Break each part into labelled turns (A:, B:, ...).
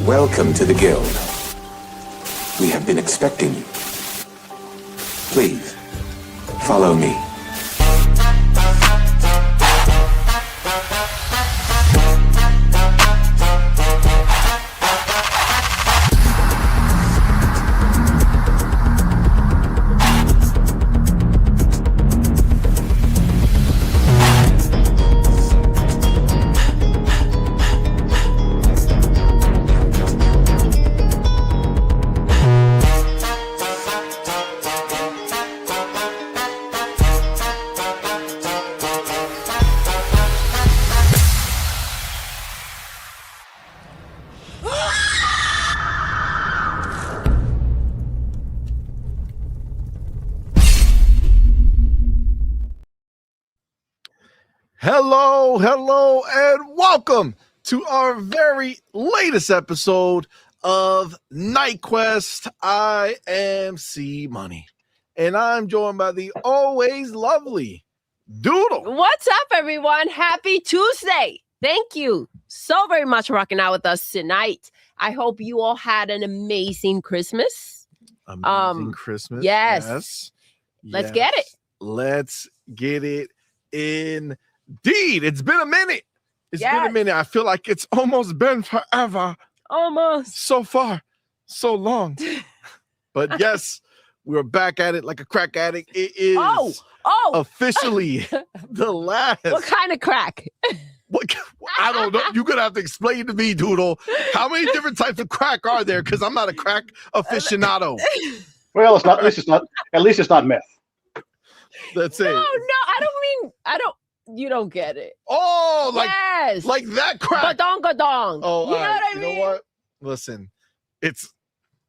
A: Welcome to the Guild. We have been expecting you. Please, follow me.
B: Hello, and welcome to our very latest episode of Night Quest. I am CMoney, and I'm joined by the always lovely Doodle.
C: What's up, everyone? Happy Tuesday. Thank you so very much for rocking out with us tonight. I hope you all had an amazing Christmas.
B: Amazing Christmas.
C: Yes. Let's get it.
B: Let's get it indeed. It's been a minute. It's been a minute. I feel like it's almost been forever.
C: Almost.
B: So far, so long. But yes, we're back at it like a crack addict. It is officially the last.
C: What kind of crack?
B: What? I don't know. You're gonna have to explain to me, Doodle. How many different types of crack are there? Because I'm not a crack aficionado.
D: Well, it's not. At least it's not meth.
B: That's it.
C: No, I don't. You don't get it.
B: Oh,
C: yes.
B: like that crack.
C: Gadong.
B: Oh,
C: you know what I mean?
B: You know what? Listen,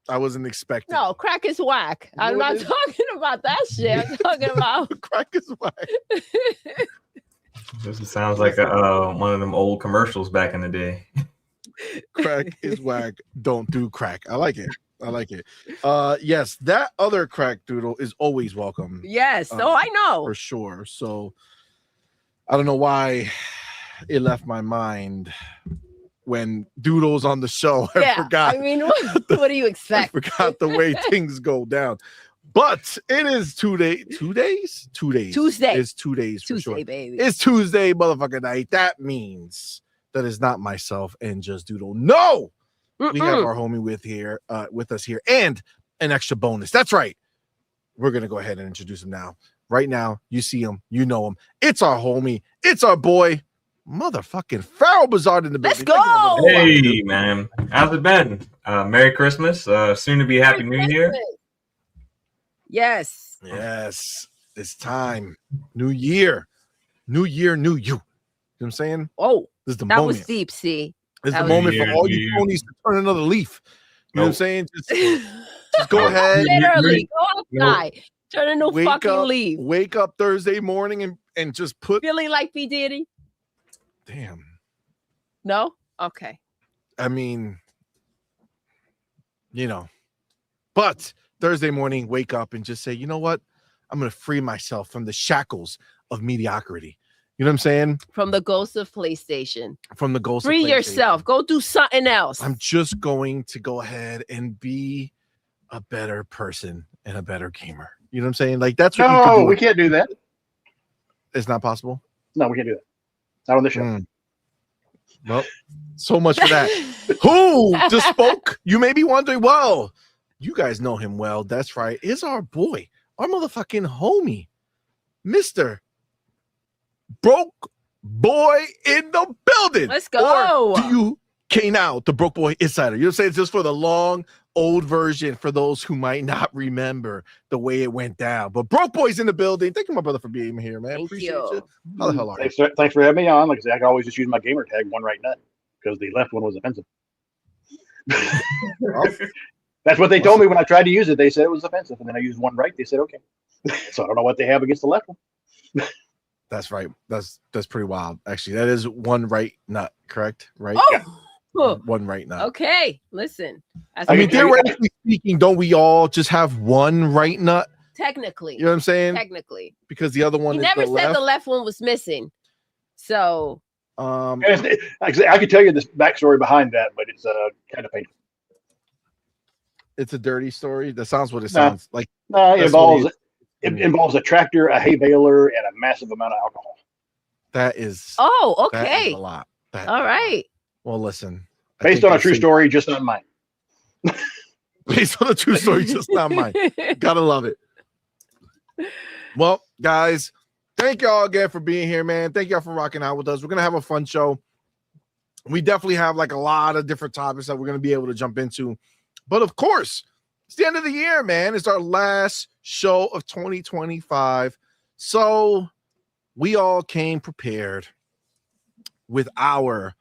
B: I wasn't expecting.
C: No, crack is whack. I'm not talking about that shit. I'm talking about
B: crack is whack.
E: This sounds like one of them old commercials back in the day.
B: Crack is whack. Don't do crack. I like it. Yes, that other crack, Doodle, is always welcome.
C: Yes. I know.
B: For sure. So I don't know why it left my mind when Doodle's on the show. I forgot.
C: I mean, what do you expect?
B: I forgot the way things go down. But it is 2 days. 2 days? 2 days.
C: Tuesday.
B: It's 2 days for
C: Tuesday,
B: sure.
C: baby.
B: It's Tuesday, motherfucking night. That means that is not myself and just Doodle. No! We have our homie with us here, and an extra bonus. That's right. We're gonna go ahead and introduce him now. Right now, you see him, you know him. It's our homie. It's our boy, motherfucking Pharaoh Bazaar in the building.
C: Let's go.
E: Hey, man. How's it been? Merry Christmas. Soon to be Happy New Year.
C: Yes.
B: It's time. New year, new you. You know what I'm saying?
C: Oh,
B: this is the
C: that
B: moment.
C: was deep, see.
B: It's the moment for all you ponies to turn another leaf. You know what I'm saying? Just go ahead.
C: Literally, go outside. Turn a new fucking leaf.
B: Wake up Thursday morning and just put.
C: Feeling like P. Diddy?
B: Damn.
C: No? Okay.
B: I mean, but Thursday morning, wake up and just say, you know what? I'm going to free myself from the shackles of mediocrity. You know what I'm saying?
C: From the ghost of PlayStation.
B: Free
C: yourself. Go do something else.
B: I'm just going to go ahead and be a better person and a better gamer. You know what I'm saying? Like that's what
D: No, we can't do that.
B: It's not possible.
D: No, we can't do that. Not on the show.
B: Well, so much for that. Who just spoke? You may be wondering, well, you guys know him well. That's right. It's our boy, our motherfucking homie, Mr. Broke Boy in the building.
C: Let's go.
B: Or do you now the Broke Boy Insider? You know what I'm saying? It's just for the long old version for those who might not remember the way it went down. But Broke Boy's in the building. Thank you, my brother, for being here, man.
C: Thank
B: Appreciate
C: you.
B: you. How the hell are you?
D: Thanks for having me on. Like I said, I can always just use my gamer tag, one right nut, because the left one was offensive. That's what they told me when I tried to use it. They said it was offensive, and then I used one right. They said okay. So I don't know what they have against the left one.
B: That's right. That's pretty wild. Actually, that is one right nut, correct? Right?
C: Oh,
B: yeah. One right nut.
C: Okay, listen.
B: I mean, theoretically speaking, don't we all just have one right nut?
C: Technically.
B: You know what I'm saying?
C: Technically.
B: Because the other one
C: He
B: is
C: never
B: the
C: said
B: left.
C: the left one was missing. So
D: I could tell you this backstory behind that, but it's kind of painful.
B: It's a dirty story. That sounds what it
D: Nah.
B: sounds like.
D: No, it
B: That's
D: involves a tractor, a hay baler, and a massive amount of alcohol.
B: That is.
C: Oh,
B: That is
C: okay.
B: a lot. That
C: All
B: is a lot.
C: right.
B: Well, listen. I
D: Based
B: think
D: on a
B: I
D: true
B: say-
D: story, just not mine.
B: Based on a true story, just not mine. Gotta love it. Well, guys, thank y'all again for being here, man. Thank y'all for rocking out with us. We're gonna have a fun show. We definitely have like a lot of different topics that we're gonna be able to jump into. But of course, it's the end of the year, man. It's our last show of 2025. So we all came prepared with our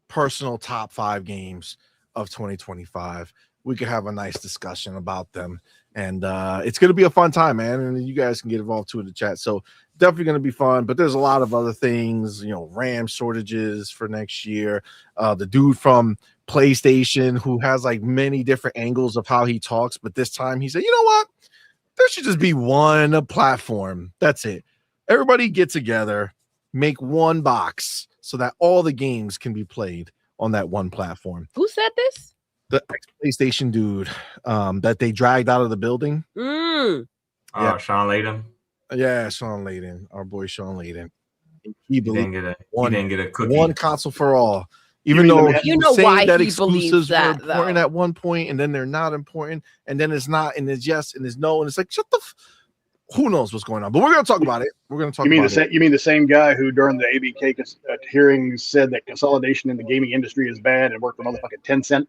B: personal top 5 games of 2025. We could have a nice discussion about them. And it's going to be a fun time, man. And you guys can get involved too in the chat. So definitely going to be fun. But there's a lot of other things, RAM shortages for next year. The dude from PlayStation who has like many different angles of how he talks. But this time he said, you know what? There should just be one platform. That's it. Everybody get together, make one box so that all the games can be played on that one platform.
C: Who said this?
B: The PlayStation dude that they dragged out of the building.
C: Mm.
B: Yeah.
E: Sean Layden.
B: Yeah, Sean Layden, our boy Sean Layden. He
E: He didn't get a cookie.
B: one console for all. Even
D: mean
B: though
D: the-
B: he
C: You
B: was
C: know
B: saying
C: why
B: that
C: he believes
B: exclusives
C: that,
B: were important
C: though.
B: at one point, and then they're not important, and then it's not, and it's yes, and it's no, and it's like shut the. Who knows what's going on? But we're gonna talk about it. We're gonna talk.
D: You mean
B: about it.
D: You mean the same guy who during the ABK hearings said that consolidation in the gaming industry is bad and worked for motherfucking 10 cent?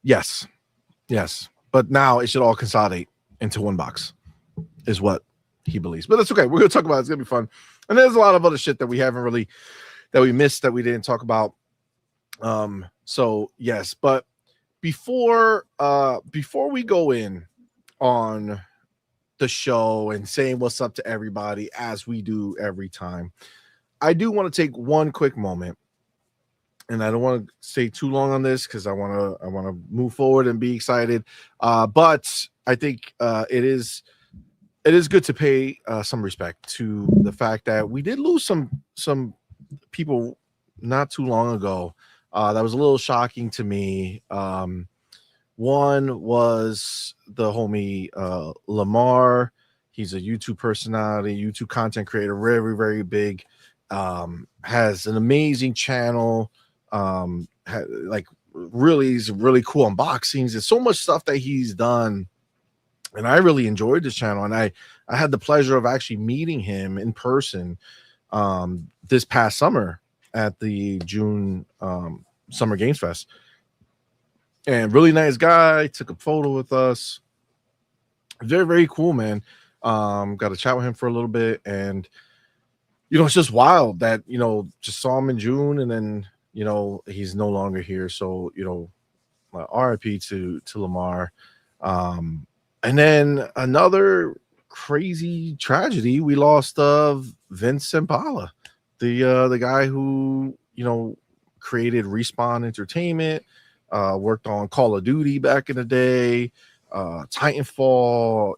B: Yes. But now it should all consolidate into one box, is what he believes. But that's okay. We're gonna talk about it. It's gonna be fun. And there's a lot of other shit that we missed that we didn't talk about. So yes, but before we go in on the show and saying what's up to everybody as we do every time, I do want to take one quick moment, and I don't want to stay too long on this because I want to move forward and be excited. But I think it is good to pay some respect to the fact that we did lose some people not too long ago. That was a little shocking to me. One was the homie Lamar. He's a YouTube personality, YouTube content creator, very, very big. Has an amazing channel. He's really cool unboxings. There's so much stuff that he's done, and I really enjoyed this channel. And I had the pleasure of actually meeting him in person this past summer at the June Summer Games Fest. And really nice guy, took a photo with us. Very, very cool, man. Got to chat with him for a little bit, and it's just wild that just saw him in June, and then he's no longer here. So RIP to Lamar. And then another crazy tragedy, we lost Vince Impala, the guy who created Respawn Entertainment. Worked on Call of Duty back in the day, Titanfall,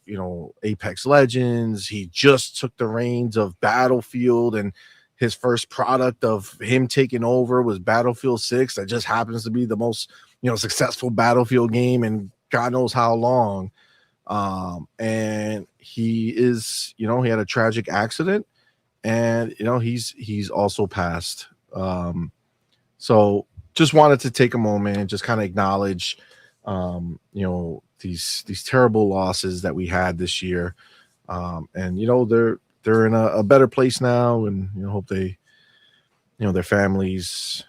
B: Apex Legends. He just took the reins of Battlefield, and his first product of him taking over was Battlefield 6. That just happens to be the most, successful Battlefield game in God knows how long. And he is, he had a tragic accident, and he's also passed. So just wanted to take a moment and just kind of acknowledge these terrible losses that we had this year. And they're in a better place now, and hope they their families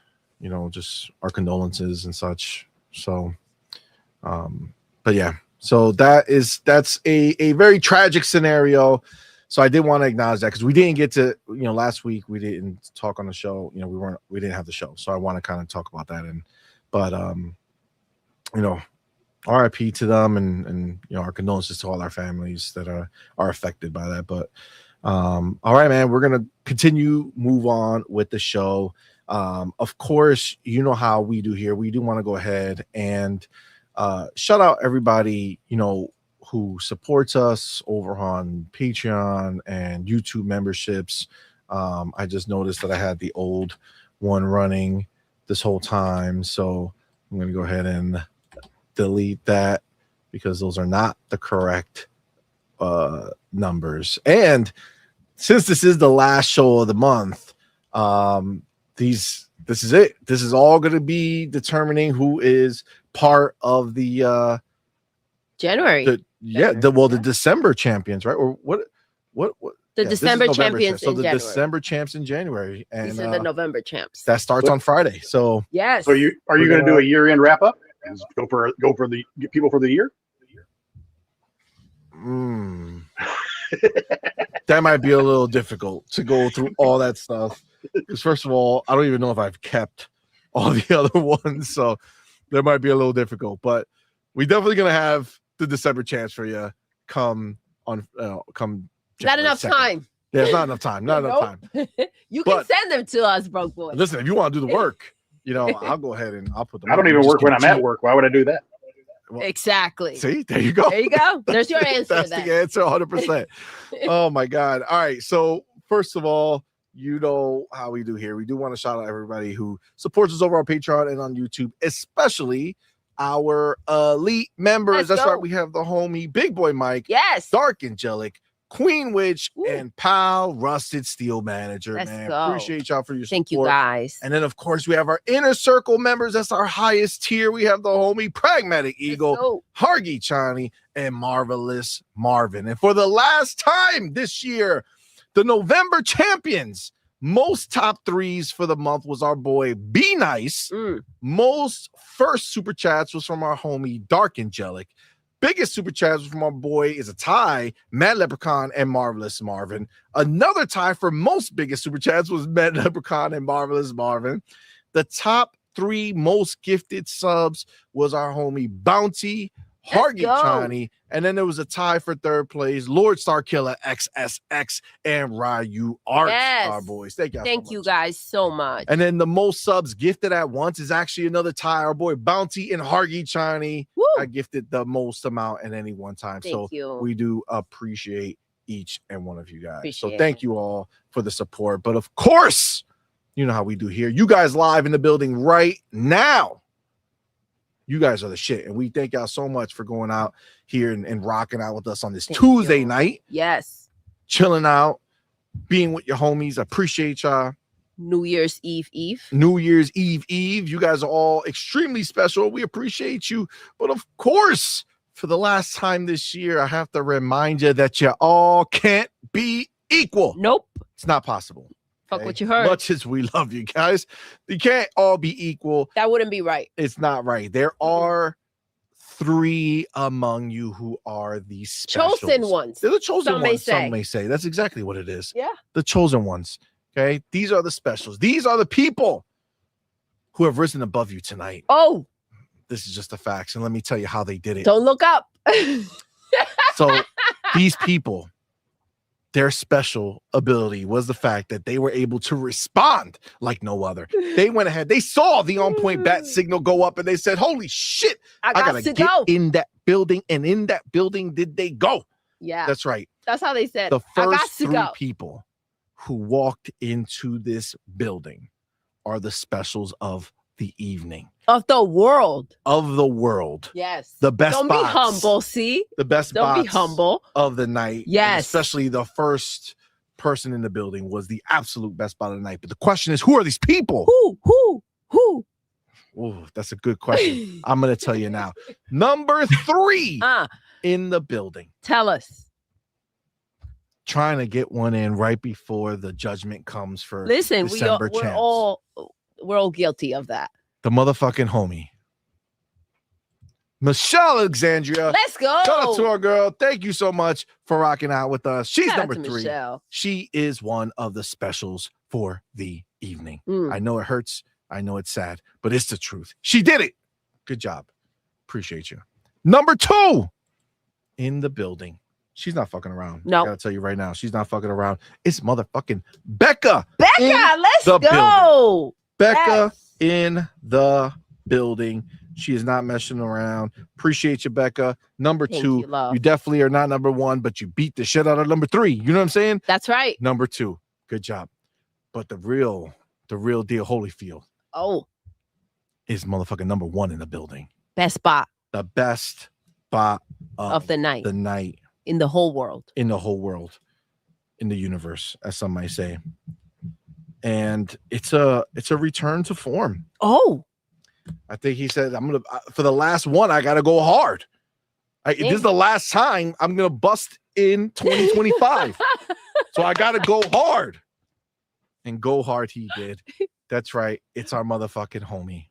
B: just our condolences and such. So but yeah, so that's a very tragic scenario. So I did want to acknowledge that, because we didn't get to, last week we didn't talk on the show. We didn't have the show. So I want to kind of talk about that. But RIP to them, and our condolences to all our families that are affected by that. But all right, man, we're gonna move on with the show. Of course, how we do here. We do want to go ahead and shout out everybody, who supports us over on Patreon and YouTube memberships. I just noticed that I had the old one running this whole time. So I'm going to go ahead and delete that because those are not the correct numbers. And since this is the last show of the month, this is it. This is all going to be determining who is part of the
C: January.
B: The December champions, right? Or what
C: The
B: this is
C: December
B: November
C: champions
B: So
C: in
B: the
C: January.
B: December champs in January, and
C: These are the November champs.
B: that starts on Friday. So
C: Yes.
D: So are you going to do a year-end wrap-up and go for the get people for the year?
B: that might be a little difficult to go through all that stuff. Because first of all, I don't even know if I've kept all the other ones, so that might be a little difficult. But we definitely gonna have the December chance for you come come.
C: Not
B: January
C: enough
B: 2nd.
C: time.
B: Yeah, it's not enough time. Not enough time.
C: You can
B: But-
C: send them to us, broke boy.
B: Listen, if you want to do the work, I'll go ahead and I'll put them.
D: I don't
B: on.
D: even
B: Just
D: work when
B: get
D: I'm at
B: cheap.
D: work. Why would I do that?
C: Exactly.
B: See, there you go.
C: There you go. There's your answer.
B: That's
C: then.
B: the answer, 100%. Oh my God! All right, so first of all, you know how we do here. We do want to shout out everybody who supports us over on Patreon and on YouTube, especially our elite members.
C: Let's
B: That's
C: go.
B: right. We have the homie Big Boy Mike,
C: Yes.
B: Dark Angelic, Queen Witch,
C: Ooh.
B: and Pal Rusted Steel Manager.
C: Let's
B: Man,
C: go.
B: appreciate y'all for your support.
C: Thank you, guys.
B: And then, of course, we have our inner circle members. That's our highest tier. We have the homie Pragmatic Eagle,
C: Let's go.
B: Hargy Chani, and Marvelous Marvin. And for the last time this year, the November champions, most top threes for the month was our boy Be Nice. Most first super chats was from our homie Dark Angelic. Biggest super chats from our boy is a tie, Mad Leprechaun and Marvelous Marvin. Another tie for most biggest super chats was Mad Leprechaun and Marvelous Marvin. The top three most gifted subs was our homie Bounty, Hargy
C: go.
B: Chani, and then there was a tie for third place, Lord Star Killer XSX and Ryu Arts,
C: Yes.
B: our boys. Thank you.
C: Thank you guys so much.
B: And then the most subs gifted at once is actually another tie. Our boy Bounty and Hargy Chani
C: Woo.
B: I gifted the most amount at any one time.
C: Thank
B: so
C: you.
B: we do appreciate each and one of you guys.
C: Appreciate
B: so thank
C: it.
B: you all for the support. But of course, you know how we do here. You guys live in the building right now. You guys are the shit. And we thank y'all so much for going out here and rocking out with us on this
C: Thank
B: Tuesday
C: you.
B: night,
C: Yes.
B: chilling out, being with your homies. I appreciate y'all.
C: New Year's Eve.
B: New Year's Eve. You guys are all extremely special. We appreciate you. But of course, for the last time this year, I have to remind you that you all can't be equal.
C: Nope.
B: It's not possible.
C: Fuck
B: okay?
C: what you heard.
B: Much as we love you guys, you can't all be equal.
C: That wouldn't be right.
B: It's not right. There are three among you who are the specials.
C: Chosen ones.
B: They're the chosen
C: Some may
B: ones.
C: say.
B: Some may say. That's exactly what it is.
C: Yeah.
B: The chosen ones. Okay. These are the specials. These are the people who have risen above you tonight.
C: Oh,
B: This is just the facts. And let me tell you how they did it.
C: don't look up.
B: So these people, their special ability was the fact that they were able to respond like no other. They went ahead, they saw the on-point bat signal go up, and they said, holy shit,
C: I
B: I
C: got
B: gotta
C: to
B: get
C: go.
B: in that building. And in that building, did they go?
C: Yeah.
B: That's right.
C: That's how they said.
B: The
C: I got
B: first
C: to
B: three
C: go.
B: people who walked into this building are the specials of the evening,
C: Of the world.
B: of the world.
C: Yes.
B: The best
C: Don't
B: bots.
C: be humble. See?
B: The best
C: Don't be
B: bots
C: humble.
B: of the night. and
C: Yes.
B: especially the first person in the building was the absolute best bot of the night. But the question is, who are these people?
C: Who?
B: Oh, that's a good question. I'm going to tell you now. Number 3 in the building,
C: Tell us.
B: trying to get one in right before the judgment comes for
C: Listen,
B: December
C: we're
B: champs.
C: all guilty of that.
B: The motherfucking homie, Michelle Alexandria.
C: Let's go.
B: Shout out to our girl. Thank you so much for rocking out with us. She's
C: Shout out
B: number
C: to
B: 3.
C: Michelle.
B: She is one of the specials for the evening.
C: Mm.
B: I know it hurts. I know it's sad, but it's the truth. She did it. Good job. Appreciate you. Number 2 in the building. She's not fucking around.
C: No.
B: I gotta tell you right now, she's not fucking around. It's motherfucking Becca.
C: Becca,
B: in
C: let's
B: the
C: go.
B: Becca
C: Yes.
B: in the building. She is not messing around. Appreciate you, Becca. Number
C: Thank
B: 2.
C: you, love.
B: You definitely are not number 1, but you beat the shit out of number 3. You know what I'm saying?
C: That's right.
B: Number 2. Good job. But the real the real deal Holyfield
C: Oh,
B: is motherfucking number 1 in the building.
C: best spot
B: The best spot
C: of the night in the whole world.
B: in the whole world, in the universe, as some might say. And it's a return to form.
C: Oh,
B: I think he said, I'm gonna for the last one, I gotta go hard. This is the last time I'm gonna bust in 2025. So I gotta go hard. And go hard he did. That's right. It's our motherfucking homie.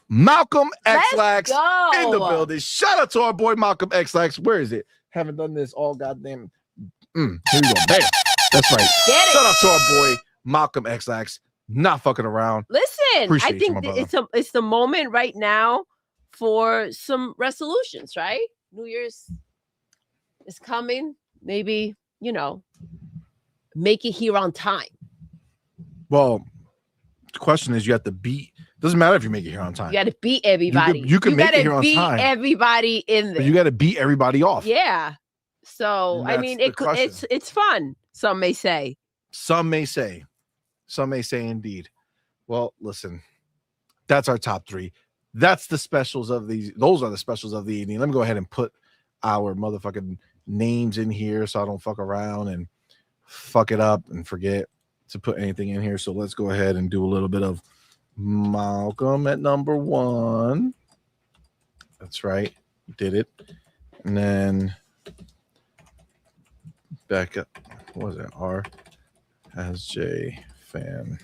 B: Malcolm X-Lax in the building. Shout out to our boy Malcolm X-Lax. Where is it? Haven't done this all goddamn. Here we go. Bam. That's right. Shout out to our boy Malcolm X-Lax. Not fucking around.
C: Listen,
B: Appreciate
C: I think
B: you,
C: it's the moment right now for some resolutions, right? New Year's is coming. Maybe, make it here on time.
B: Well, the question is, you have to beat. Doesn't matter if you make it here on time.
C: You got to beat everybody.
B: You can make it here on time.
C: Everybody in there.
B: But you got to beat everybody off.
C: Yeah. So I mean, it's fun. Some may say.
B: Some may say indeed. Well, listen, that's our top 3. That's the specials of these. Those are the specials of the evening. Let me go ahead and put our motherfucking names in here so I don't fuck around and fuck it up and forget to put anything in here. So let's go ahead and do a little bit of Malcolm at number 1. That's right. Did it. And then back up. What was that? R as J fan.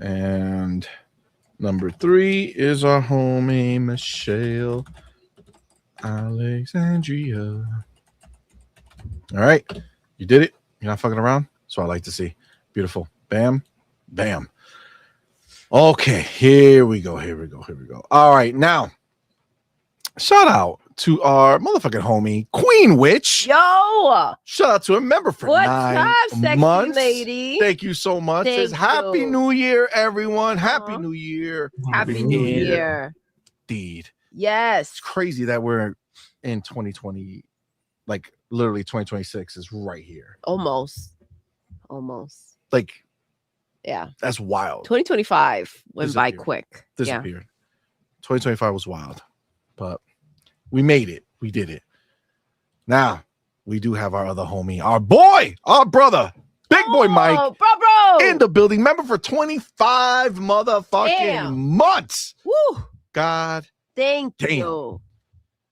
B: And number 3 is our homie Michelle Alexandria. All right. You did it. You're not fucking around. So I like to see. Beautiful. Bam. Bam. Okay. Here we go. All right. Now, shout out to our motherfucking homie, Queen Witch.
C: Yo.
B: Shout out to a member for
C: What's
B: 9
C: up, sexy
B: months.
C: lady?
B: Thank you so much. Says Happy New Year, everyone. Happy New Year.
C: Happy New Year.
B: Indeed.
C: Yes.
B: It's crazy that we're in 2020, like literally 2026 is right here.
C: Almost.
B: Like,
C: yeah.
B: That's wild.
C: 2025 went by quick.
B: Disappeared. 2025 was wild. But we made it. We did it. Now, we do have our other homie, our boy, our brother, Big Boy Mike,
C: bro.
B: in the building. Member for 25 motherfucking months.
C: Woo.
B: God.
C: Thank you.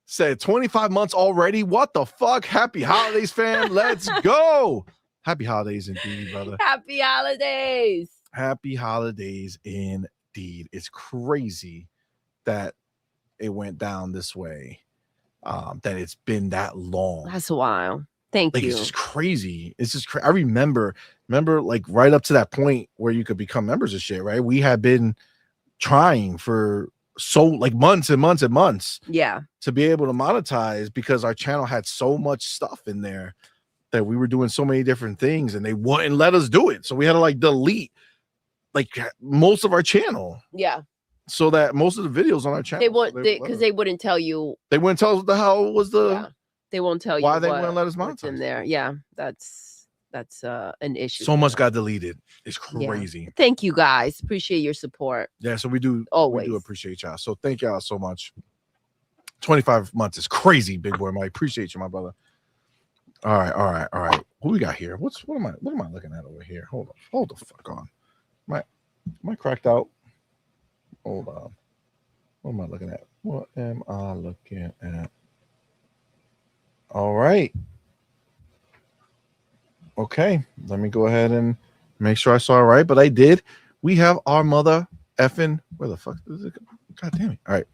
B: Said 25 months already. What the fuck? Happy holidays, fam. Let's go. Happy holidays indeed, brother.
C: Happy holidays.
B: Happy holidays indeed. It's crazy that it went down this way. That it's been that long.
C: That's a while. Thank you.
B: It's just crazy. It's just I remember like right up to that point where you could become members of shit, right? We had been trying for so like months and months and months.
C: Yeah.
B: To be able to monetize because our channel had so much stuff in there that we were doing so many different things and they wouldn't let us do it. So we had to like delete like most of our channel.
C: Yeah.
B: So that most of the videos on our channel
C: they wouldn't tell you.
B: They wouldn't tell us the hell was the.
C: Yeah. They won't tell you
B: why they wouldn't let us monetize
C: in there. Yeah, that's an issue.
B: So much got deleted. It's crazy.
C: Yeah. Thank you guys. Appreciate your support.
B: Yeah, so we do
C: always
B: appreciate y'all. So thank y'all so much. 25 months is crazy, Big Boy Mike. Appreciate you, my brother. All right. What we got here? What am I looking at over here? Hold the fuck on. Am I cracked out? Hold on. What am I looking at? All right. Okay. Let me go ahead and make sure I saw it right, but I did. We have our mother effing. Where the fuck is it? God damn it. All right.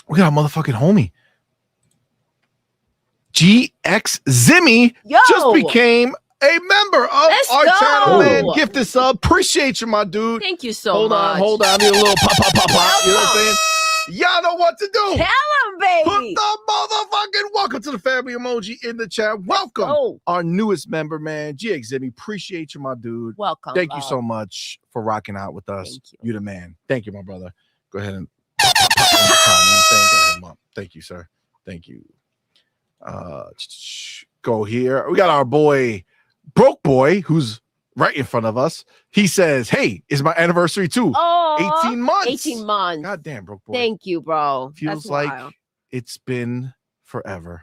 B: We got our motherfucking homie. GX Zimmy just became a member of our channel, man. Gift this up. Appreciate you, my dude.
C: Thank you so much.
B: Hold on. I need a little pop. You know what I'm saying? Y'all know what to do.
C: Tell him, baby.
B: Put the motherfucking welcome to the family emoji in the chat. Welcome our newest member, man. GX Zimmy. Appreciate you, my dude.
C: Welcome.
B: Thank you so much for rocking out with us. You're the man. Thank you, my brother. Go ahead and thank you, sir. Thank you. Go here. We got our boy Broke Boy, who's right in front of us, he says, "Hey, it's my anniversary too.
C: Oh,
B: 18 months.
C: 18 months.
B: God damn, Broke Boy.
C: Thank you, bro.
B: Feels
C: That's
B: like
C: wild.
B: it's been forever,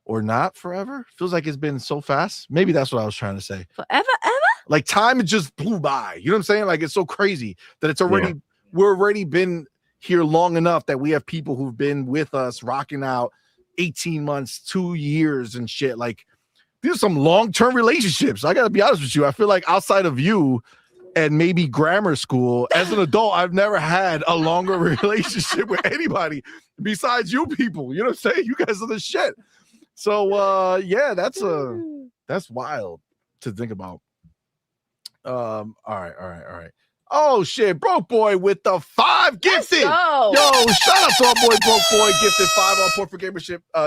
B: or not forever. Feels like it's been so fast. Maybe that's what I was trying to say.
C: Forever, ever?
B: Like time just blew by. You know what I'm saying? Like it's so crazy that it's already we're already been here long enough that we have people who've been with us rocking out 18 months, 2 years and shit. Like these are some long-term relationships. I gotta be honest with you. I feel like outside of you and maybe grammar school, as an adult, I've never had a longer relationship with anybody besides you people. You know what I'm saying? You guys are the shit. So yeah, that's wild to think about. All right. Oh shit, Broke Boy with the 5 gifted.
C: Go.
B: Yo, shout out to our boy Broke Boy, gifted 5 on point for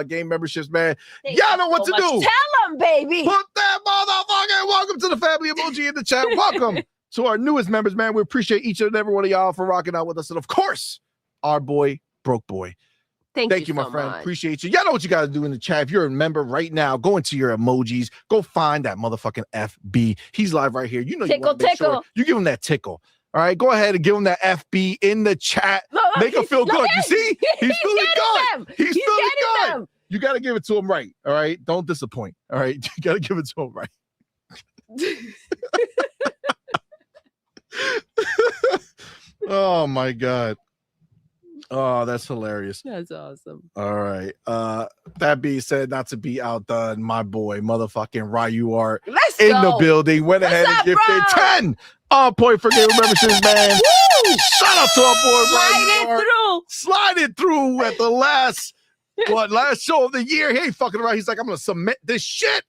B: game memberships, man.
C: Thank
B: Y'all
C: you
B: know what
C: so
B: to
C: much.
B: do.
C: Tell them, baby.
B: Put that motherfucking welcome to the family emoji in the chat. Welcome to our newest members, man. We appreciate each and every one of y'all for rocking out with us. And of course, our boy Broke Boy. Thank you, my
C: so
B: friend.
C: much.
B: Appreciate you. Y'all know what you got to do in the chat. If you're a member right now, go into your emojis. Go find that motherfucking FB. He's live right here. You know,
C: Tickle, tickle.
B: You give him that tickle. All right, go ahead and give him that FB in the chat.
C: Look,
B: Make him feel
C: look
B: good.
C: at
B: You
C: him.
B: see? He's feeling good.
C: Them.
B: He's feeling
C: getting
B: good.
C: them.
B: You got to give it to him right. All right, don't disappoint. All right, you got to give it to him right. Oh my God. Oh, that's hilarious.
C: That's awesome.
B: All right. That being said, not to be outdone, my boy, motherfucking Ryu Art
C: Let's
B: in
C: go.
B: the building. Went ahead and
C: up,
B: gifted
C: bro?
B: 10 on point for game memberships, man.
C: Woo!
B: Shout out to our boy
C: Slide
B: Ryu
C: it
B: Art.
C: through.
B: Slide it through at the last show of the year. He ain't fucking around. He's like, I'm gonna submit this shit.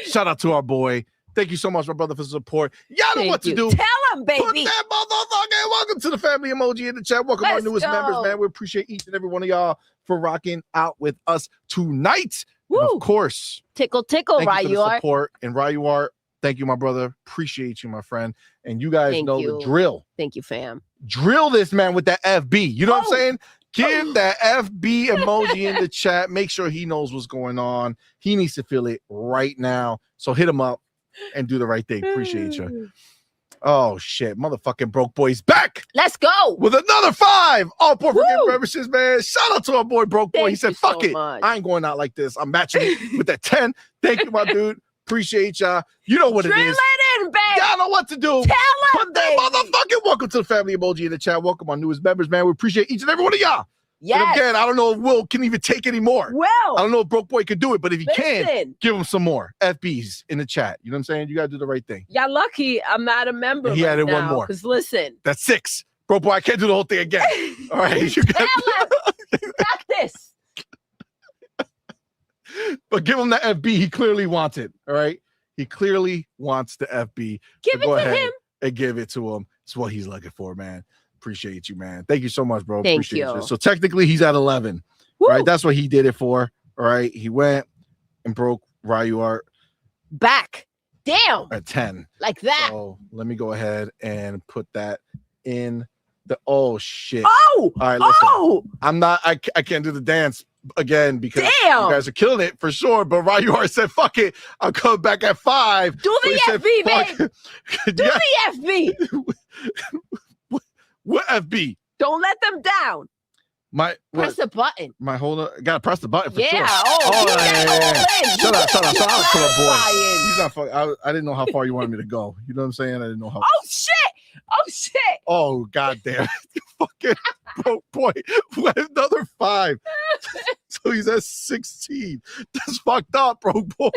B: Shout out to our boy. Thank you so much, my brother, for the support. Y'all know what to do.
C: Tell them,
B: Put
C: baby.
B: that motherfucker. Welcome to the family emoji in the chat. Welcome our
C: Let's
B: newest members,
C: go.
B: man. We appreciate each and every one of y'all for rocking out with us tonight. And
C: Woo.
B: of course,
C: Tickle, tickle,
B: thank you for
C: Ryu
B: the
C: Art.
B: support. And Ryu Art, thank you, my brother. Appreciate you, my friend. And you guys
C: Thank
B: know
C: you.
B: the drill.
C: Thank you, fam.
B: Drill this man with that FB. You know what I'm
C: Oh.
B: saying? Give that FB emoji in the chat. Make sure he knows what's going on. He needs to feel it right now. So hit him up and do the right thing. Appreciate you. Oh shit, motherfucking Broke Boy's back
C: Let's go.
B: with another 5 all point for game
C: Woo.
B: memberships, man. Shout out to our boy Broke Boy. He
C: Thank
B: said,
C: you
B: fuck
C: so
B: it.
C: much.
B: I ain't going out like this. I'm matching it with that 10. Thank you, my dude. Appreciate y'all. You know what
C: Drill
B: it is.
C: it in, babe.
B: Y'all know what to do.
C: Tell
B: Put
C: them,
B: that
C: baby.
B: motherfucking welcome to the family emoji in the chat. Welcome our newest members, man. We appreciate each and every one of y'all. And
C: Yes.
B: again, I don't know if Will can even take any more. I
C: Well,
B: don't know if Broke Boy could do it, but if he can,
C: listen.
B: give him some more FBs in the chat. You know what I'm saying? You got to do the right thing.
C: Y'all lucky I'm not a member.
B: And he added one more.
C: Because listen.
B: That's 6. Broke Boy, I can't do the whole thing again. All right. You got
C: Tell him. You got this.
B: But give him that FB. He clearly wants it. All right. He clearly wants the FB.
C: Give
B: So
C: it
B: go
C: to
B: ahead
C: him.
B: and give it to him. It's what he's looking for, man. Appreciate you, man. Thank you so much, bro.
C: Thank
B: Appreciate
C: you.
B: So technically he's at 11.
C: Woo.
B: Right. That's what he did it for. All right. He went and broke Ryu Art
C: Back. Damn.
B: at 10.
C: Like that.
B: So let me go ahead and put that in the shit.
C: Oh.
B: All right, listen.
C: Oh.
B: I can't do the dance again because
C: Damn.
B: you guys are killing it for sure. But Ryu Art said, fuck it. I'll come back at 5.
C: Do
B: So
C: the
B: he said,
C: FB,
B: fuck
C: babe.
B: it.
C: Do
B: Yeah,
C: the FB.
B: what FB?
C: Don't let them down.
B: My
C: Press the button.
B: my hold on. Gotta press the button for
C: Yeah.
B: sure.
C: Oh, you
B: yeah,
C: got
B: yeah, yeah.
C: all in.
B: Shut up to the boy.
C: Flying.
B: He's not fucking. I didn't know how far you wanted me to go. You know what I'm saying? I didn't know how.
C: Oh shit. Oh shit.
B: Oh goddamn! Fucking Broke Boy with another 5. So he's at 16. That's fucked up, Broke Boy.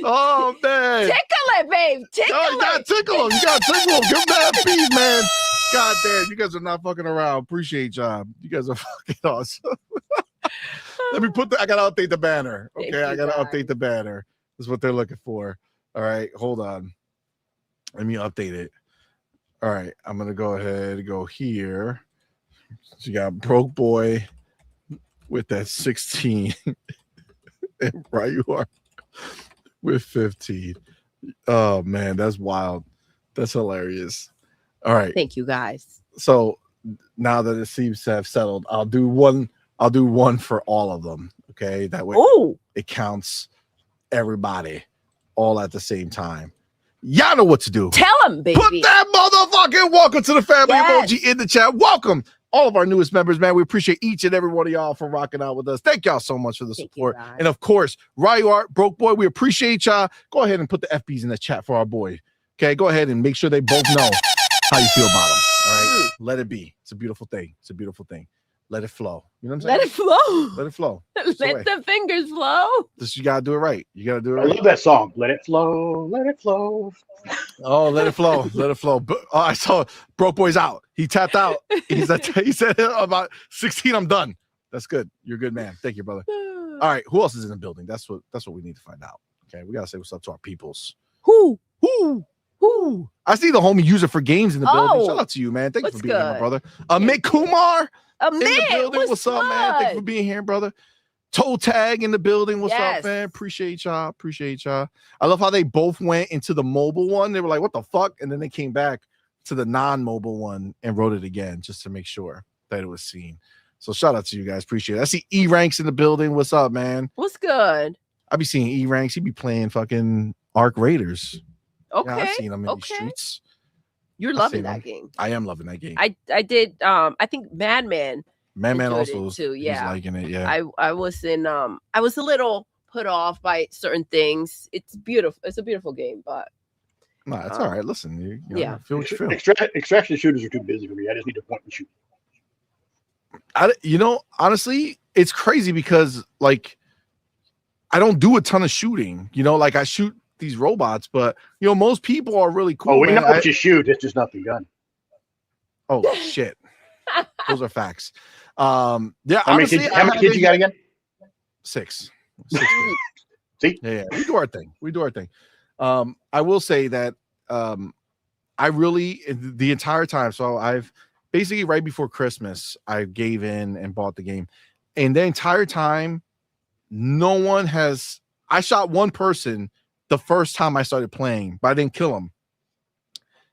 B: Oh man!
C: Tickle it, babe. Tickle
B: Oh, you gotta
C: it.
B: tickle him. You gotta tickle him. Give him that beat, man. God damn, you guys are not fucking around. Appreciate y'all. You guys are fucking awesome. Let me I gotta update the banner.
C: Thank
B: Okay, I
C: you,
B: gotta
C: guys.
B: update the banner. That's what they're looking for. All right, hold on. Let me update it. All right, I'm gonna go ahead and go here. So you got Broke Boy with that 16. And right you are with 15. Oh man, that's wild. That's hilarious. All right.
C: Thank you, guys.
B: So now that it seems to have settled, I'll do one for all of them. Okay. That way
C: Oh,
B: it counts everybody all at the same time. Y'all know what to do.
C: Tell him, baby.
B: Put that motherfucking welcome to the family
C: Yes.
B: emoji in the chat. Welcome all of our newest members, man. We appreciate each and every one of y'all for rocking out with us. Thank y'all so much for the
C: Thank you,
B: support.
C: guys.
B: And of course, Ryu Art, Broke Boy, we appreciate y'all. Go ahead and put the FBs in the chat for our boy. Okay, go ahead and make sure they both know how you feel about him. All right, let it be. It's a beautiful thing. It's a beautiful thing. Let it flow. You know what I'm saying?
C: Let it flow.
B: Let it flow.
C: Let the fingers flow.
B: This, you gotta do it right. You gotta do it
D: I
B: right.
D: love that song. Let it flow. Let it flow.
B: Oh, let it flow. Let it flow. But, I saw Broke Boy's out. He tapped out. He said about 16. I'm done. That's good. You're a good man. Thank you, brother. All right. Who else is in the building? That's what we need to find out. Okay. We gotta say what's up to our peoples.
C: Who?
B: I see the homie user for games in the building.
C: Oh,
B: Shout out to you, man. Thank you
C: what's
B: for being here, my
C: good?
B: brother. Mick Kumar in the
C: Amit,
B: building. What's up, man? Thank you for being here, brother. Toe Tag in the building. What's up, man? Appreciate y'all. Appreciate y'all. I love how they both went into the mobile one. They were like, what the fuck? And then they came back to the non-mobile one and wrote it again just to make sure that it was seen. So shout out to you guys. Appreciate it. I see E-Ranks in the building. What's up, man?
C: What's good?
B: I be seeing E-Ranks. He be playing fucking Arc Raiders.
C: Okay.
B: Yeah, I've seen him in the streets.
C: You're loving that game.
B: I am loving that game.
C: I did I think Madman
B: also
C: too. Yeah.
B: He's liking it. Yeah.
C: I was in I was a little put off by certain things. It's beautiful. It's a beautiful game, but
B: no, it's all right. Listen, you know,
C: yeah.
B: feel what you feel.
D: Extraction shooters are too busy for me. I just need to point and shoot.
B: Honestly, it's crazy because like I don't do a ton of shooting. Like I shoot these robots, but most people are really cool.
D: Oh, we
B: man.
D: know what you shoot. It's just not the gun.
B: Oh shit. Those are facts. Yeah.
D: How
B: honestly,
D: many kids you got again?
B: 6.
D: See?
B: Yeah. We do our thing. I will say that I really the entire time. So I've basically right before Christmas, I gave in and bought the game. And the entire time, no one has. I shot one person the first time I started playing, but I didn't kill him.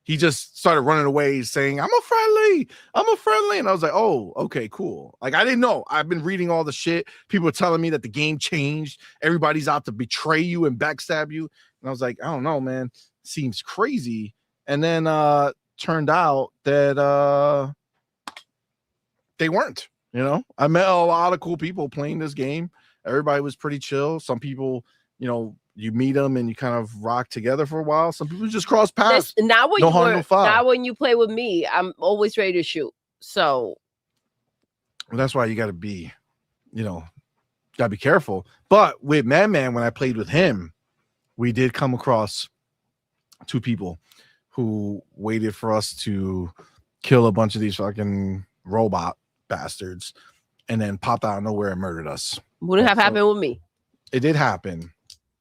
B: He just started running away saying, I'm a friendly. And I was like, oh, okay, cool. Like, I didn't know. I've been reading all the shit. People are telling me that the game changed. Everybody's out to betray you and backstab you. And I was like, I don't know, man. Seems crazy. And then turned out that they weren't. I met a lot of cool people playing this game. Everybody was pretty chill. Some people, you meet them and you kind of rock together for a while. Some people just cross paths.
C: Now when
B: no foul.
C: Now when you play with me, I'm always ready to shoot. So
B: that's why you got to be, got to be careful. But with Madman, when I played with him, we did come across 2 people who waited for us to kill a bunch of these fucking robot bastards and then popped out of nowhere and murdered us.
C: Wouldn't have happened with me.
B: It did happen.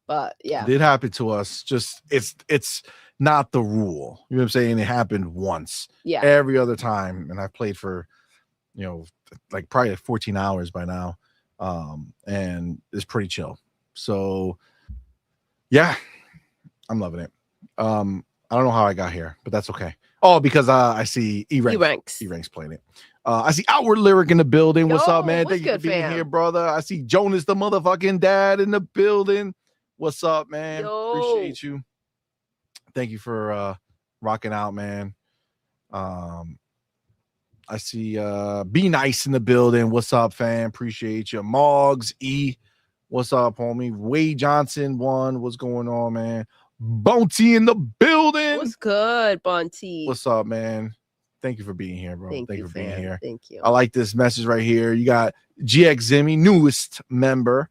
C: But yeah.
B: It did happen to us. Just it's not the rule. You know what I'm saying? It happened once.
C: Yeah.
B: Every other time. And I've played for, like probably 14 hours by now. And it's pretty chill. So yeah, I'm loving it. I don't know how I got here, but that's okay. Oh, because I see E-Ranks playing it. I see Outward Lyric in the building. What's up, man? Thank you for being here, brother. I see Jonas, the motherfucking dad, in the building. What's up, man? Appreciate you. Thank you for rocking out, man. I see Be Nice in the building. What's up, fam? Appreciate you. Moggs E. What's up, homie? Wade Johnson 1. What's going on, man? Bounty in the building.
C: What's good, Bounty?
B: What's up, man? Thank you for being here, bro. Thank you for being here.
C: Thank you.
B: I like this message right here. You got GX Zimmy, newest member,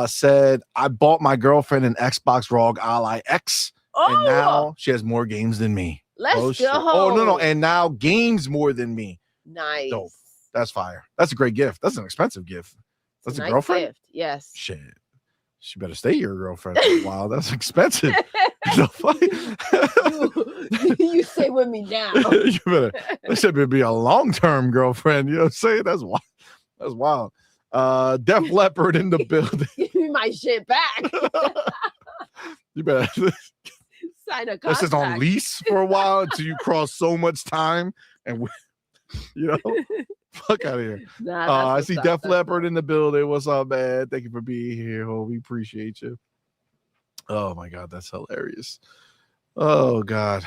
B: said, I bought my girlfriend an Xbox ROG Ally X, and now she has more games than me.
C: Let's go.
B: Shit. Oh, no. And now games more than me.
C: Nice.
B: Dope. That's fire. That's a great gift. That's an expensive gift. That's a
C: nice
B: girlfriend?
C: gift. Yes.
B: Shit. She better stay your girlfriend for a while. That's expensive. The fuck?
C: You stay with me now.
B: You better. That should be a long-term girlfriend. You know what I'm saying? That's wild. That's wild. Def Leppard in the building.
C: Give me my shit back.
B: You better
C: Sign a contract.
B: this is on lease for a while until you cross so much time and fuck out of here.
C: Nah,
B: I see Def Leppard in the building. What's up, man? Thank you for being here. We appreciate you. Oh my god, that's hilarious. Oh god.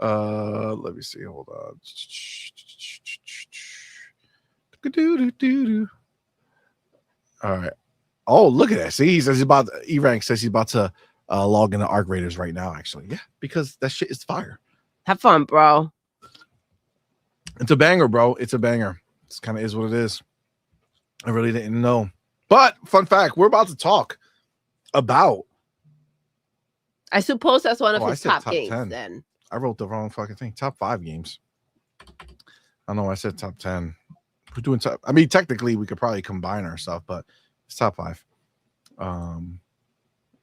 B: Let me see. Hold on. All right. Oh, look at that. See, he says E-Rank says he's about to log into Arc Raiders right now, actually. Yeah, because that shit is fire.
C: Have fun, bro.
B: It's a banger, bro. It's a banger. It's kind of is what it is. I really didn't know. But fun fact, we're about to talk about.
C: I suppose that's one of
B: I
C: his
B: said
C: top
B: top
C: games
B: 10.
C: then.
B: I wrote the wrong fucking thing. Top 5 games. I know I said top 10. We're doing top. I mean, technically, we could probably combine our stuff, but it's top 5. Let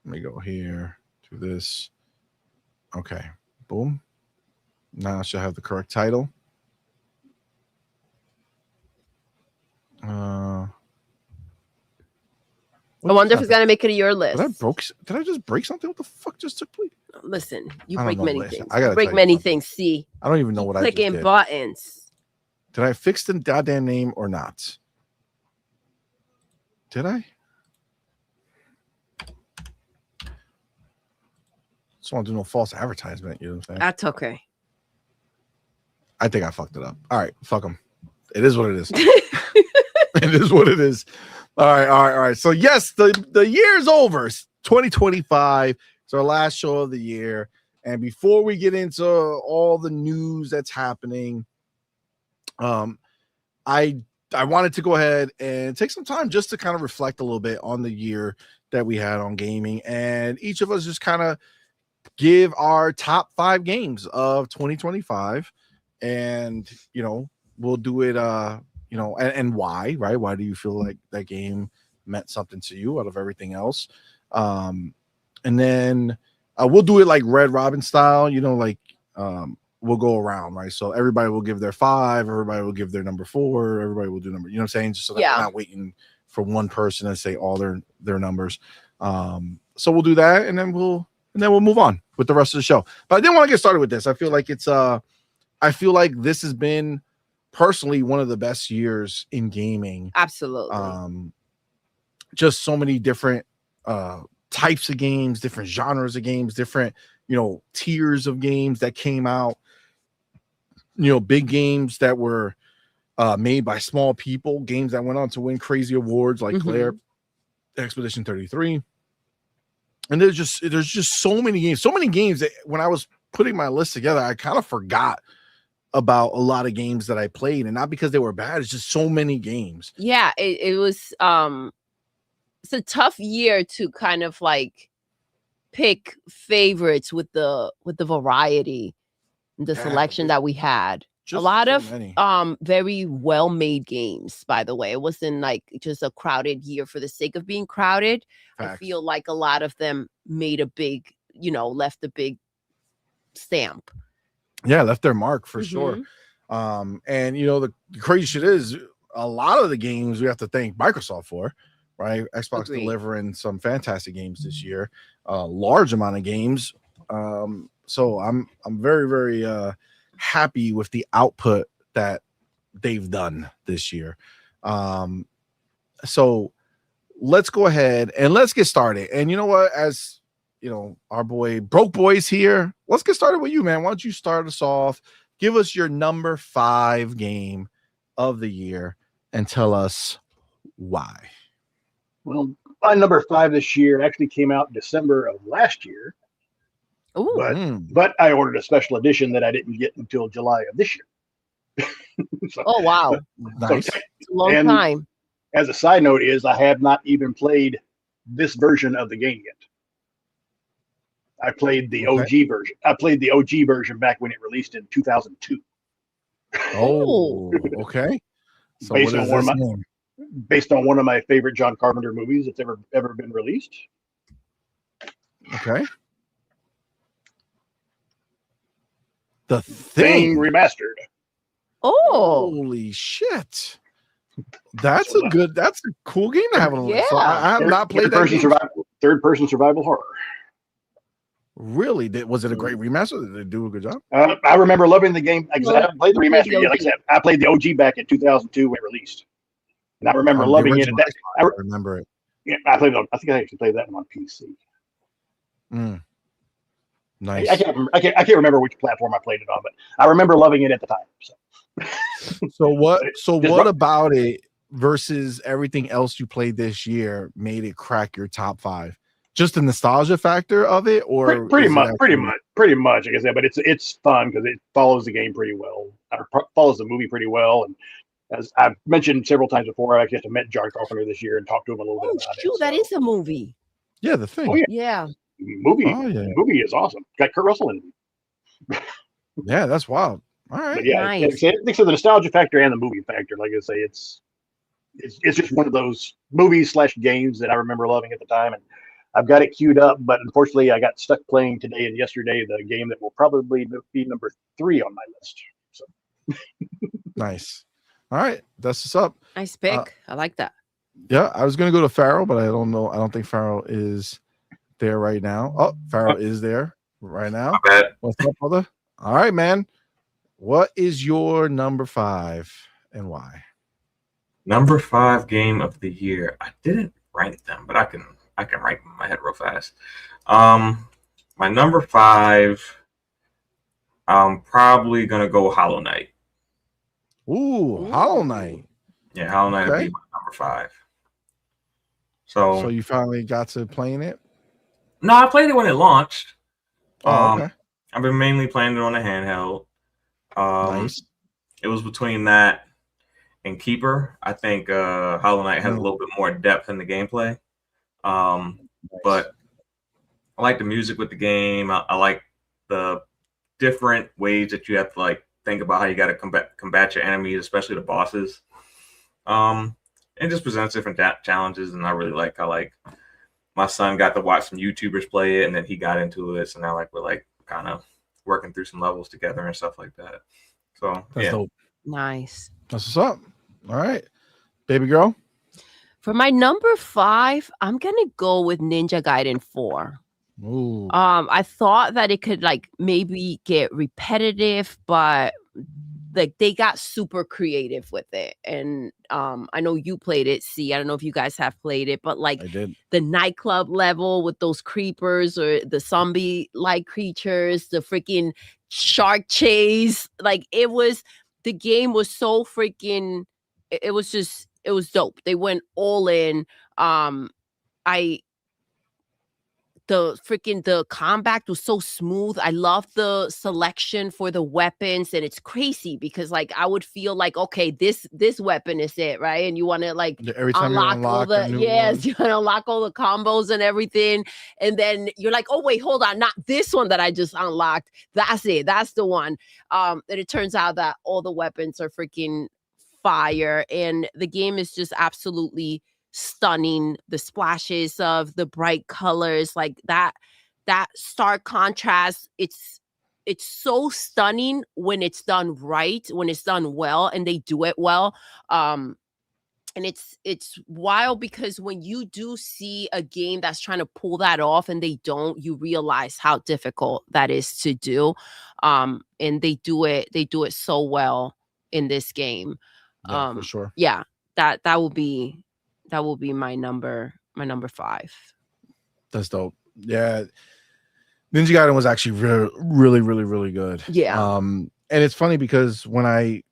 B: me go here to this. Okay. Boom. Now I should have the correct title.
C: I wonder if it's gonna make it to your list.
B: Did I just break something? What the fuck just took place?
C: Listen, you
B: I don't
C: break
B: know,
C: many
B: listen,
C: things.
B: I gotta
C: You break
B: tell you
C: many
B: something.
C: things. See,
B: I don't even know what I just
C: clicking
B: did.
C: buttons.
B: Did I fix the goddamn name or not? Did I? Just want to do no false advertisement. You know what I'm saying?
C: That's okay.
B: I think I fucked it up. All right, fuck them. It is what it is. It is what it is. All right. So yes, the year's over. It's 2025. It's our last show of the year. And before we get into all the news that's happening, I wanted to go ahead and take some time just to kind of reflect a little bit on the year that we had on gaming, and each of us just kind of give our top 5 games of 2025, and we'll do it and why, right? Why do you feel like that game meant something to you out of everything else? And then we'll do it like Red Robin style, we'll go around, right? So everybody will give their 5, everybody will give their number 4, everybody will do number, you know what I'm saying? Just so that we're not waiting for one person to say all their numbers. So we'll do that, and then we'll move on with the rest of the show. But I didn't want to get started with this. I feel like this has been personally one of the best years in gaming.
C: Absolutely.
B: Just so many different types of games, different genres of games, different tiers of games that came out. Big games that were made by small people, games that went on to win crazy awards like Claire Expedition 33. And there's just so many games that when I was putting my list together, I kind of forgot about a lot of games that I played, and not because they were bad. It's just so many games.
C: Yeah, it was it's a tough year to kind of like pick favorites with the variety, the selection that we had.
B: Just
C: a lot
B: so
C: of
B: many.
C: Very well made games, by the way. It wasn't like just a crowded year for the sake of being crowded.
B: Facts.
C: I feel like a lot of them made a big, left a big stamp.
B: Yeah, left their mark for sure. And the crazy shit is a lot of the games we have to thank Microsoft for, right? Xbox
C: Agreed.
B: delivering some fantastic games this year, large amount of games. So I'm very, very happy with the output that they've done this year. So let's go ahead and let's get started. And you know what? As our boy Broke Boy's here. Let's get started with you, man. Why don't you start us off? Give us your number 5 game of the year and tell us why.
D: Well, my number 5 this year actually came out in December of last year.
C: Ooh.
D: But I ordered a special edition that I didn't get until July of this year.
C: Oh, wow.
B: Nice.
C: It's a long time.
D: As a side note is I have not even played this version of the game yet. I played the OG version. I played the OG version back when it released in 2002.
B: Oh, okay. So
D: based on one of my favorite John Carpenter movies that's ever been released.
B: Okay. The
D: Thing remastered.
C: Oh,
B: holy shit! That's a cool game to have on the list. So I have not played that.
D: Third-person survival horror.
B: Really? Was it a great remaster? Did they do a good job?
D: I remember loving the game. I haven't played the remaster yet. Like I said, I played the OG back in 2002 when it released, and I remember loving it.
B: I remember it.
D: Yeah, I think I actually played that one on PC.
B: Nice.
D: I can't remember which platform I played it on, but I remember loving it at the time.
B: So what? So
D: Just
B: what
D: ru-
B: about it versus everything else you played this year made it crack your top 5? Just the nostalgia factor of it, or
D: pretty
B: is it
D: much,
B: actually...
D: like I said. But it's fun because it follows the game pretty well, or follows the movie pretty well. And as I've mentioned several times before, I actually met John Carpenter this year and talked to him a little bit
C: Oh
D: about it.
C: shoot, that is a movie.
B: Yeah, the thing.
D: Oh yeah,
C: Yeah.
D: movie is awesome. Got Kurt Russell in it.
B: Yeah, that's wild. All right.
D: But yeah,
C: Nice.
D: thanks to the nostalgia factor and the movie factor. Like I say, it's just one of those movies / games that I remember loving at the time, and I've got it queued up. But unfortunately, I got stuck playing today and yesterday the game that will probably be number 3 on my list. So
B: Nice. All right, that's what's up.
C: Nice pick. I like that.
B: Yeah, I was gonna go to Farrell, but I don't know. I don't think Farrell is there right now. Oh, Farrell is there right now. What's up, brother? All right, man. What is your number 5 and why?
E: Number 5 game of the year. I didn't rank them, but I can rank them in my head real fast. My number 5, I'm probably gonna go Hollow Knight.
B: Ooh, Hollow Knight.
E: Yeah, Hollow Knight would be my number 5. So
B: you finally got to playing it?
E: No, I played it when it launched.
B: Okay.
E: I've been mainly playing it on a handheld.
B: Nice.
E: It was between that and Keeper. I think Hollow Knight has a little bit more depth in the gameplay. But I like the music with the game. I like the different ways that you have to like think about how you got to combat your enemies, especially the bosses. It just presents different challenges, and I really like how like my son got to watch some YouTubers play it, and then he got into it, so now like we're like kind of working through some levels together and stuff like that. So
B: that's dope.
C: Nice.
B: That's what's up. All right, baby girl.
C: For my number 5, I'm gonna go with Ninja Gaiden 4.
B: Ooh.
C: I thought that it could like maybe get repetitive, but like they got super creative with it. And I know you played it. See, I don't know if you guys have played it, but like
B: I did.
C: The nightclub level with those creepers or the zombie like creatures, the freaking shark chase, like the game was so freaking, it was dope. They went all in. The combat was so smooth. I love the selection for the weapons, and it's crazy because like I would feel like, okay, this weapon is it, right? And you want to like
B: every time
C: unlock all the you want to unlock all the combos and everything, and then you're like, oh wait, hold on, not this one that I just unlocked. That's it. That's the one. And it turns out that all the weapons are freaking fire, and the game is just absolutely stunning. The splashes of the bright colors, like that stark contrast, it's so stunning when it's done right, when it's done well, and they do it well. And it's wild because when you do see a game that's trying to pull that off and they don't, you realize how difficult that is to do. And they do it so well in this game.
B: For sure.
C: Yeah, that will be my number 5.
B: That's dope. Yeah. Ninja Gaiden was actually really good.
C: Yeah.
B: And it's funny because when I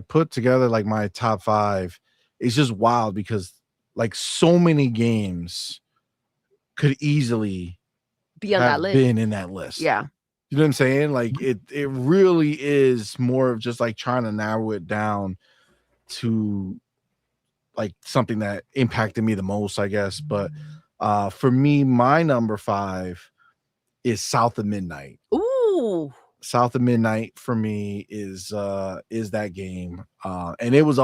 B: put together like my top 5, it's just wild because like so many games could easily
C: be on that list.
B: Been in that list.
C: Yeah.
B: You know what I'm saying? Like it really is more of just like trying to narrow it down to like something that impacted me the most, I guess. But for me, my number 5 is South of Midnight.
C: Ooh.
B: South of Midnight for me is that game. And it was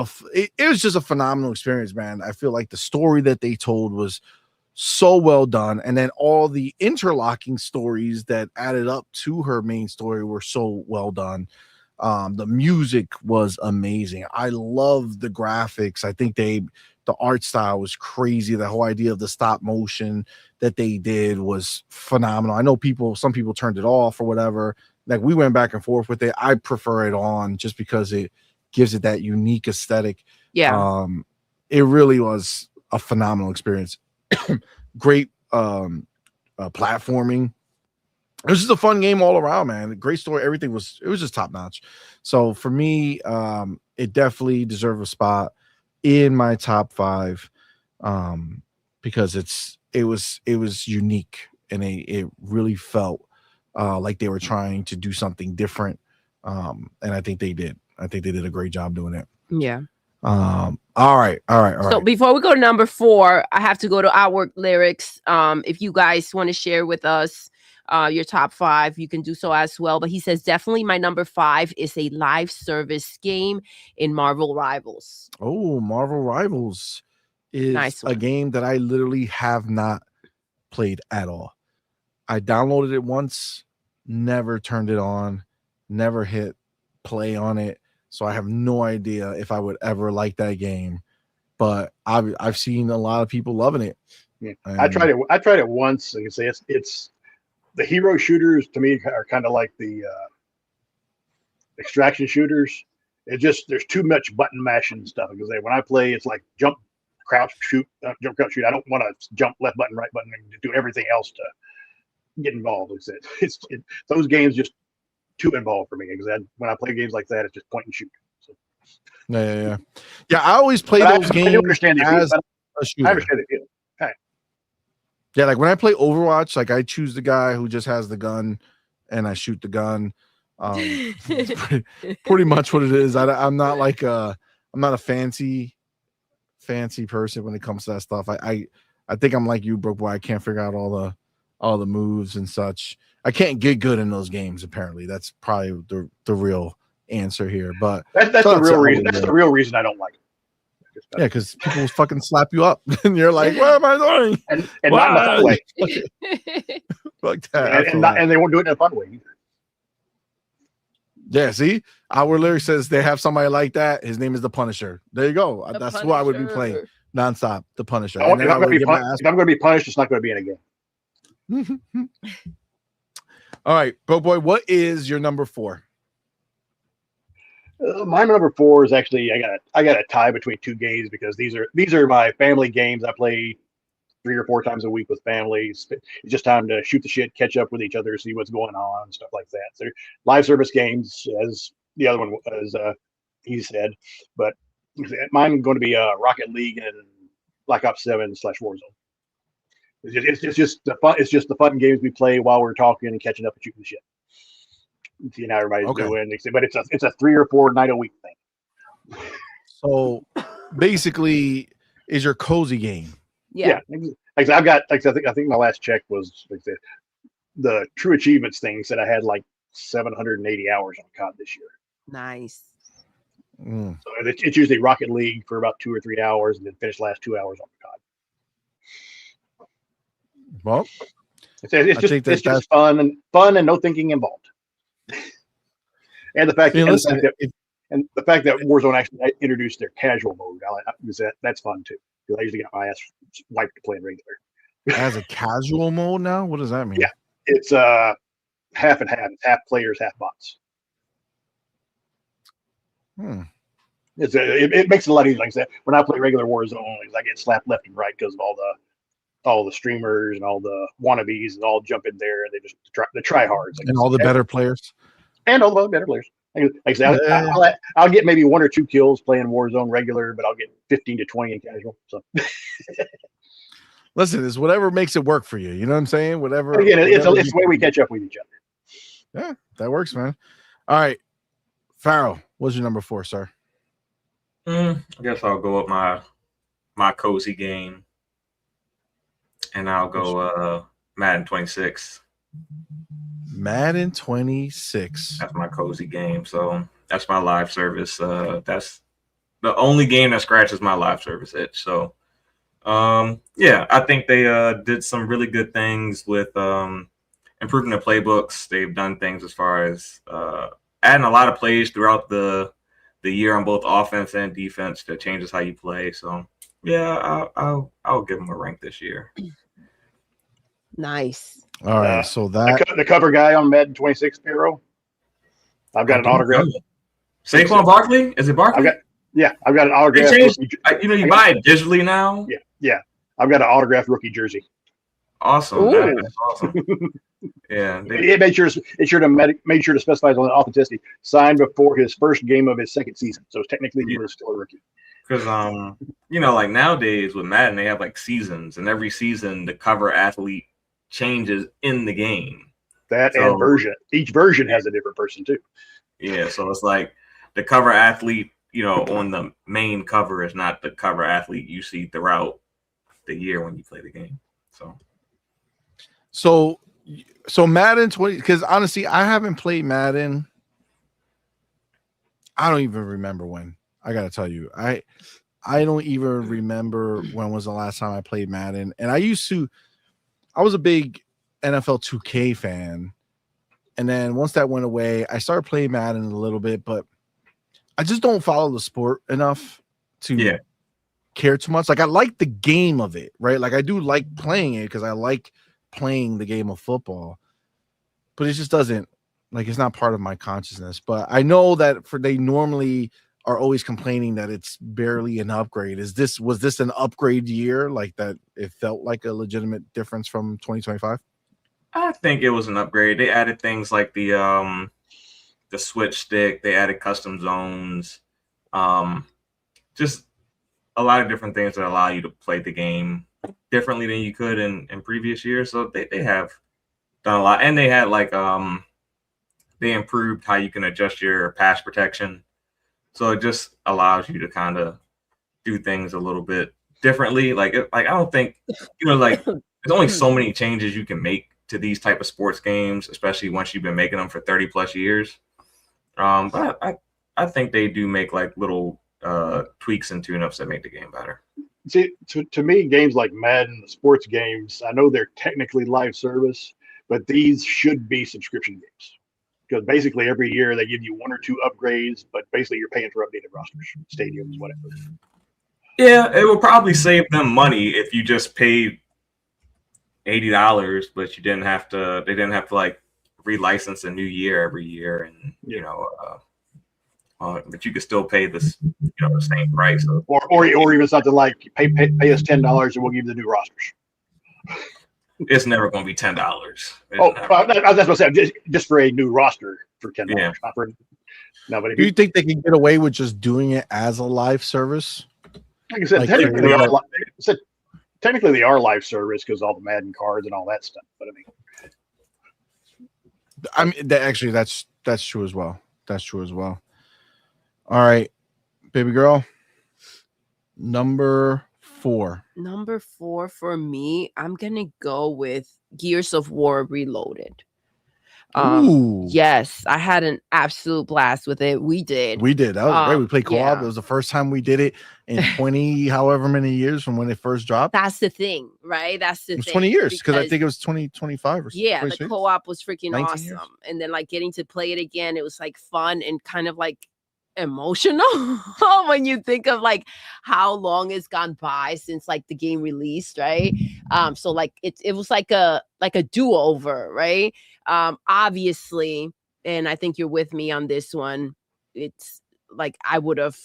B: just a phenomenal experience, man. I feel like the story that they told was so well done, and then all the interlocking stories that added up to her main story were so well done. The music was amazing. I love the graphics. I think the art style was crazy. The whole idea of the stop motion that they did was phenomenal. I know some people turned it off or whatever. Like we went back and forth with it. I prefer it on just because it gives it that unique aesthetic.
C: Yeah.
B: It really was a phenomenal experience. Great platforming. It was just a fun game all around, man. Great story. Everything was just top notch. So for me, it definitely deserved a spot in my top 5 because it was unique, and it really felt like they were trying to do something different. And I think they did. I think they did a great job doing it.
C: Yeah.
B: All right.
C: So before we go to number 4, I have to go to Outward Lyrics. If you guys want to share with us your top 5, you can do so as well. But he says definitely my number 5 is a live service game in Marvel Rivals.
B: Oh, Marvel Rivals is
C: Nice
B: a
C: one.
B: game that I literally have not played at all. I downloaded it once, never turned it on, never hit play on it. So I have no idea if I would ever like that game. But I've seen a lot of people loving it.
D: Yeah. I tried it once. Like I say, it's the hero shooters to me are kind of like the extraction shooters. It just there's too much button mashing and stuff. Because when I play, it's like jump, crouch, shoot, jump, crouch, shoot. I don't want to jump left button, right button, and do everything else to get involved. Those games just too involved for me. Because when I play games like that, it's just point and shoot. So.
B: Yeah. I always play those games.
D: I do understand
B: as a shooter.
D: I understand the feeling. Right.
B: Yeah, like when I play Overwatch, like I choose the guy who just has the gun, and I shoot the gun. Pretty much what it is. I'm not like I'm not a fancy person when it comes to that stuff. I think I'm like you, Broke Boy. I can't figure out all the moves and such. I can't get good in those games. Apparently, that's probably the real answer here. But
D: that's the real reason. That's the real reason I don't like it.
B: Yeah, because people fucking slap you up, and you're like, "What am I doing?"
D: And not in a fun way.
B: Fuck that.
D: And they won't do it in a fun way either.
B: Yeah, see, Our Lyric says they have somebody like that. His name is the Punisher. There you go. That's Punisher. What I would be playing nonstop. The Punisher.
D: If I'm going to be punished, it's not going to be in a game.
B: All right, Bro Boy, what is your number 4?
D: My number 4 is actually I got a tie between 2 games because these are my family games. I play 3 or 4 times a week with families. It's just time to shoot the shit, catch up with each other, see what's going on, and stuff like that. So live service games, as the other one as he said, but mine is going to be Rocket League and Black Ops 7 / Warzone. It's just the fun. It's just the fun games we play while we're talking and catching up and shooting the shit. Seeing how everybody's doing, but it's a 3 or 4 night a week thing.
B: So basically, is your cozy game?
D: Yeah. Like I've got I think my last check was like the True Achievements thing said I had like 780 hours on COD this year.
C: Nice.
B: So
D: it's usually Rocket League for about 2 or 3 hours, and then finish last 2 hours on COD.
B: Well,
D: it's just fun and no thinking involved. And the fact that Warzone actually introduced their casual mode, that's fun too. Because I usually got my ass wiped to playing regular.
B: As a casual mode now, what does that mean?
D: Yeah, it's half and half. It's half players, half bots. It makes it a lot easier. Like I said, when I play regular Warzone, I get slapped left and right because of all the streamers and all the wannabes and all jump in there and they just try hards.
B: And all the better players.
D: And all the better players. Like I said, I'll get maybe 1 or 2 kills playing Warzone regular, but I'll get 15 to 20 in casual. So
B: listen, it's whatever makes it work for you. You know what I'm saying? Whatever.
D: Again, it's the way we catch up with each other.
B: Yeah, that works, man. All right, Farrell, what's your number 4, sir?
E: I guess I'll go with my cozy game, and I'll go Madden 26.
B: Madden 26.
E: That's my cozy game. So that's my live service. That's the only game that scratches my live service itch. So yeah, I think they did some really good things with improving the playbooks. They've done things as far as adding a lot of plays throughout the year on both offense and defense that changes how you play. So yeah, I'll give them a rank this year.
C: Nice.
B: All right, so
D: the cover guy on Madden 26, Piero. I've got an autograph.
E: Saquon Barkley? Is it Barkley?
D: I've got an autograph.
E: You buy it digitally now.
D: Yeah. I've got an autographed rookie jersey.
E: Awesome. That's awesome. Yeah.
D: It made sure to specify on authenticity. Signed before his first game of his second season, so technically he was still a rookie.
E: Because like nowadays with Madden, they have like seasons, and every season the cover athlete changes in the game.
D: And version. Each version has a different person too.
E: Yeah, so it's like the cover athlete, on the main cover is not the cover athlete you see throughout the year when you play the game.
B: So Madden 20, because honestly, I haven't played Madden. I don't even remember when. I gotta tell you, I don't even remember when was the last time I played Madden. And I was a big NFL 2K fan. And then once that went away, I started playing Madden a little bit, but I just don't follow the sport enough to care too much. Like I like the game of it, right? Like I do like playing it because I like playing the game of football, but it just doesn't, like, it's not part of my consciousness. But I know that they normally are always complaining that it's barely an upgrade. Was this an upgrade year, like that it felt like a legitimate difference from 2025?
E: I think it was an upgrade. They added things like the switch stick. They added custom zones. Just a lot of different things that allow you to play the game differently than you could in previous years. So they have done a lot. And they had they improved how you can adjust your pass protection. So it just allows you to kind of do things a little bit differently. I don't think, there's only so many changes you can make to these type of sports games, especially once you've been making them for 30 plus years. But I think they do make little tweaks and tune-ups that make the game better.
D: See, to me, games like Madden, the sports games, I know they're technically live service, but these should be subscription games. Because basically every year they give you one or two upgrades, but basically you're paying for updated rosters, stadiums, whatever.
E: Yeah, it would probably save them money if you just paid $80, but they didn't have to relicense a new year every year, and but you could still pay this, the same price.
D: Or even something like pay us $10 and we'll give you the new rosters.
E: It's never going to be $10.
D: That's what I said. Just for a new roster for $10.
E: Yeah.
D: Not for, no, but
B: do you think they can get away with just doing it as a live service?
D: Like I said, technically they are live service because all the Madden cards and all that stuff. But
B: that's true as well. That's true as well. All right, baby girl. Number 4.
C: Number 4 for me, I'm gonna go with Gears of War Reloaded. Yes, I had an absolute blast with it. We did.
B: That was great. We played co-op.
C: Yeah.
B: It was the first time we did it in 20 however many years from when it first dropped.
C: That's the thing, right? That's the
B: it was
C: thing.
B: 20 years because I think it was 2025 or something.
C: Yeah, the co-op was freaking awesome.
B: Years.
C: And then getting to play it again, it was fun and kind of emotional when you think of how long it's gone by since the game released, right? So it was like a do-over, right? Obviously, and I think you're with me on this one, it's I would have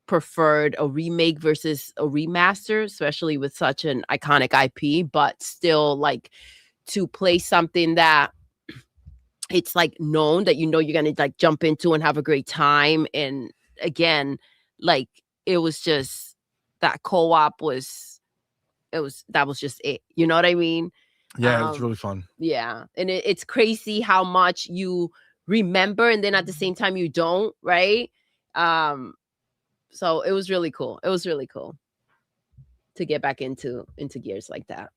C: preferred a remake versus a remaster, especially with such an iconic IP, but still to play something that it's known that you're gonna jump into and have a great time. And again, it was just that co-op was just it. You know what I mean?
B: Yeah, it was really fun.
C: Yeah, and it's crazy how much you remember, and then at the same time you don't, right? So it was really cool. It was really cool to get back into Gears like that.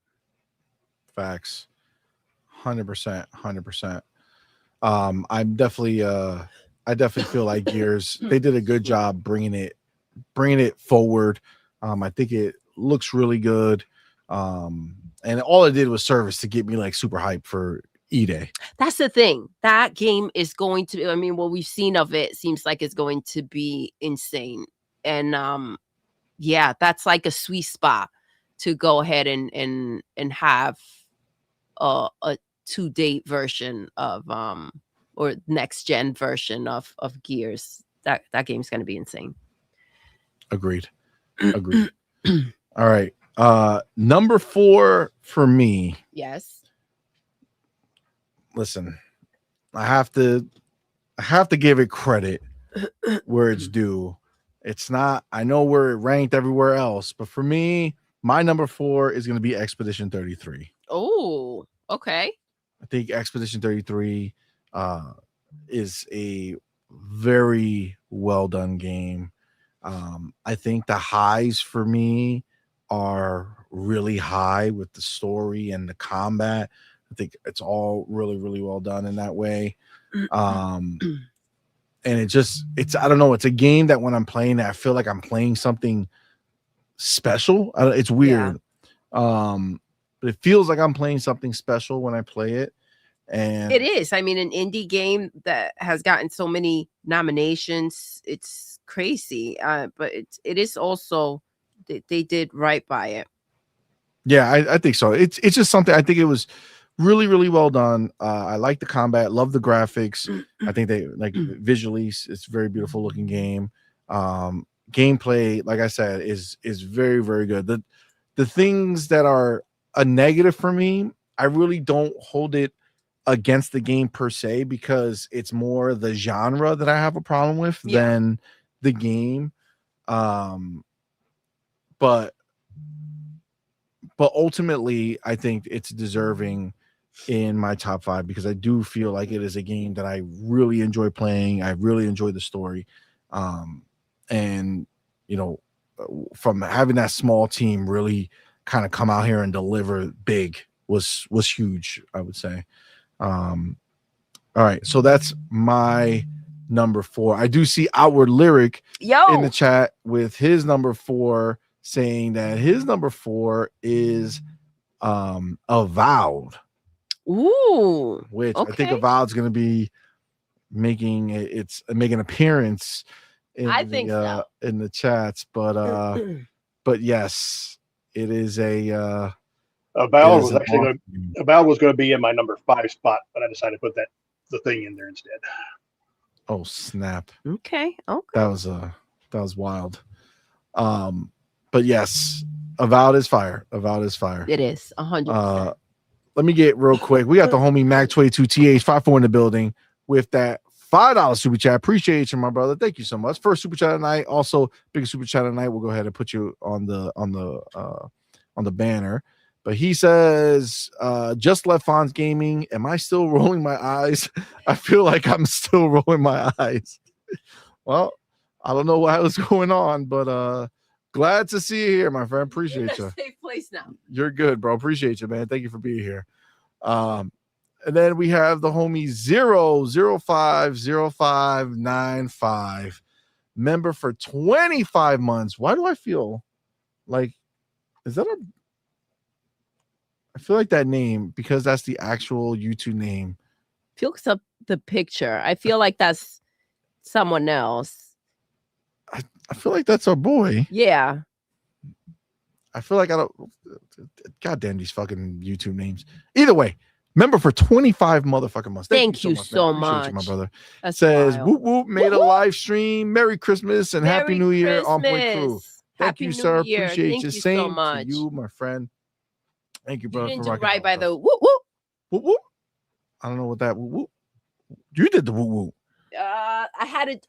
B: Facts, 100%. I'm definitely I definitely feel like Gears, they did a good job bringing it forward. I think it looks really good. And all it did was service to get me super hyped for E-Day. That's
C: the thing. That game is going to, what we've seen of it seems like it's going to be insane. And yeah, that's a sweet spot to go ahead and have a to-date version of or next gen version of Gears. That game's going to be insane.
B: Agreed. All right. Number 4 for me.
C: Yes.
B: Listen, I have to give it credit where it's due. It's not, I know we're ranked everywhere else, but for me, my number 4 is going to be Expedition 33.
C: Oh, okay.
B: I think Expedition 33 is a very well done game. I think the highs for me are really high with the story and the combat. I think it's all really, really well done in that way. And it's I don't know, it's a game that when I'm playing it, I feel like I'm playing something special. It's weird. But it feels like I'm playing something special when I play it. And
C: it is. I mean, an indie game that has gotten so many nominations, it's crazy. But it is also they did right by it.
B: Yeah, I think so. It's just something, I think it was really, really well done. I like the combat, love the graphics. I think they like visually, it's a very beautiful looking game. Gameplay, like I said, is very, very good. The things that are a negative for me, I really don't hold it against the game per se, because it's more the genre that I have a problem with than the game. But ultimately, I think it's deserving in my top 5, because I do feel like it is a game that I really enjoy playing. I really enjoy the story. And you know, from having that small team really kind of come out here and deliver big was huge, I would say. All right, so that's my number 4. I do see Outward Lyric in the chat with his number 4, saying that his number 4 is Avowed.
C: Ooh,
B: which I think Avowed's going to be making an appearance in in the chats, but yes, it is a
D: Avowed was actually Avowed was going to be in my number 5 spot, but I decided to put the thing in there instead.
B: Oh snap!
C: Okay.
B: That was wild. But yes, Avowed is fire. Avowed is fire.
C: It is 100%.
B: Let me get real quick. We got the homie Mac22TH54 in the building with that $5 super chat. Appreciate you, my brother. Thank you so much. First super chat tonight. Also, big super chat tonight. We'll go ahead and put you on the banner. But he says, just left Fonz Gaming. Am I still rolling my eyes? I feel like I'm still rolling my eyes. Well, I don't know what was going on, but glad to see you here, my friend. Appreciate you.
C: Safe place now.
B: You're good, bro. Appreciate you, man. Thank you for being here. And then we have the homie 0050595 member for 25 months. Why do I feel like I feel like that name, because that's the actual YouTube name.
C: If you look up the picture, I feel like that's someone else.
B: I feel like that's our boy.
C: Yeah.
B: I feel like I don't. Goddamn these fucking YouTube names. Either way, member for 25 motherfucking months.
C: Thank you so much.
B: You, my brother.
C: That's
B: says
C: wild.
B: whoop whoop made a live stream. Merry Christmas and Happy New Year on Point Crew. Thank you, sir. Appreciate you. Same to you, my friend. Thank you, brother.
C: You didn't
B: for
C: do right by the whoop
B: whoop. Whoop whoop. I don't know what that whoop whoop. You did the whoop whoop.
C: I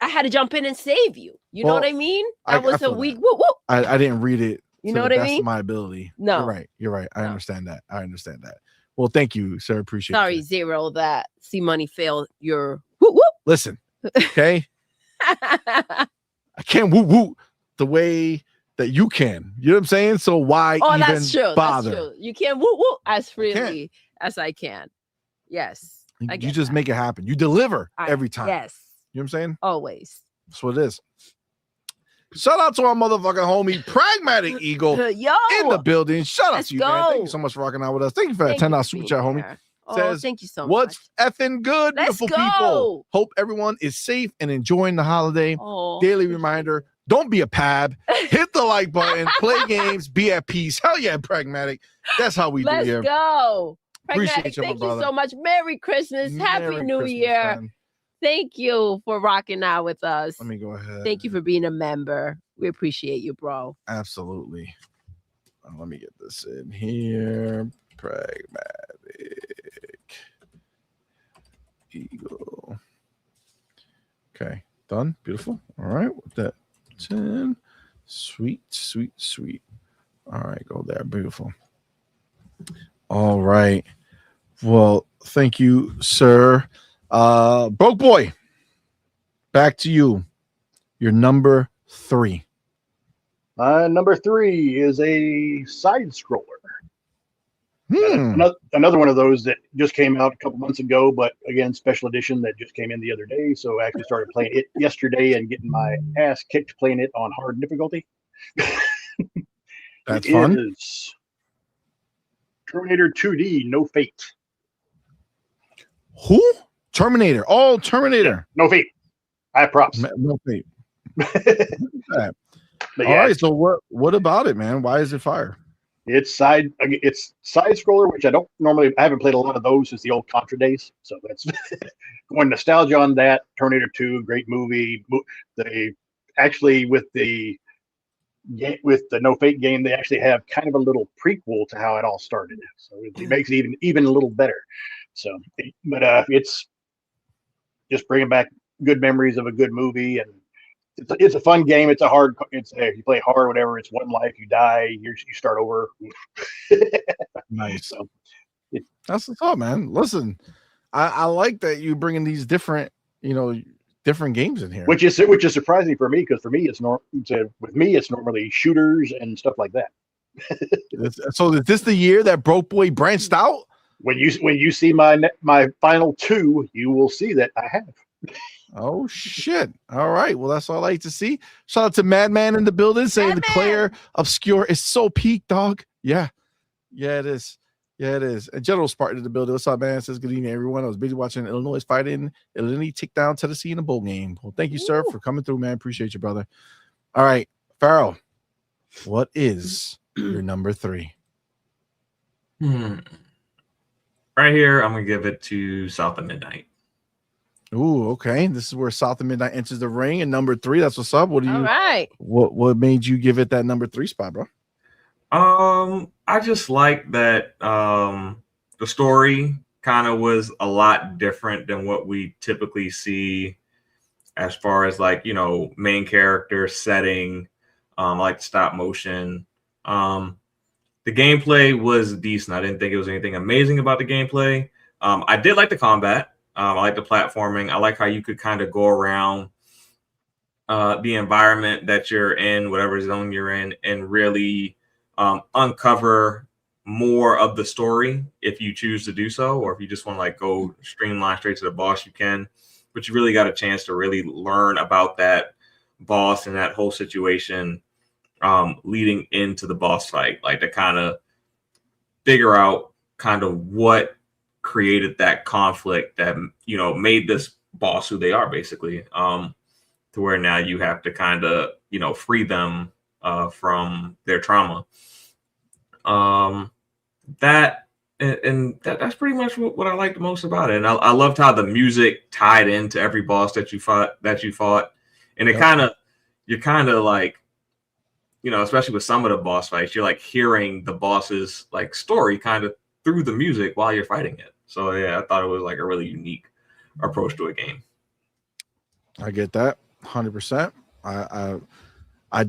C: had to jump in and save you. You know what I mean? That was a weak whoop whoop.
B: I didn't read it.
C: You know what I mean?
B: Of my ability.
C: No,
B: you're right. I understand that. Well, thank you, sir. Appreciate it.
C: Sorry, Zero, that CMoney failed your whoop whoop.
B: Listen, okay. I can't whoop whoop the way that you can. You know what I'm saying? So why even
C: that's true.
B: bother?
C: That's true. You can't whoop whoop as freely as I can. Yes.
B: You just make it happen. You deliver every time.
C: Yes.
B: You know what I'm saying?
C: Always.
B: That's what it is. Shout out to our motherfucking homie, Pragmatic Eagle, in the building. Shout out to you, man. Thank you so much for rocking out with us. Thank you for that $10 super chat, homie.
C: Says, thank you so much.
B: What's effing good, beautiful people? Hope everyone is safe and enjoying the holiday. Daily reminder, don't be a pab. Hit the like button, play games, be at peace. Hell yeah, Pragmatic. That's how we do here.
C: Let's go.
B: Appreciate you,
C: thank you so much. Merry Christmas. Happy New Year. Man. Thank you for rocking out with us.
B: Let me go ahead.
C: Thank you for being a member. We appreciate you, bro.
B: Absolutely. Let me get this in here. Pragmatic Eagle. Okay, done. Beautiful. All right, with that 10. Sweet. All right, go there. Beautiful. All right. Well, thank you, sir. Broke Boy, back to you. Your number 3.
D: Number 3 is a side scroller.
B: Hmm.
D: Another one of those that just came out a couple months ago, but again, special edition that just came in the other day. So I actually started playing it yesterday and getting my ass kicked playing it on hard difficulty.
B: That's
D: It
B: fun.
D: is Terminator 2D, No Fate.
B: Who? Terminator. Oh, Terminator.
D: No Fate. I have props.
B: No fate.
D: But
B: All
D: yeah,
B: right. So what about it, man? Why is it fire?
D: it's side scroller, which I haven't played a lot of those since the old Contra days. So that's going nostalgia on that. Terminator 2, great movie. They actually with the No Fate game, they actually have kind of a little prequel to how it all started. So it makes it even a little better. So, it's just bringing back good memories of a good movie, and it's a fun game. It's if you play hard, whatever. It's one life, you die, you start over.
B: Nice.
D: So
B: That's what's up, man. Listen, I like that you bringing these different games in here.
D: which is surprising for me, because for me with me it's normally shooters and stuff like that.
B: So is this the year that Broke Boy branched out?
D: When you see my final 2, you will see that I have.
B: Oh shit! All right, well that's all I like to see. Shout out to Madman in the building saying the Claire Obscure is so peak, dog. Yeah, it is. And General Spartan in the building. What's up, man? Says good evening, everyone. I was busy watching Illinois fighting Illinois take down Tennessee in a bowl game. Well, thank you, sir, for coming through, man. Appreciate you, brother. All right, Farrell, what is your number 3?
E: Right here, I'm gonna give it to South of Midnight.
B: Ooh, okay. This is where South of Midnight enters the ring, and number 3. That's what's up. What do you?
C: All right.
B: What made you give it that number 3 spot, bro?
E: I just like that the story kind of was a lot different than what we typically see as far as main character setting, like stop motion. The gameplay was decent. I didn't think it was anything amazing about the gameplay. I did like the combat. I like the platforming. I like how you could kind of go around the environment that you're in, whatever zone you're in, and really uncover more of the story if you choose to do so, or if you just want to go streamline straight to the boss, you can. But you really got a chance to really learn about that boss and that whole situation leading into the boss fight, to kind of figure out kind of what created that conflict that made this boss who they are, basically, to where now you have to kind of free them from their trauma. That's pretty much what I liked most about it. And I loved how the music tied into every boss that you fought, and it you're kind of especially with some of the boss fights, you're hearing the boss's story kind of through the music while you're fighting it. So yeah, I thought it was a really unique approach to a game.
B: I get that 100%. I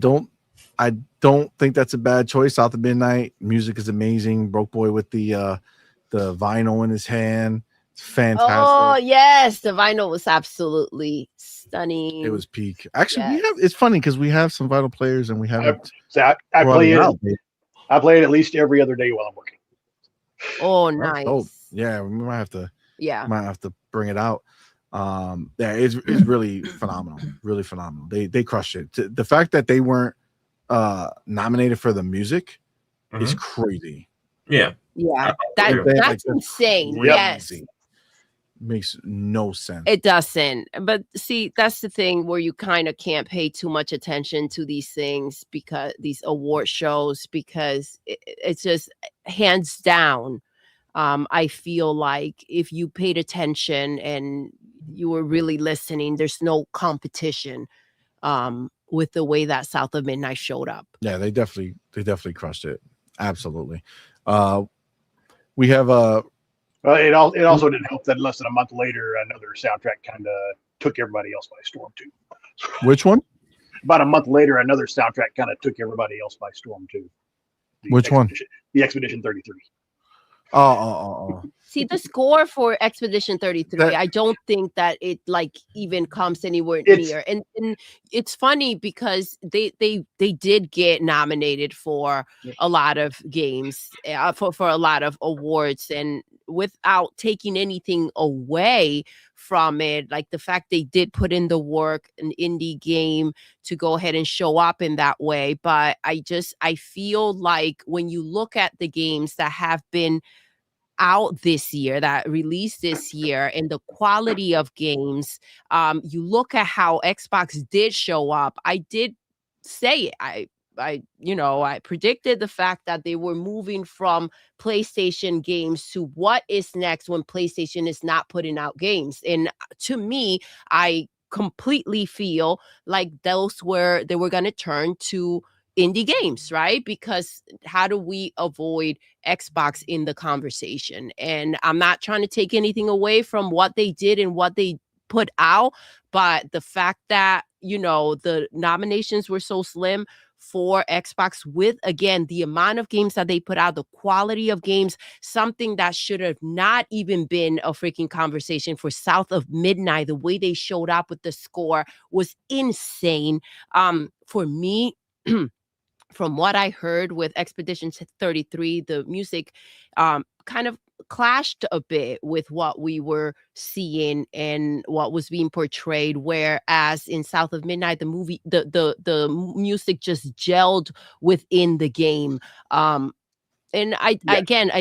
B: don't think that's a bad choice. South of Midnight music is amazing. Broke Boy with the vinyl in his hand, it's fantastic.
C: Oh yes, the vinyl was absolutely stunning.
B: It was peak. Actually, it's funny because we have some vinyl players and we haven't.
D: I play it. I play it at least every other day while I'm working.
C: Oh, nice.
B: Oh, yeah, we might have to.
C: Yeah,
B: might have to bring it out. It's really phenomenal. Really phenomenal. They crushed it. The fact that they weren't nominated for the music is crazy.
E: Yeah,
C: that's insane. Yes,
B: makes no sense.
C: It doesn't. But see, that's the thing where you kind of can't pay too much attention to these things, because these award shows, because it's just hands down. I feel like if you paid attention and you were really listening, there's no competition with the way that South of Midnight showed up.
B: Yeah, they definitely crushed it. Absolutely. We have
D: It also didn't help that less than a month later, another soundtrack kind of took everybody else by storm too.
B: which one?
D: About a month later, another soundtrack kind of took everybody else by storm too.
B: Which one?
D: The Expedition 33.
B: Oh.
C: See, the score for Expedition 33,
B: That-
C: I don't think that it like even comes anywhere
D: It's-
C: near. And it's funny because they did get nominated for a lot of games, for a lot of awards, and without taking anything away from it, like the fact they did put in the work, an indie game to go ahead and show up in that way. But I feel like when you look at the games that have been out this year, that released this year, and the quality of games, you look at how Xbox did show up. I did say it. I predicted the fact that they were moving from PlayStation games to what is next when PlayStation is not putting out games. And to me, I completely feel like they were going to turn to indie games, right? Because how do we avoid Xbox in the conversation? And I'm not trying to take anything away from what they did and what they put out, but the fact that, the nominations were so slim for Xbox, with, again, the amount of games that they put out, the quality of games, something that should have not even been a freaking conversation for South of Midnight. The way they showed up with the score was insane. For me, from what I heard with Expedition 33, the music kind of clashed a bit with what we were seeing and what was being portrayed. Whereas in South of Midnight, the movie, the music just gelled within the game. And I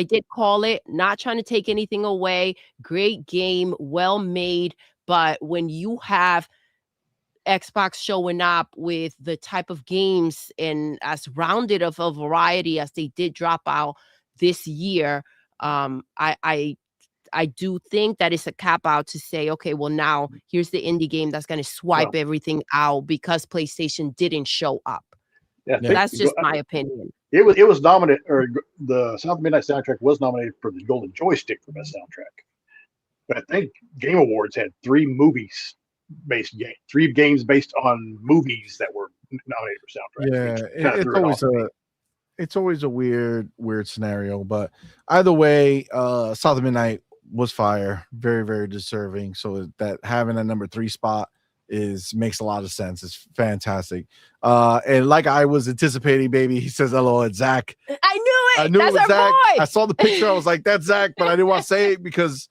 C: did call it, not trying to take anything away. Great game, well made. But when you have Xbox showing up with the type of games and as rounded of a variety as they did drop out this year, I do think that it's a cop out to say, okay, well, now here's the indie game that's going to swipe everything out because PlayStation didn't show up.
D: Yeah,
C: that's just my opinion.
D: It was nominated, or the South Midnight soundtrack was nominated for the Golden Joystick for best soundtrack. But I think Game Awards had three games based on movies that were nominated for soundtrack.
B: Yeah, it's always a weird scenario, but either way, South of Midnight was fire, very, very deserving. So that having a number 3 spot makes a lot of sense. It's fantastic. And like I was anticipating, baby, he says hello at Zach.
C: I knew it.
B: I knew
C: That's
B: it was
C: our
B: Zach.
C: boy.
B: I saw the picture. I was like, that's Zach, but I didn't want to say it because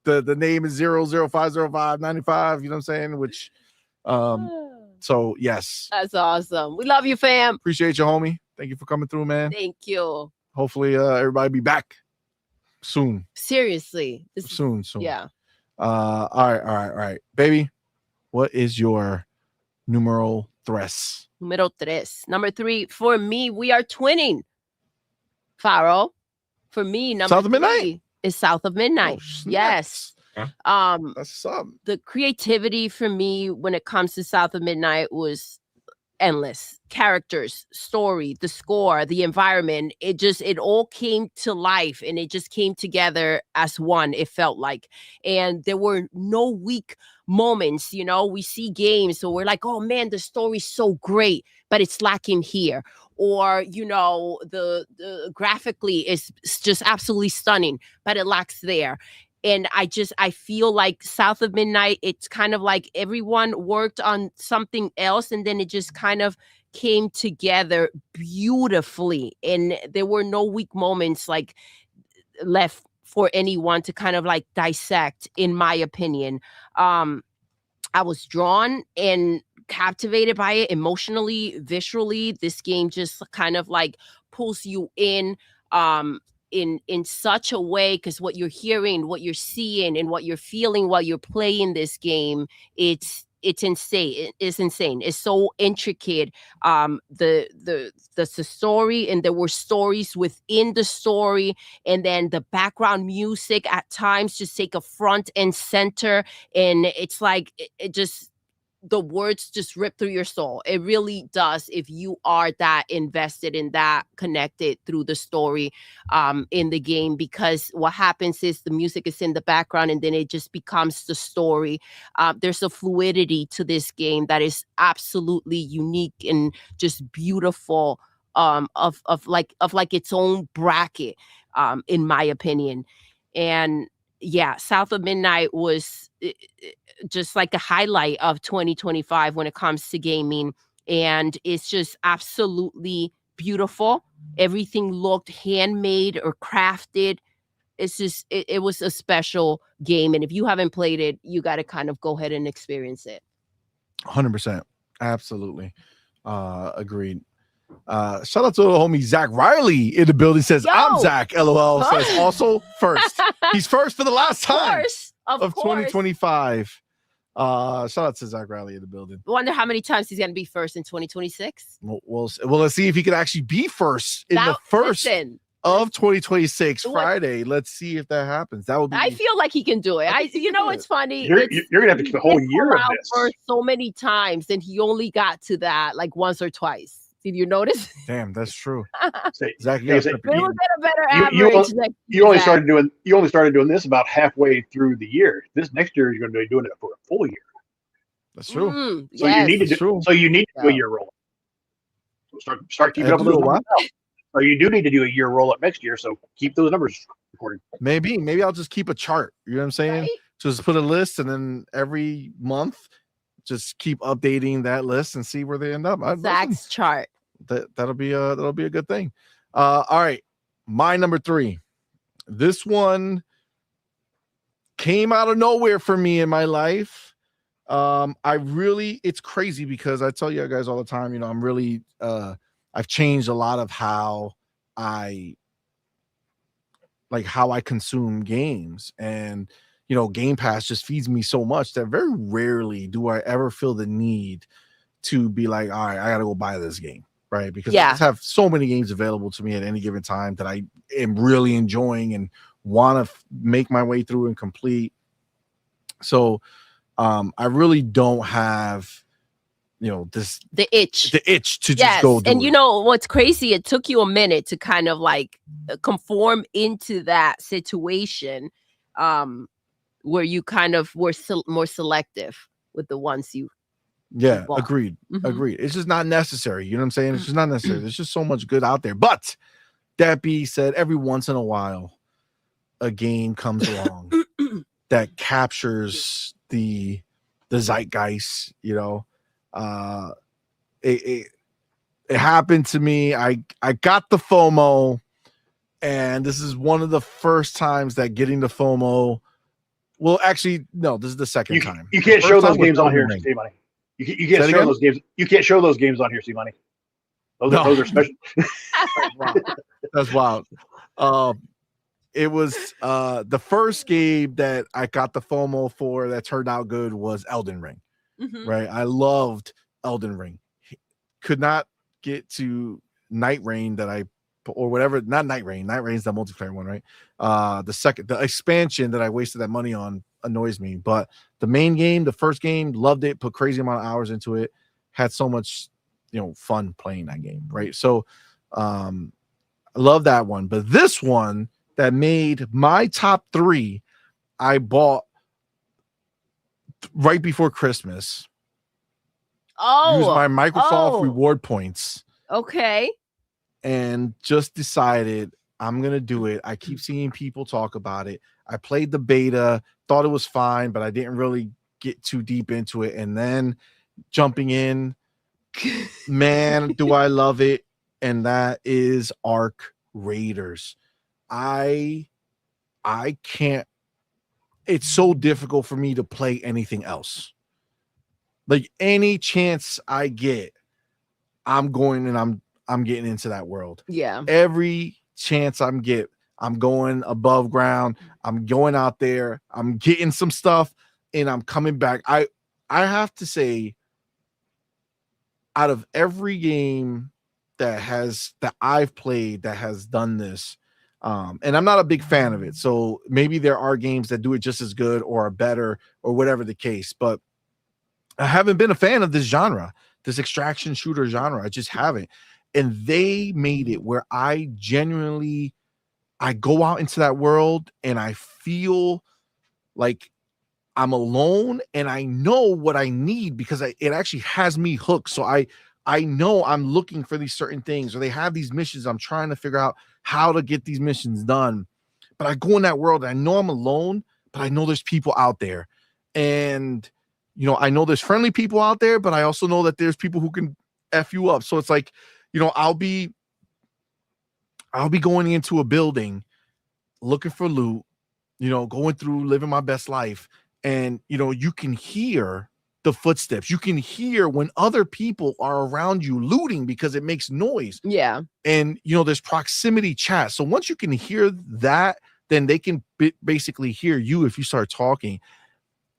B: the name is 0050595. You know what I'm saying? Which, so yes.
C: That's awesome. We love you, fam.
B: Appreciate you, homie. Thank you for coming through, man.
C: Thank you.
B: Hopefully, everybody be back soon.
C: Seriously.
B: Soon.
C: Yeah.
B: All right. Baby, what is your numero tres?
C: Numero tres. Number 3, for me, we are twinning. Faro. For me, number
B: South of Midnight?
C: 3 is South of Midnight. Yes.
B: That's something.
C: The creativity for me when it comes to South of Midnight was endless. Characters, story, the score, the environment, it all came to life and it just came together as one, it felt like. And there were no weak moments. We see games, so we're like, oh man, the story's so great, but it's lacking here. Or, the graphically is just absolutely stunning, but it lacks there. And I feel like South of Midnight, it's kind of like everyone worked on something else and then it just kind of came together beautifully. And there were no weak moments like left for anyone to kind of like dissect, in my opinion. I was drawn and captivated by it emotionally, visually. This game just kind of like pulls you in such a way, because what you're hearing, what you're seeing, and what you're feeling while you're playing this game, it's insane. It's insane. It's so intricate. The story, and there were stories within the story, and then the background music at times just take a front and center, and it's like it just the words just rip through your soul. It really does. If you are that invested in that, connected through the story in the game, because what happens is the music is in the background and then it just becomes the story. There's a fluidity to this game that is absolutely unique and just beautiful, of like its own bracket, in my opinion. And yeah, South of Midnight was just like a highlight of 2025 when it comes to gaming. And it's just absolutely beautiful. Everything looked handmade or crafted. It's just, it was a special game. And if you haven't played it, you got to kind of go ahead and experience it.
B: 100%. Absolutely. Agreed. Shout out to the homie Zach Riley in the building. Says, I'm Zach. LOL. Says also first. He's first for the last time of 2025. Shout out to Zach Riley in the building.
C: I wonder how many times he's gonna be first in 2026.
B: Well, let's see if he could actually be first in the first of 2026 Friday. Let's see if that happens. That would be.
C: I feel like he can do it. It's funny.
D: You're gonna have to keep a whole year of this
C: for so many times, and he only got to that like once or twice. Did you notice?
B: Damn, that's true.
D: Zach,
C: we'll get a better average.
D: You only started doing this about halfway through the year. This next year you're going to be doing it for a full year.
B: That's true.
D: So you need to do a year roll. So start keeping up with those numbers. Or you do need to do a year roll up next year. So keep those numbers recorded.
B: Maybe I'll just keep a chart. You know what I'm saying?
C: Right?
B: Just put a list, and then every month, just keep updating that list and see where they end up.
C: Zach's chart.
B: That'll be a good thing. All right, my number 3. This one came out of nowhere for me in my life. It's crazy because I tell you guys all the time, you know, I'm really I've changed a lot of how I consume games, and you know, Game Pass just feeds me so much that very rarely do I ever feel the need to be like, all right, I gotta go buy this game. Right, because I just have so many games available to me at any given time that I am really enjoying and want to make my way through and complete. So I really don't have, you know, the itch to just go do
C: and
B: it.
C: You know what's crazy? It took you a minute to kind of like conform into that situation, where you kind of were more selective with the ones you.
B: Yeah, agreed. It's just not necessary. You know what I'm saying? It's just not necessary. There's just so much good out there. But that being said, every once in a while, a game comes along that captures the zeitgeist. You know, it happened to me. I got the FOMO, and this is one of the first times that getting the FOMO. Well, actually, no, this is the second time.
D: You can't show those games on here, CMoney. You can't show those games. You can't show those games on here, CMoney. Those are special.
B: Wow. That's wild. It was the first game that I got the FOMO for that turned out good was Elden Ring. Right? I loved Elden Ring. Could not get to Night Rain or whatever. Not Night Rain. Night Rain's the multiplayer one, right? The expansion that I wasted that money on annoys me, but the main game, the first game, loved it, put crazy amount of hours into it, had so much, you know, fun playing that game, right? So I love that one. But this one that made my top 3, I bought right before Christmas. Used my Microsoft reward points.
C: Okay.
B: And just decided I'm gonna do it. I keep seeing people talk about it. I played the beta, thought it was fine, but I didn't really get too deep into it. And then jumping in, man, do I love it. And that is Arc Raiders. I can't, it's so difficult for me to play anything else. Like any chance I get, I'm going and I'm getting into that world.
C: Yeah.
B: Every chance I'm going above ground. I'm going out there. I'm getting some stuff and I'm coming back. I have to say, out of every game that I've played that has done this, and I'm not a big fan of it. So maybe there are games that do it just as good or are better or whatever the case. But I haven't been a fan of this genre, this extraction shooter genre. I just haven't. And they made it where I genuinely, I go out into that world and I feel like I'm alone and I know what I need because it actually has me hooked. So I know I'm looking for these certain things, or they have these missions. I'm trying to figure out how to get these missions done. But I go in that world and I know I'm alone, but I know there's people out there. And, you know, I know there's friendly people out there, but I also know that there's people who can F you up. So it's like, you know, I'll be going into a building looking for loot, you know, going through living my best life. And, you know, you can hear the footsteps. You can hear when other people are around you looting because it makes noise.
C: Yeah.
B: And, you know, there's proximity chat. So once you can hear that, then they can basically hear you if you start talking.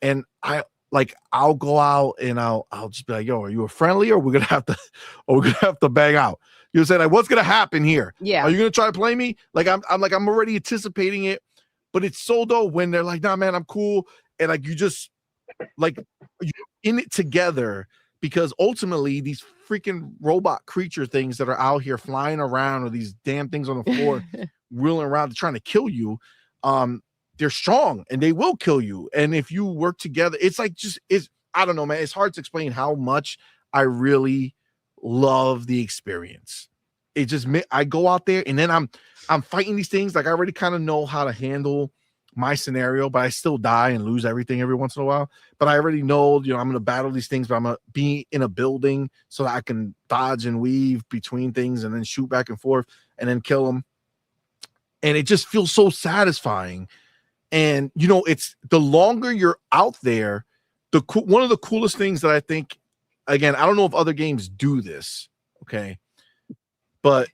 B: And I'll go out and I'll just be like, yo, are you a friendly, or we're gonna have to bang out? You know, say like, what's gonna happen here?
C: Yeah.
B: Are you gonna try to play me? Like I'm already anticipating it, but it's so dope when they're like, nah, man, I'm cool. And like you just like you're in it together, because ultimately these freaking robot creature things that are out here flying around, or these damn things on the floor wheeling around trying to kill you, they're strong and they will kill you. And if you work together, it's like I don't know, man. It's hard to explain how much I really love the experience. It just, I go out there and then I'm fighting these things. Like I already kind of know how to handle my scenario, but I still die and lose everything every once in a while. But I already know, you know, I'm going to battle these things, but I'm going to be in a building so that I can dodge and weave between things and then shoot back and forth and then kill them. And it just feels so satisfying. And, you know, it's the longer you're out there, one of the coolest things that I think, again, I don't know if other games do this. Okay. But,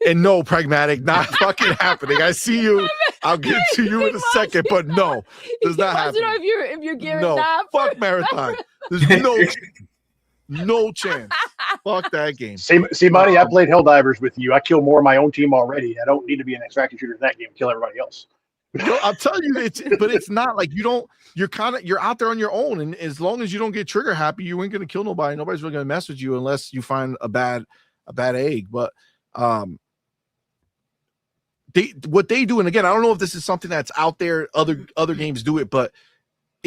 B: and no, Pragmatic, not fucking happening. I see you. I'll get to you in a second, but no, does not happen.
C: If you're gearing
B: no,
C: up.
B: fuck Marathon. There's no chance. Fuck that game.
D: CMoney, I played Helldivers with you. I kill more of my own team already. I don't need to be an extraction shooter in that game to kill everybody else.
B: I'll tell you, it's not like you're out there on your own, and as long as you don't get trigger happy, you ain't gonna kill nobody. Nobody's really gonna mess with you unless you find a bad egg. But what they do, and again, I don't know if this is something that's out there. Other games do it, but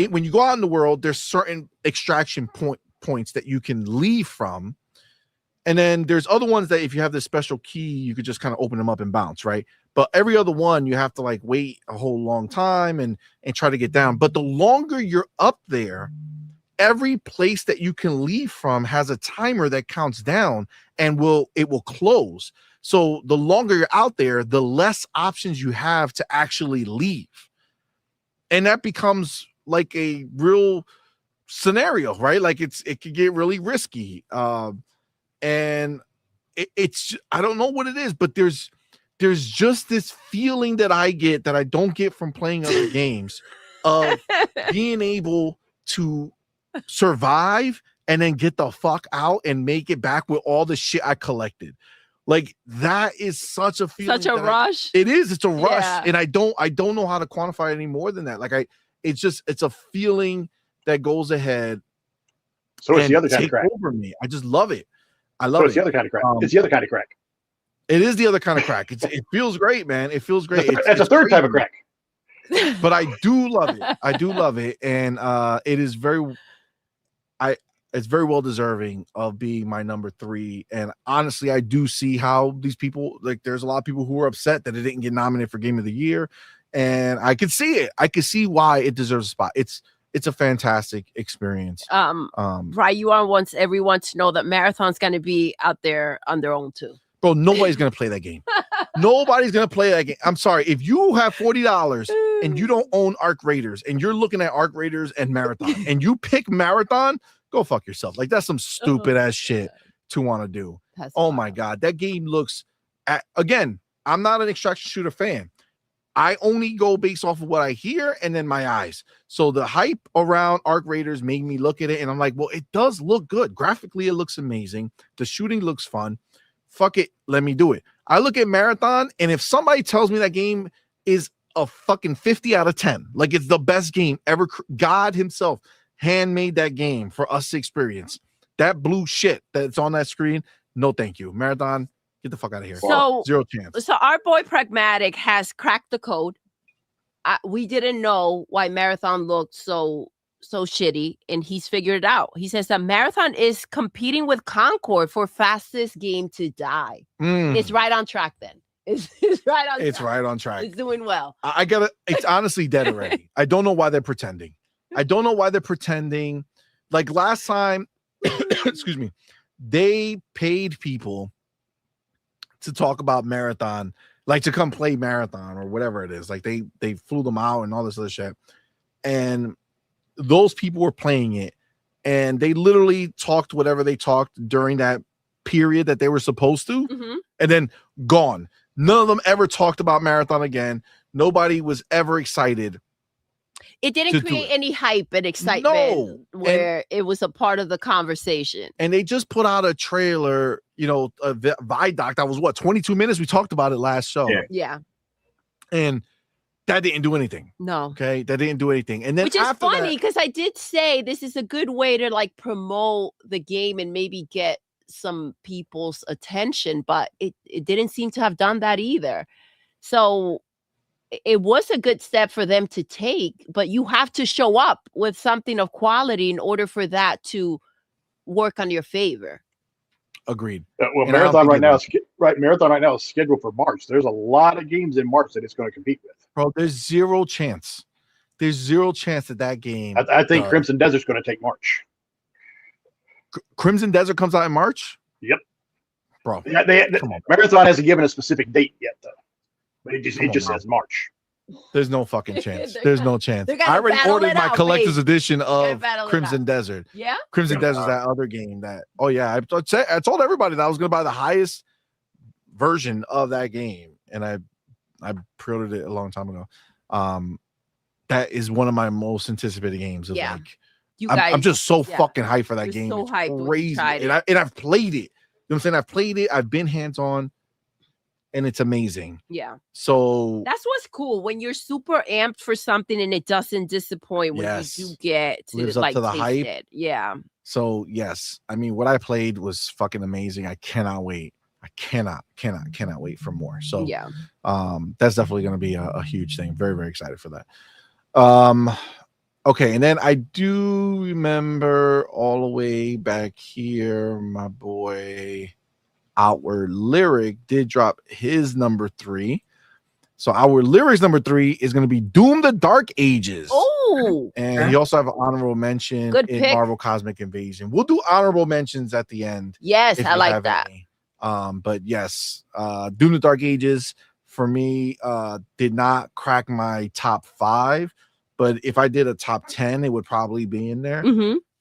B: when you go out in the world, there's certain extraction points that you can leave from, and then there's other ones that if you have this special key, you could just kind of open them up and bounce, right? But every other one, you have to like wait a whole long time and try to get down. But the longer you're up there, every place that you can leave from has a timer that counts down and it will close. So the longer you're out there, the less options you have to actually leave. And that becomes like a real scenario, right? Like it could get really risky. And it's I don't know what it is, but there's just this feeling that I get that I don't get from playing other games of being able to survive and then get the fuck out and make it back with all the shit I collected. Like that is such a feeling.
C: Such a rush.
B: It's a rush.
C: Yeah.
B: And I don't know how to quantify it any more than that. Like it's a feeling that goes ahead.
D: So it's the other kind of crack.
B: Over me. I just love it. I love it.
D: It's the other kind of crack. It's the other kind of crack.
B: It is the other kind of crack. It feels great, man. It feels great.
D: It's a third type of crack.
B: But I do love it. I do love it. And it is it's very well deserving of being my number 3. And honestly, I do see how these people, like there's a lot of people who are upset that it didn't get nominated for Game of the Year. And I could see it. I could see why it deserves a spot. It's a fantastic experience.
C: Right. You want everyone to know that Marathon's going to be out there on their own too.
B: Bro, nobody's going to play that game. Nobody's going to play that game. I'm sorry. If you have $40 and you don't own Arc Raiders and you're looking at Arc Raiders and Marathon and you pick Marathon, go fuck yourself. Like that's some stupid ass shit to want to do. Oh my God. That game looks again, I'm not an extraction shooter fan. I only go based off of what I hear and then my eyes. So the hype around Arc Raiders made me look at it and I'm like, well, it does look good. Graphically, it looks amazing. The shooting looks fun. Fuck it. Let me do it. I look at Marathon, and if somebody tells me that game is a fucking 50 out of 10, like it's the best game ever, God himself handmade that game for us to experience. That blue shit that's on that screen, no thank you. Marathon, get the fuck out of here.
C: So
B: Zero chance.
C: So our boy Pragmatic has cracked the code. We didn't know why Marathon looked so shitty, and he's figured it out. He says that Marathon is competing with Concord for fastest game to die. And it's right on track then. It's right on
B: It's
C: track.
B: right on track.
C: It's doing well.
B: I gotta, it's honestly dead already. I don't know why they're pretending. Like last time, excuse me, they paid people to talk about Marathon, like to come play Marathon or whatever it is. Like they flew them out and all this other shit. And those people were playing it, and they literally talked whatever they talked during that period that they were supposed to, and then gone. None of them ever talked about Marathon again. Nobody was ever excited.
C: It didn't create any hype and excitement where it was a part of the conversation.
B: And they just put out a trailer, you know, a Vidoc that was 22 minutes. We talked about it last show.
C: Yeah.
B: And that didn't do anything.
C: No.
B: Okay. That didn't do anything. And then
C: which is funny because I did say this is a good way to like promote the game and maybe get some people's attention, but it didn't seem to have done that either. So it was a good step for them to take, but you have to show up with something of quality in order for that to work on your favor.
B: Agreed.
D: Well, Marathon right now is scheduled for March. There's a lot of games in March that it's going to compete with.
B: Bro, there's zero chance. There's zero chance that game.
D: I think Crimson Desert's going to take March.
B: Crimson Desert comes out in March?
D: Yep.
B: Bro.
D: Marathon hasn't given a specific date yet, though. But it just says March.
B: There's no fucking chance. There's no chance.
C: I
B: already ordered my collector's edition of Crimson Desert.
C: Yeah?
B: Crimson Desert's that other game that, I told everybody that I was going to buy the highest version of that game. And I pre-ordered it a long time ago. That is one of my most anticipated games. Like, I'm just so fucking hyped for that game.
C: So
B: it's
C: hyped
B: crazy. And I've played it. You know what I'm saying? I've played it. I've been hands-on. And it's amazing.
C: Yeah.
B: So
C: that's what's cool when you're super amped for something and it doesn't disappoint when you do get to
B: lives up to the hype.
C: It. Yeah.
B: So yes, I mean what I played was fucking amazing. I cannot wait. I cannot wait for more. So
C: yeah,
B: that's definitely going to be a huge thing. Very, very excited for that. Okay, and then I do remember all the way back here, my boy Outward Lyric did drop his number 3. So Outward Lyric's number 3 is going to be Doom the Dark Ages.
C: Oh,
B: and he also have an honorable mention in Marvel Cosmic Invasion. We'll do honorable mentions at the end.
C: Yes, I like that.
B: Any. But yes, Doom the Dark Ages for me did not crack my top 5, but if I did a top 10, it would probably be in there.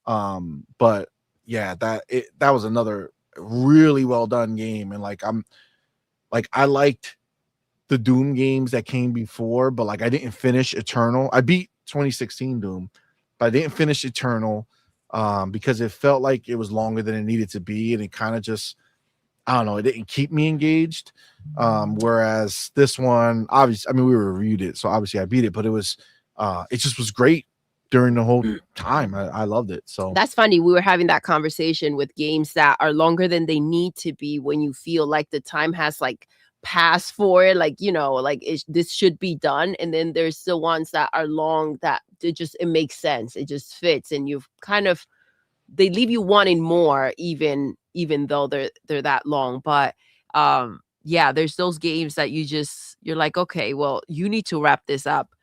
B: But yeah, that was another really well done game, and I liked the Doom games that came before, but like I didn't finish Eternal. I beat 2016 Doom, but I didn't finish Eternal because it felt like it was longer than it needed to be, and it kind of just, I don't know, it didn't keep me engaged. Whereas this one, obviously, I mean, we reviewed it, so obviously I beat it, but it just was great during the whole time. I loved it. So
C: that's funny. We were having that conversation with games that are longer than they need to be when you feel like the time has like passed for it, like, you know, like this should be done. And then there's the ones that are long that it makes sense. It just fits, and you've kind of, they leave you wanting more, even though they're that long. But yeah, there's those games that you're like, okay, well, you need to wrap this up.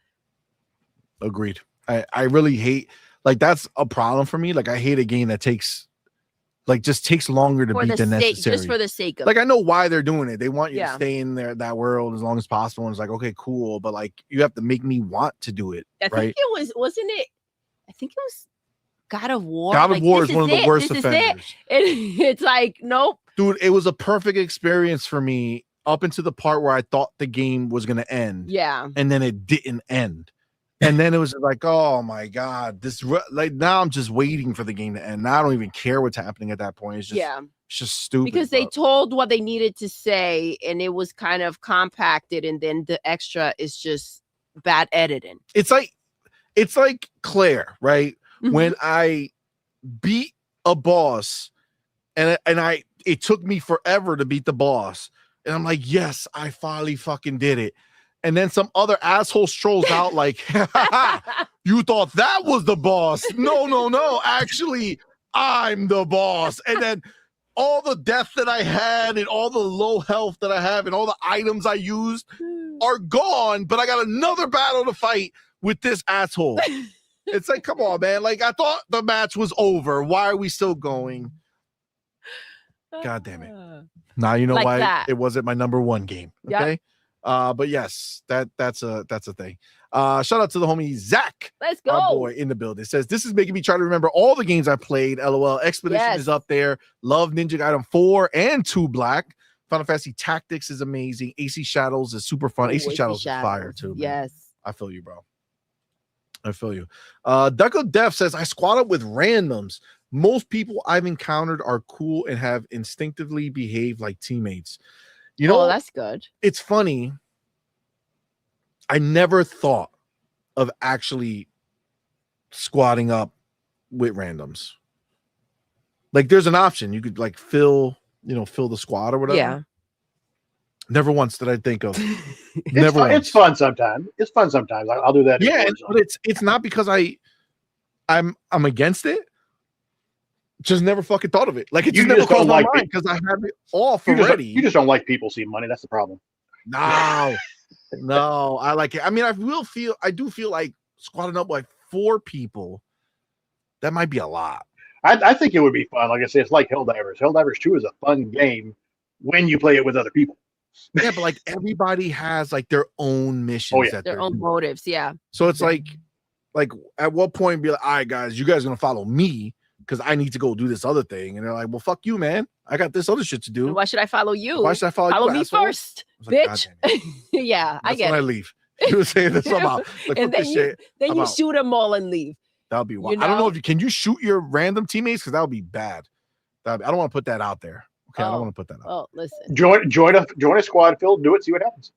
B: Agreed. I really hate, like, that's a problem for me. Like, I hate a game that takes longer to beat than necessary.
C: Just for the sake of
B: like, I know why they're doing it. They want you to stay in that world as long as possible. And it's like, okay, cool. But like, you have to make me want to do it.
C: I think it was God of War.
B: God of War is one of the worst offenders.
C: It's like, nope.
B: Dude, it was a perfect experience for me up until the part where I thought the game was going to end.
C: Yeah.
B: And then it didn't end. And then it was like, oh my God, now I'm just waiting for the game to end. Now I don't even care what's happening at that point. It's just stupid.
C: Because they told what they needed to say, and it was kind of compacted, and then the extra is just bad editing.
B: It's like Claire, right? when I beat a boss and it took me forever to beat the boss. And I'm like, yes, I finally fucking did it. And then some other asshole strolls out like, you thought that was the boss. No. Actually, I'm the boss. And then all the death that I had and all the low health that I have and all the items I used are gone, but I got another battle to fight with this asshole. It's like, come on, man. Like, I thought the match was over. Why are we still going? God damn it. Now you know
C: Like
B: why
C: that.
B: it wasn't my number one game. Okay. But yes, that's a thing. Shout out to the homie Zach.
C: Let's go.
B: Our boy in the building. Says this is making me try to remember all the games I played. LOL. Expedition is up there. Love Ninja Gaiden 4 and 2 Black. Final Fantasy Tactics is amazing. AC Shadows is super fun. AC Shadows is fire too. Man.
C: Yes.
B: I feel you, bro. I feel you. Ducko Def says I squad up with randoms. Most people I've encountered are cool and have instinctively behaved like teammates. You know,
C: that's good.
B: It's funny. I never thought of actually squatting up with randoms. Like, there's an option. You could like fill the squad or whatever.
C: Yeah.
B: Never once did I think of.
D: It's fun sometimes. It's fun sometimes. I'll do that.
B: Yeah, but it's not because I'm against it. Just never fucking thought of it. Like, it just never crossed my mind because I have it off already.
D: You just don't like people seeing money. That's the problem.
B: No, I like it. I mean, I do feel like squatting up like 4 people. That might be a lot.
D: I think it would be fun. Like I say, it's like Helldivers. Helldivers 2 is a fun game when you play it with other people.
B: Yeah, but like everybody has like their own missions.
C: Their own motives. Yeah.
B: So it's like at what point be like, all right, guys, you guys are gonna follow me because I need to go do this other thing. And they're like, well, fuck you, man. I got this other shit to do.
C: Why should I follow you?
B: Why should I follow you?
C: Follow me
B: asshole?
C: first, bitch. Yeah, I get it.
B: I leave. You were saying this somehow. Like,
C: and then you shoot them all and leave.
B: That would be wild. I don't know if can you shoot your random teammates, because that would be bad. I don't want to put that out there. Okay, I don't want to put that out.
C: Oh, listen.
D: Join a squad, Phil. Do it. See what happens.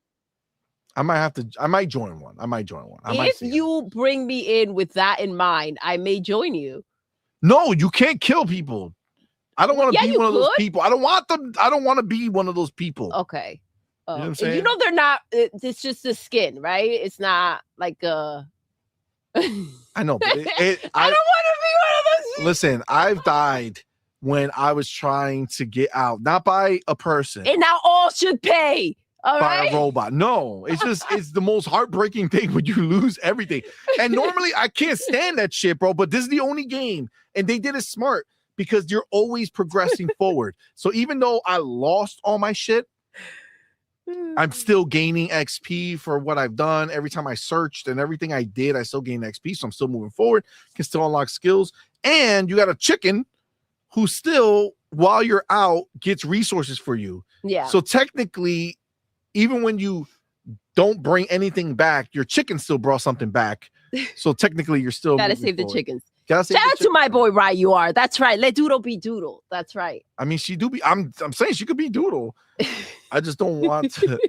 B: I might join one.
C: If you bring me in with that in mind, I may join you.
B: No, you can't kill people. I don't want to be one of those people. I don't want to be one of those people.
C: Okay.
B: You know what I'm saying?
C: You know they're not. It's just the skin, right? It's not like a.
B: I know. But I don't
C: want to be one of those people.
B: Listen, I've died when I was trying to get out, not by a person.
C: And now all should pay. All
B: by
C: right?
B: a robot. No, it's the most heartbreaking thing when you lose everything. And normally I can't stand that shit, bro. But this is the only game, and they did it smart because you're always progressing forward. So even though I lost all my shit, I'm still gaining XP for what I've done. Every time I searched and everything I did, I still gain XP. So I'm still moving forward, can still unlock skills. And you got a chicken who still, while you're out, gets resources for you.
C: Yeah.
B: So technically, even when you don't bring anything back, your chicken still brought something back. So technically, you're still
C: gotta save the chickens.
B: Shout
C: out to my boy You Are. That's right. Let Doodle be Doodle. That's right.
B: I mean, she do be. I'm saying she could be Doodle. I just don't want to.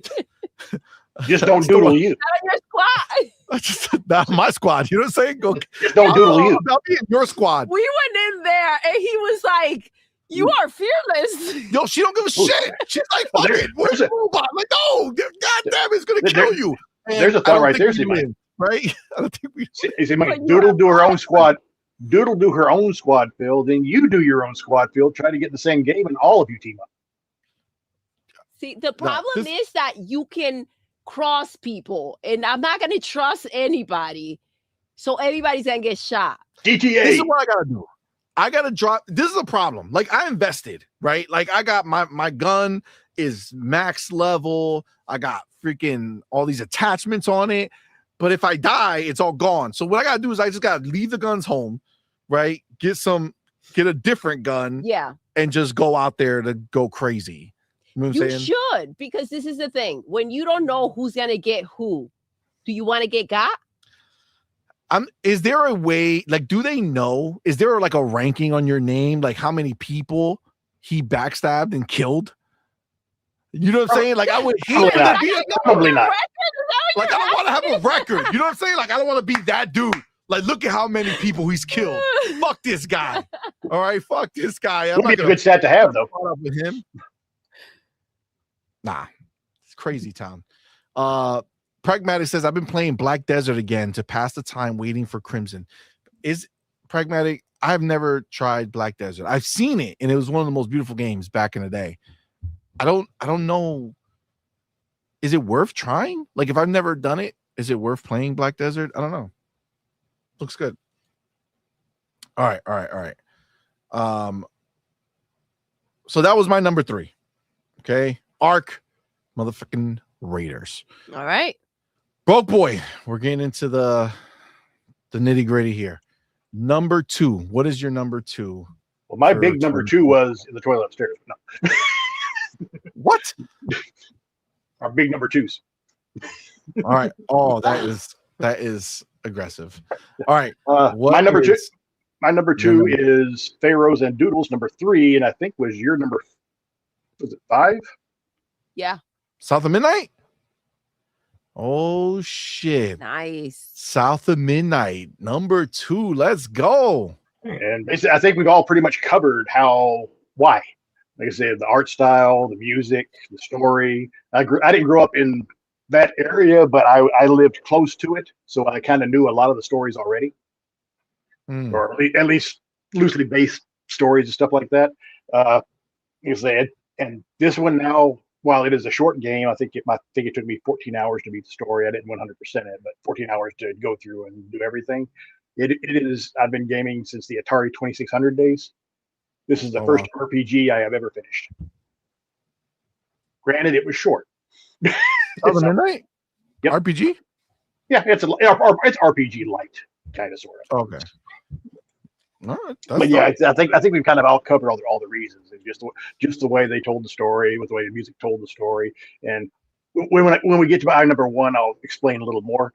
D: Just don't doodle you.
C: Not on your squad.
B: Just not my squad. You know what I'm saying?
D: Just don't doodle you.
B: I'll be in your squad.
C: We went in there and he was like, "You are fearless."
B: Yo, she don't give a shit. She's like, "Fuck it, where's the robot?" I'm like, no, God damn, it's gonna kill you. And
D: there's a thought right there, CMoney.
B: Right? I don't think we.
D: CMoney, Doodle do her own squad. Doodle do her own squad, Phil. Then you do your own squad, Phil. Try to get in the same game, and all of you team up.
C: See, the problem is that you can cross people, and I'm not gonna trust anybody, so everybody's gonna get shot.
D: GTA.
B: This is what I gotta do. I gotta drop. This is a problem. Like, I invested, right? Like, I got my gun is max level. I got freaking all these attachments on it. But if I die, it's all gone. So what I gotta do is I just gotta leave the guns home, right? Get a different gun, and just go out there to go crazy. You know what I'm saying?
C: Should, because this is the thing. When you don't know who's gonna get who, do you want to get got?
B: Is there a way, like, do they know? Is there like a ranking on your name? Like, how many people he backstabbed and killed? You know what I'm saying? Like, I would hate
D: probably not.
B: Like, I don't want to have a record. You know what I'm saying? Like, I don't want to be that dude. Like, look at how many people he's killed. Fuck this guy. All right, fuck this guy. I'm
D: Would be
B: not
D: a
B: gonna
D: good stat to have, though.
B: caught up with him. Nah, it's crazy town. Pragmatic says, I've been playing Black Desert again to pass the time waiting for Crimson. Is Pragmatic? I've never tried Black Desert. I've seen it, and it was one of the most beautiful games back in the day. I don't know. Is it worth trying? Like, if I've never done it, is it worth playing Black Desert? I don't know. Looks good. All right. So that was my number 3. Okay. Ark motherfucking Raiders.
C: All right.
B: Broke boy. We're getting into the nitty-gritty here. Number 2. What is your number 2?
D: Well, my big number 2 was in the toilet upstairs. No.
B: What?
D: Our big number 2s.
B: All right. Oh, that is aggressive. All right.
D: My number 2. My number 2 is Pharaohs and Doodles. Number 3, and I think was your number. Was it 5?
C: Yeah.
B: South of Midnight. Oh shit.
C: Nice.
B: South of Midnight. Number 2. Let's go.
D: And basically, I think we've all pretty much covered why. Like I said, the art style, the music, the story. I didn't grow up in that area, but I lived close to it, so I kind of knew a lot of the stories already, or at least loosely based stories and stuff like that. Like I said, and this one now, while it is a short game, I think it took me 14 hours to beat the story. I didn't 100% it, but 14 hours to go through and do everything. It is. I've been gaming since the Atari 2600 days. This is the first RPG I have ever finished. Granted, it was short.
B: South of Midnight?
D: Yep.
B: RPG?
D: Yeah, it's RPG light, kind of, sort of.
B: Okay. All right.
D: But yeah, I think we've kind of all covered all the reasons. It's just the way they told the story, with the way the music told the story, and when we get to my number 1, I'll explain a little more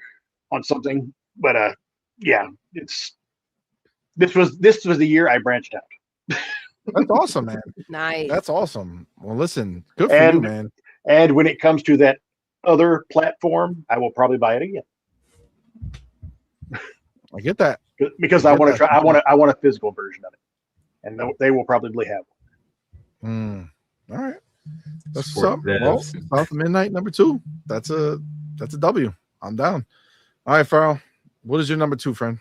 D: on something. But yeah, this was the year I branched out.
B: That's awesome, man.
C: Nice.
B: That's awesome. Well, listen, good for you, man.
D: And when it comes to that other platform, I will probably buy it again.
B: I get that.
D: Because I want to try. I want a physical version of it, and they will probably have
B: one. All right, that's what's up. Well, South of Midnight, number 2. That's a W. I'm down. All right, Farrell. What is your number 2, friend?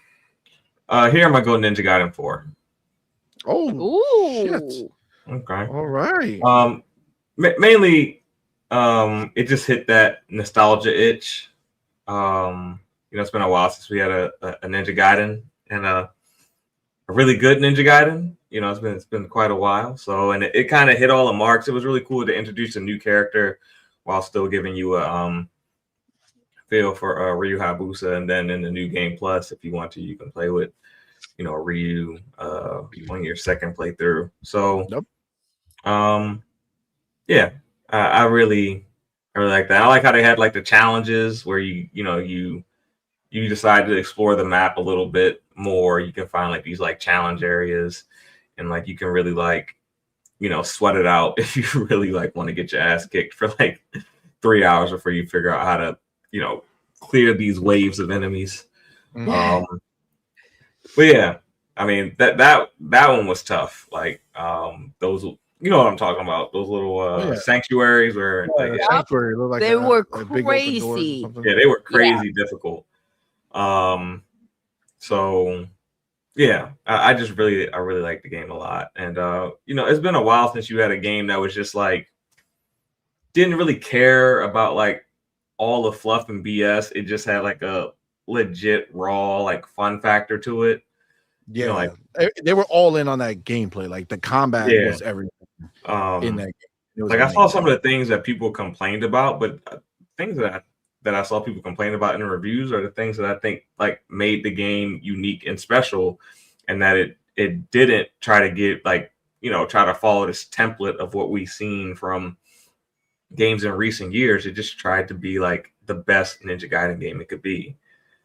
E: Here I'm gonna go Ninja Gaiden 4.
B: Oh, shit.
E: Okay.
B: All right.
E: Mainly, it just hit that nostalgia itch. It's been a while since we had a Ninja Gaiden and a really good Ninja Gaiden. It's been quite a while. So, and it kind of hit all the marks. It was really cool to introduce a new character while still giving you a feel for Ryu Hayabusa. And then in the new game plus, if you want to, you can play with Ryu on your second playthrough. So, yeah, I really like that. I like how they had like the challenges where you decide to explore the map a little bit more. You can find like these like challenge areas, and like you can really like sweat it out if you really like want to get your ass kicked for like 3 hours before you figure out how to clear these waves of enemies. But yeah, I mean that one was tough. Like those, you know what I'm talking about? Those little sanctuaries where
B: sanctuary looked like
C: they were
B: big
C: crazy.
E: Yeah, they were crazy difficult. So yeah, I really like the game a lot. And it's been a while since you had a game that was just like didn't really care about like all the fluff and BS. It just had like a legit raw like fun factor to it.
B: Yeah, like they were all in on that gameplay. Like the combat was everything in that game.
E: Like I saw some of the things that people complained about, but things that I saw people complain about in the reviews are the things that I think like made the game unique and special, and that it didn't try to get like try to follow this template of what we've seen from games in recent years. It just tried to be like the best Ninja Gaiden game it could be.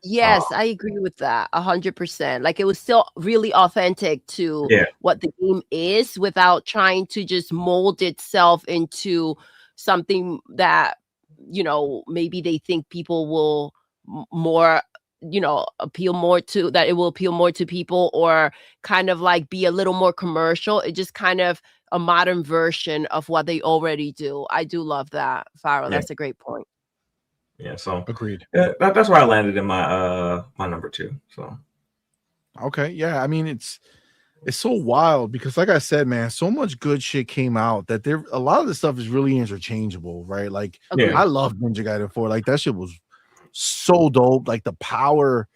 C: Yes, I agree with that 100%. Like it was still really authentic to what the game is without trying to just mold itself into something that maybe they think people will more appeal more to that. It will appeal more to people, or kind of like be a little more commercial. It just kind of a modern version of what they already do. I do love that, Farrell.
E: Yeah.
C: That's a great point.
E: Yeah, so
B: Agreed.
E: That's where I landed in my my number 2. So
B: Okay, yeah. I mean, it's so wild because, like I said, man, so much good shit came out that a lot of the stuff is really interchangeable, right? Like,
E: Yeah.
B: I love Ninja Gaiden 4. Like, that shit was so dope. Like, the power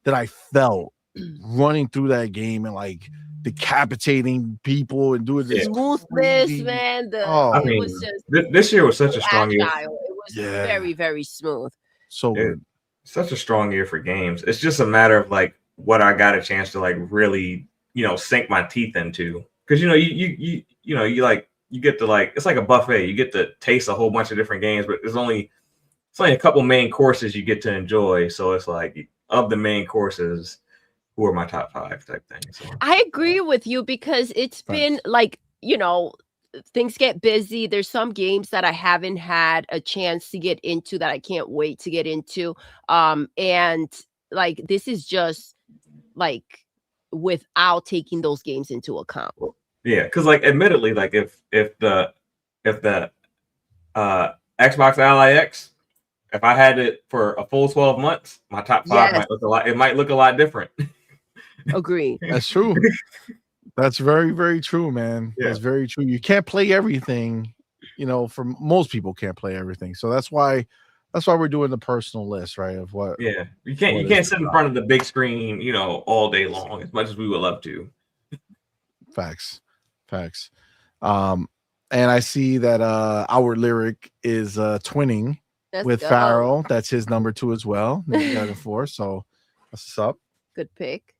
B: that I felt running through that game and like decapitating people and doing this
C: smoothness,
B: crazy-
C: man.
B: Oh,
C: It was just
E: this year was such a strong year.
C: agile. It was
B: Yeah.
C: very, very smooth.
B: so good.
E: Such a strong year for games. It's just a matter of like what I got a chance to like really, sink my teeth into. Because you get to like, it's like a buffet. You get to taste a whole bunch of different games, but it's only a couple main courses you get to enjoy. So it's like, of the main courses, who are my top 5 type thing. So
C: I agree with you because it's been like, things get busy. There's some games that I haven't had a chance to get into that I can't wait to get into. And like, this is just like without taking those games into account.
E: yeah, because like admittedly, like if the Xbox Ally X, if I had it for a full 12 months, my top 5
C: Yes.
E: might look a lot different.
C: Agree.
B: That's true. That's very, very true, man.
E: Yeah.
B: That's very true. You can't play everything, for most people can't play everything. So that's why we're doing the personal list, right? Of what
E: Yeah, you can't sit in front of the big screen, all day long as much as we would love to.
B: Facts. And I see that our lyric is twinning with Farrell. That's his number 2 as well. Ninja Gaiden 4. So that's what's up.
C: Good pick.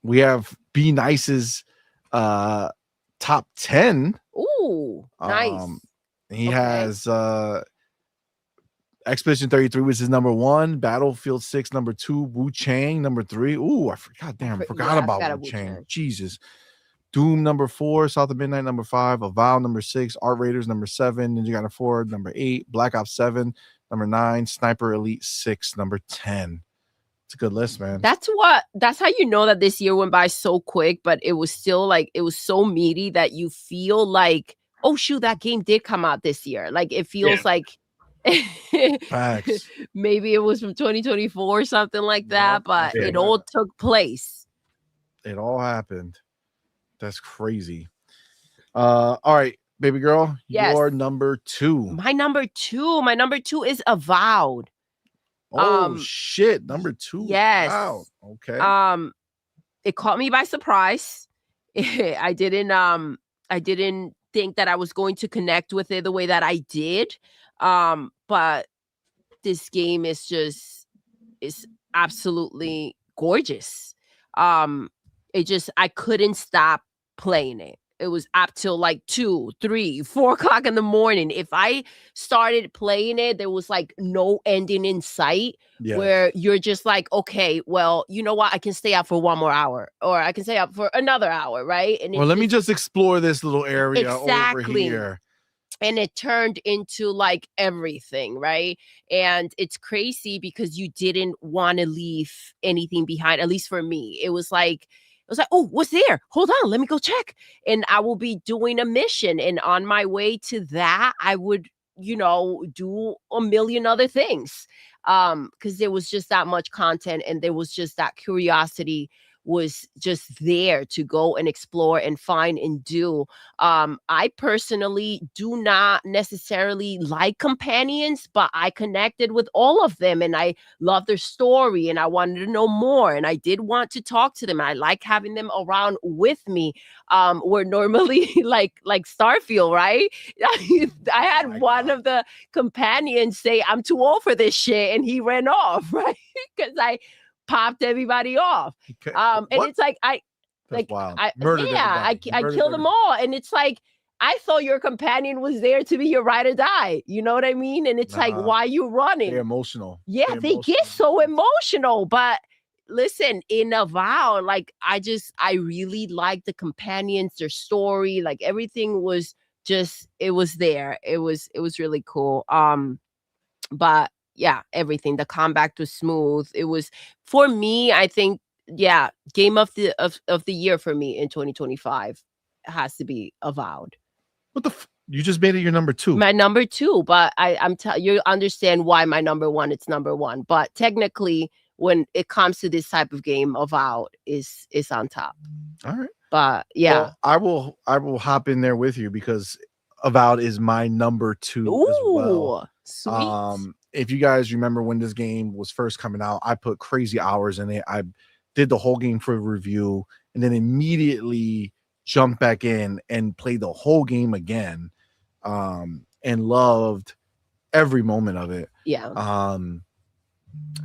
B: We have Be Nice's top 10.
C: Ooh, nice.
B: He has Expedition 33 was his number 1, Battlefield 6 number 2, Wu Chang number 3. Ooh, I forgot about Wu Chang. Jesus. Doom number 4, South of Midnight number 5, Avowed number 6, Art Raiders number 7, Ninja Gaiden 4 number 8, Black Ops 7 number 9, Sniper Elite 6 number 10. It's a good list, man.
C: That's how you know that this year went by so quick, but it was still like, it was so meaty that you feel like, oh shoot, that game did come out this year. Like it feels like
B: Facts.
C: maybe it was from 2024 or something like that, but it all took place.
B: It all happened. That's crazy. All right, baby girl, your number 2.
C: My number 2 is Avowed.
B: Oh shit, number 2.
C: Yes.
B: Wow. Okay.
C: It caught me by surprise. I didn't think that I was going to connect with it the way that I did. But this game is absolutely gorgeous. I couldn't stop playing it. It was up till like 2, 3, 4 o'clock in the morning. If I started playing it, there was like no ending in sight.
B: Yes.
C: Where you're just like, okay, well, you know what? I can stay up for 1 more hour, or I can stay up for another hour, right? And
B: well, let me just explore this little area over here.
C: And it turned into like everything, right? And it's crazy because you didn't want to leave anything behind, at least for me. It was like, oh, what's there? Hold on, let me go check. And I will be doing a mission. And on my way to that, I would, do a million other things. Because there was just that much content, and there was just that curiosity was just there to go and explore and find and do. I personally do not necessarily like companions, but I connected with all of them, and I love their story, and I wanted to know more, and I did want to talk to them. I like having them around with me. Where normally like Starfield, right? I had one of the companions say, "I'm too old for this shit," and he ran off, right? Because I popped everybody off. And it's like I kill them all. And it's like, I thought your companion was there to be your ride or die. You know what I mean? And it's like, why are you running?
B: They're emotional.
C: Yeah, they get so emotional. But listen, in Avowed, like I really like the companions, their story, like everything was just, it was there. It was really cool. But everything. The combat was smooth. It was, for me, I think, game of the year for me in 2025 has to be Avowed.
B: What the? You just made it your number 2.
C: My number 2, but I'm you understand why my number 1. It's number 1, but technically, when it comes to this type of game, Avowed is on top.
B: All right,
C: but
B: well, I will hop in there with you because Avowed is my number 2 as well.
C: Sweet.
B: If you guys remember when this game was first coming out, I put crazy hours in it. I did the whole game for review and then immediately jumped back in and played the whole game again, and loved every moment of it.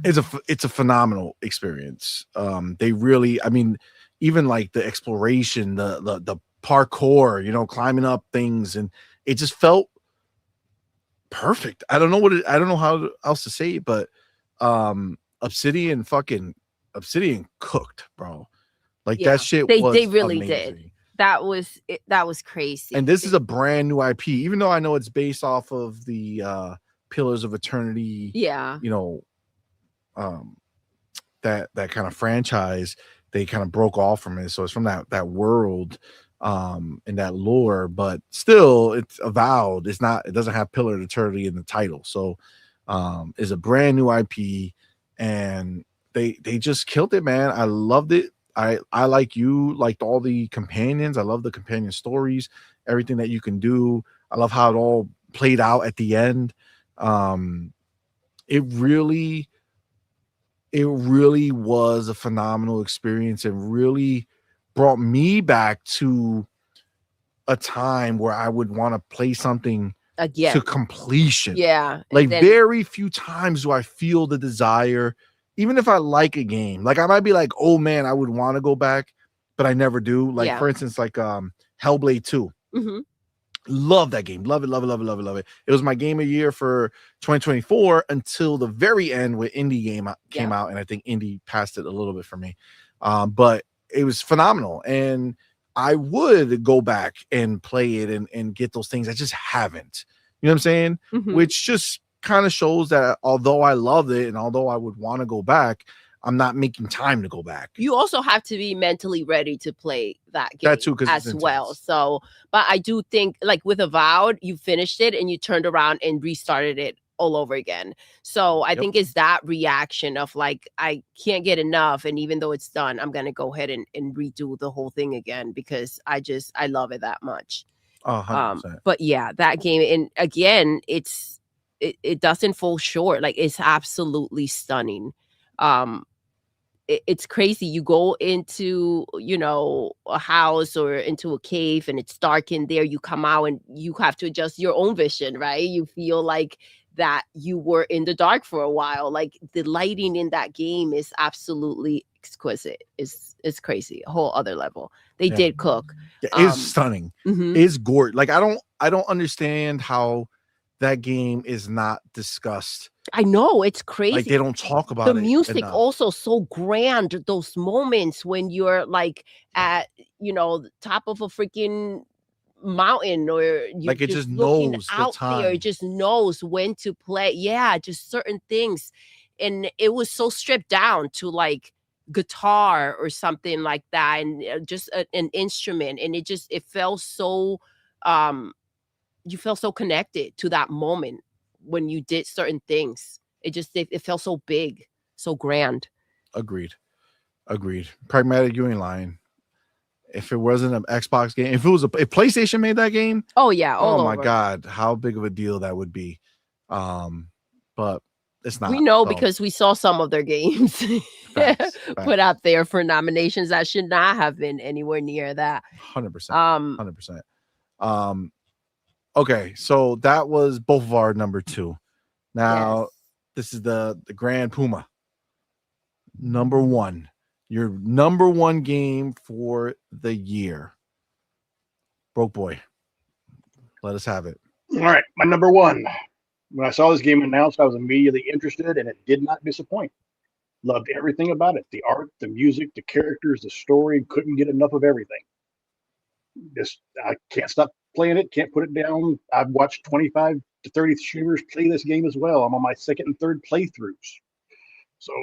B: It's a phenomenal experience. They really, I mean, even like the exploration, the parkour, you know, climbing up things, and it just felt perfect. I don't know how else to say it, but Obsidian cooked, bro. Like that shit
C: they
B: was
C: really
B: amazing.
C: did. That was crazy.
B: And this is a brand new IP, even though I know it's based off of the Pillars of Eternity, you know, that kind of franchise. They kind of broke off from it, so it's from that world, and that lore, but still it's Avowed. It doesn't have Pillar of Eternity in the title, so it's a brand new IP, and they just killed it, man. I loved it. I liked all the companions. I love the companion stories, everything that you can do. I love how it all played out at the end. It really was a phenomenal experience and really brought me back to a time where I would want to play something again to completion. Like very few times do I feel the desire, even if I like a game. Like I might be like, oh man, I would want to go back, but I never do. Like for instance, like Hellblade 2. Love that game. Love it. It was my game of the year for 2024 until the very end when Indie game came out, and I think Indie passed it a little bit for me. But it was phenomenal, and I would go back and play it and get those things. I just haven't. You know what I'm saying? Which just kind of shows that although I loved it and although I would want to go back, I'm not making time to go back.
C: You also have to be mentally ready to play that game as well. So, but I do think, like with Avowed, you finished it and you turned around and restarted it all over again. So I think it's that reaction of like, I can't get enough, and even though it's done, I'm gonna go ahead and redo the whole thing again because I love it that much.
B: 100%.
C: But yeah, that game, and again, it doesn't fall short. Like it's absolutely stunning. It's crazy. You go into, you know, a house or into a cave and it's dark in there. You come out and you have to adjust your own vision, right? You feel like that you were in the dark for a while. Like the lighting in that game is absolutely exquisite. It's crazy. A whole other level. They did cook.
B: It's stunning. It's gorgeous. Like I don't understand how that game is not discussed.
C: I know, it's crazy.
B: Like they don't talk about
C: the
B: it. The
C: music also so grand. Those moments when you're like at, you know, the top of a freaking mountain, or you
B: like it just knows
C: out
B: the time.
C: There, it just knows when to play. Yeah, just certain things. And it was so stripped down to like guitar or something like that, and just an instrument, and it felt so you felt so connected to that moment when you did certain things. It felt so big, so grand.
B: Agreed. Pragmatic, you ain't lying. If it wasn't an Xbox game, if PlayStation made that game,
C: oh
B: my god, how big of a deal that would be. But it's not.
C: We know because we saw some of their games
B: facts.
C: put out there for nominations that should not have been anywhere near that.
B: 100%. Okay, so that was both of our number 2. Now this is the Grand Puma. Number 1. Your number 1 game for the year. Broke Boy. Let us have it.
D: All right, my number 1. When I saw this game announced, I was immediately interested, and it did not disappoint. Loved everything about it. The art, the music, the characters, the story. Couldn't get enough of everything. I can't stop playing it. Can't put it down. I've watched 25 to 30 shooters play this game as well. I'm on my second and third playthroughs. So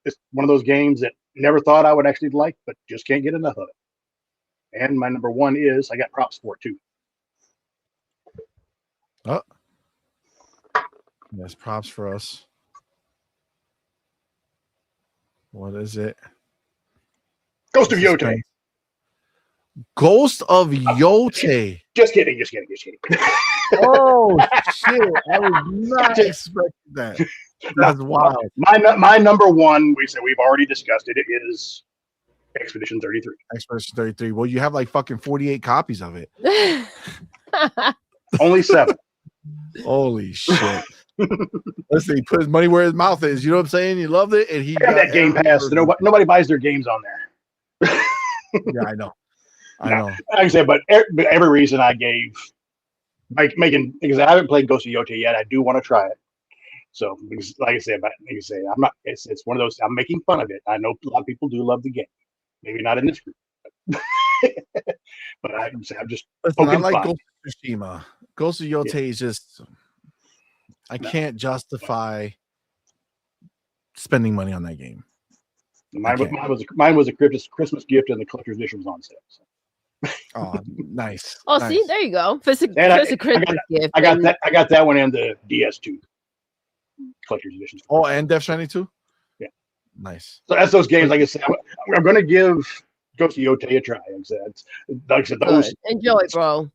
D: it's one of those games that never thought I would actually like, but just can't get enough of it. And my number one is I got props for it too.
B: Oh, yes, props for us. What is it?
D: Ghost of Yote.
B: Ghost of Yote.
D: Just kidding.
B: Oh shit! I was not expecting that. That's wild.
D: My number one, we've already discussed it. It is Expedition 33.
B: Expedition 33. Well, you have like fucking 48 copies of it.
D: Only 7.
B: Holy shit! Listen, he put his money where his mouth is. You know what I'm saying? He loved it, and he
D: got that Game Pass. Nobody buys their games on there.
B: Yeah, I know. I know.
D: Like I said, but every reason I gave, because I haven't played Ghost of Yote yet. I do want to try it. So, like I said, I'm not. It's one of those. I'm making fun of it. I know a lot of people do love the game. Maybe not in this group, but I'm just.
B: Listen, I like Ghost of Tsushima. Ghost of Yote is just. I can't justify spending money on that game.
D: Mine was a Christmas gift, and the collector's edition was on sale. So.
B: Oh, nice.
C: Oh,
B: nice.
C: see, there you go. It's a Christmas gift.
D: I got that one and the DS2 collector's edition.
B: Oh, and Death Stranding 2?
D: Yeah.
B: Nice.
D: So that's those games. Like I said, I'm going to give Ghost of Yote a try. Like I said, those.
C: Enjoy, bro.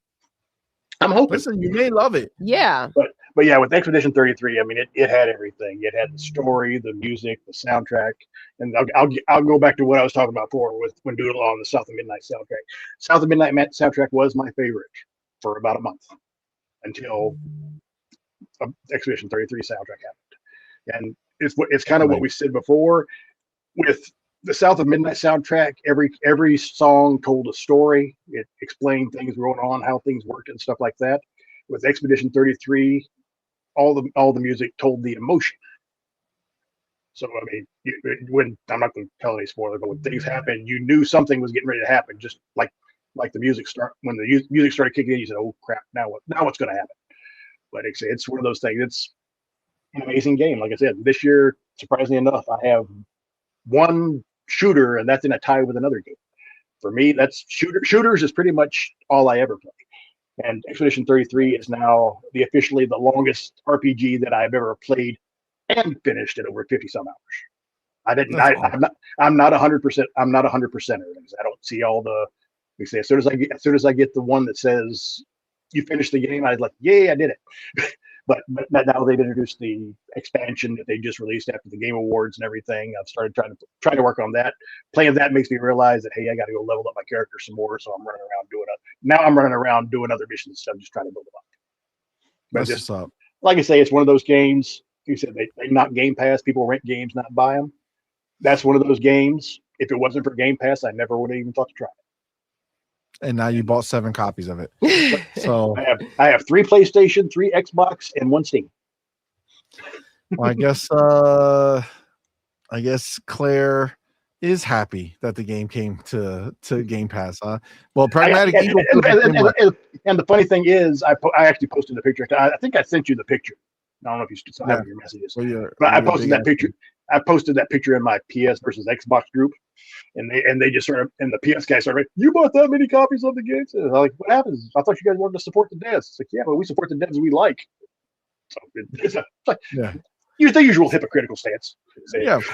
D: I'm hoping.
B: Listen, you may love it.
C: Yeah.
D: But yeah, with Expedition 33, I mean, it had everything. It had the story, the music, the soundtrack, and I'll go back to what I was talking about before with when Doodle on the South of Midnight soundtrack. South of Midnight soundtrack was my favorite for about a month until Expedition 33 soundtrack happened, and it's kind of what we said before with the South of Midnight soundtrack. Every song told a story. It explained things going on, how things worked, and stuff like that. With Expedition 33. All the music told the emotion. So I mean, when I'm not going to tell any spoiler, but when things happen, you knew something was getting ready to happen. Just like the music start when the music started kicking in, you said, "Oh crap! Now what's going to happen?" But it's one of those things. It's an amazing game. Like I said, this year, surprisingly enough, I have one shooter, and that's in a tie with another game. For me, that's shooters is pretty much all I ever play. And Expedition 33 is now officially the longest RPG that I've ever played and finished at over 50 some hours. I'm not 100%. I'm not 100%. I don't see all the. We say as soon as I get the one that says you finished the game, I was like, yay, I did it. but now they've introduced the expansion that they just released after the Game Awards and everything. I've started trying to work on that. Playing that makes me realize that hey, I got to go level up my character some more. So I'm running around doing other missions and stuff, just trying to build them up. But
B: That's
D: just
B: up.
D: like I say, it's one of those games. You said they knock Game Pass. People rent games, not buy them. That's one of those games. If it wasn't for Game Pass, I never would have even thought to try it.
B: And now you bought 7 copies of it. So
D: I have 3 PlayStation, 3 Xbox, and 1 Steam.
B: Well, I guess Claire is happy that the game came to Game Pass, huh? Well, Pragmatic Eagle.
D: And the funny thing is, I actually posted the picture. I think I sent you the picture. I don't know if you still have your messages, but I posted that picture. I posted that picture in my PS versus Xbox group, and they just sort of, and the PS guy started, you bought that many copies of the game? And I'm like, what happens? I thought you guys wanted to support the devs. It's like, yeah, but we support the devs we like. So it's like,
B: yeah.
D: Use the usual hypocritical stance.
B: Yeah, of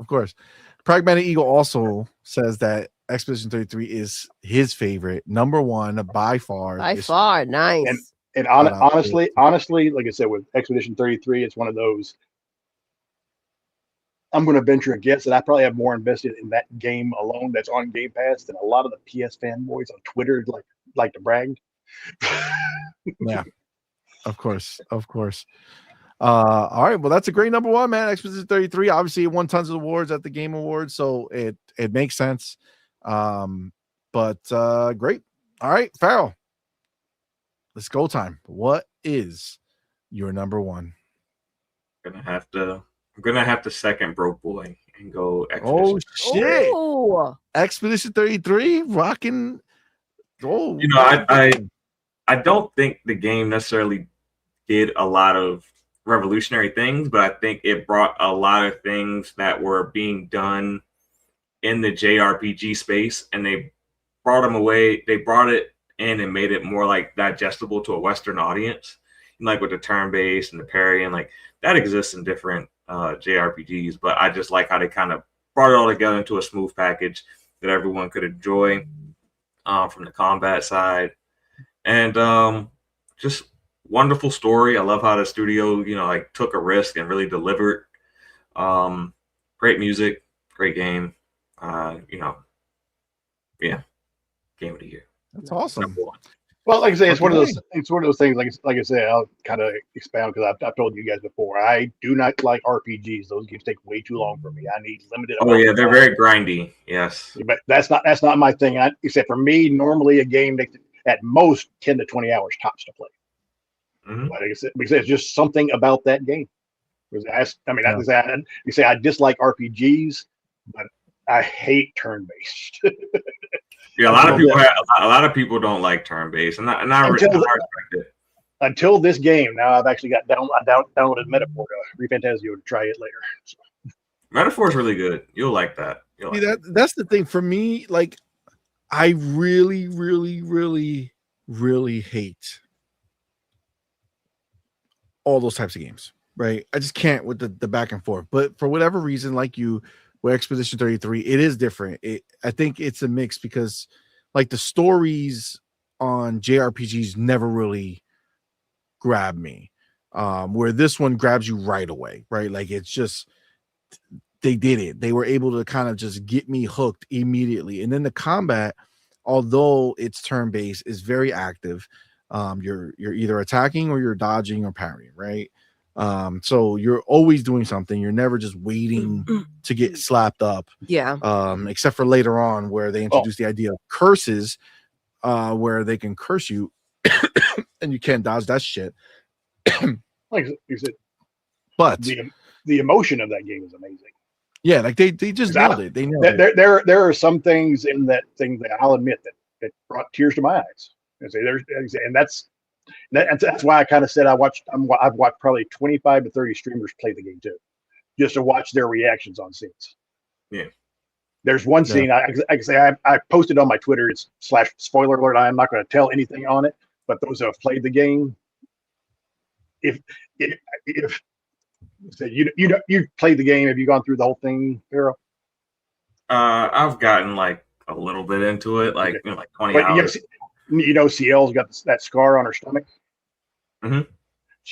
B: course. Pragmatic Eagle also says that Expedition 33 is his favorite, number one by far.
C: Nice.
D: And honestly, like I said, with Expedition 33, it's one of those. I'm going to venture a guess that I probably have more invested in that game alone that's on Game Pass than a lot of the PS fanboys on Twitter like to brag.
B: Yeah, of course. All right, well, that's a great number one, man. Expedition 33. Obviously, it won tons of awards at the Game Awards, so it makes sense. But great. All right, Farrell. Let's go time. What is your number one?
E: I'm gonna have to second Broke Boy and go Expedition.
B: Oh shit! Ooh. Expedition 33, rocking. Oh,
E: you know, I don't think the game necessarily did a lot of revolutionary things, but I think it brought a lot of things that were being done in the JRPG space, and they brought them away. They brought it in and made it more like digestible to a Western audience, like with the turn-based and the parry, and like that exists in different JRPGs. But I just like how they kind of brought it all together into a smooth package that everyone could enjoy from the combat side, and just wonderful story. I love how the studio, like took a risk and really delivered. Great music, great game. Yeah, game of the year.
B: That's awesome.
D: Well, like I say, it's one of those things. Like I say, I'll kind of expound because I've told you guys before. I do not like RPGs. Those games take way too long for me. I need limited.
E: Oh yeah, they're very grindy. Yes,
D: but that's not my thing. Except for me, normally a game takes at most 10 to 20 hours tops to play.
E: Mm-hmm.
D: But like I said, because it's just something about that game. You say I dislike RPGs, but I hate turn-based.
E: Yeah, a lot of people don't like turn-based, and I respect it.
D: Until this game, now I've actually got downloaded Metaphor to Refantasio to try it later. So.
E: Metaphor is really good. You'll like that.
B: That's the thing for me. Like, I really, really, really, really hate all those types of games. Right? I just can't with the back and forth. But for whatever reason, like you, with Expedition 33, it is different. I think it's a mix because, like, the stories on JRPGs never really grab me, where this one grabs you right away, right? Like, it's just they did it. They were able to kind of just get me hooked immediately. And then the combat, although it's turn-based, is very active. You're either attacking or you're dodging or parrying, right? So you're always doing something. You're never just waiting to get slapped up.
C: Yeah.
B: Except for later on where they introduce the idea of curses, where they can curse you and you can't dodge that shit.
D: Like you said,
B: but
D: the emotion of that game is amazing.
B: Yeah, like they just nailed it. They nailed it.
D: There are some things in that thing that I'll admit that brought tears to my eyes. And that's why I kind of said I've watched probably 25 to 30 streamers play the game too, just to watch their reactions on scenes.
E: Yeah.
D: There's one scene I posted on my Twitter. It's /spoiler alert. I'm not going to tell anything on it, but those who have played the game, if so you played the game, have you gone through the whole thing, Pharaoh?
E: I've gotten like a little bit into it, like like 20 hours.
D: Ciel's got that scar on her stomach.
E: Mm-hmm.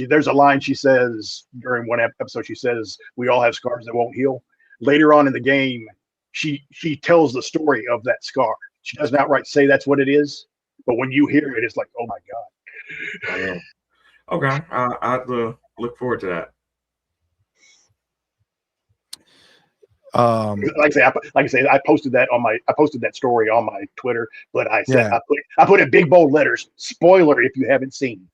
D: There's a line she says during one episode. She says, "We all have scars that won't heal." Later on in the game, she tells the story of that scar. She doesn't outright say that's what it is, but when you hear it, it's like, "Oh my god!"
E: Yeah. Okay, I have to look forward to that.
D: Like I say, I posted that story on my Twitter, but I said I put in big bold letters, spoiler if you haven't seen.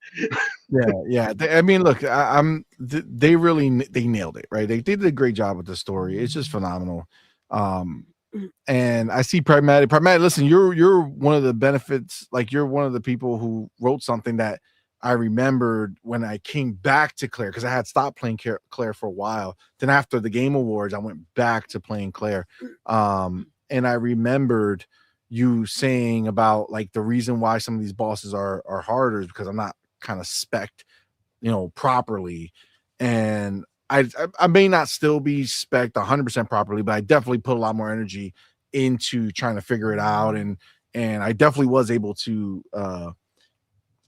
B: Yeah. I mean, look, they nailed it, right? They did a great job with the story. It's just phenomenal. And I see Pragmatic. Listen, you're one of the benefits. Like, you're one of the people who wrote something that I remembered when I came back to Claire, because I had stopped playing Claire for a while. Then after the Game Awards, I went back to playing Claire. And I remembered you saying about like the reason why some of these bosses are harder is because I'm not kind of spec'd, properly. And I may not still be spec'd 100% properly, but I definitely put a lot more energy into trying to figure it out. And I definitely was able to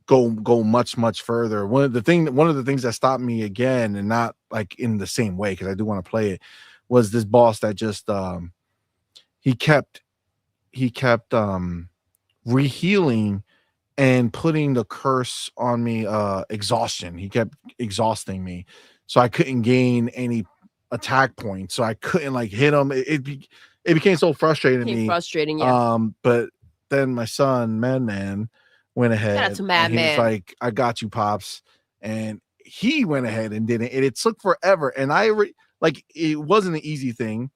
B: go much further. One of the things that stopped me again, and not like in the same way, because I do want to play it, was this boss that just he kept rehealing and putting the curse on me, exhaustion. He kept exhausting me, so I couldn't gain any attack points, so I couldn't like hit him. It became so frustrating.
C: Yeah.
B: But then my son Man went ahead and he was like, "I got you, Pops," and he went ahead and did it, and it took forever. And it wasn't an easy thing,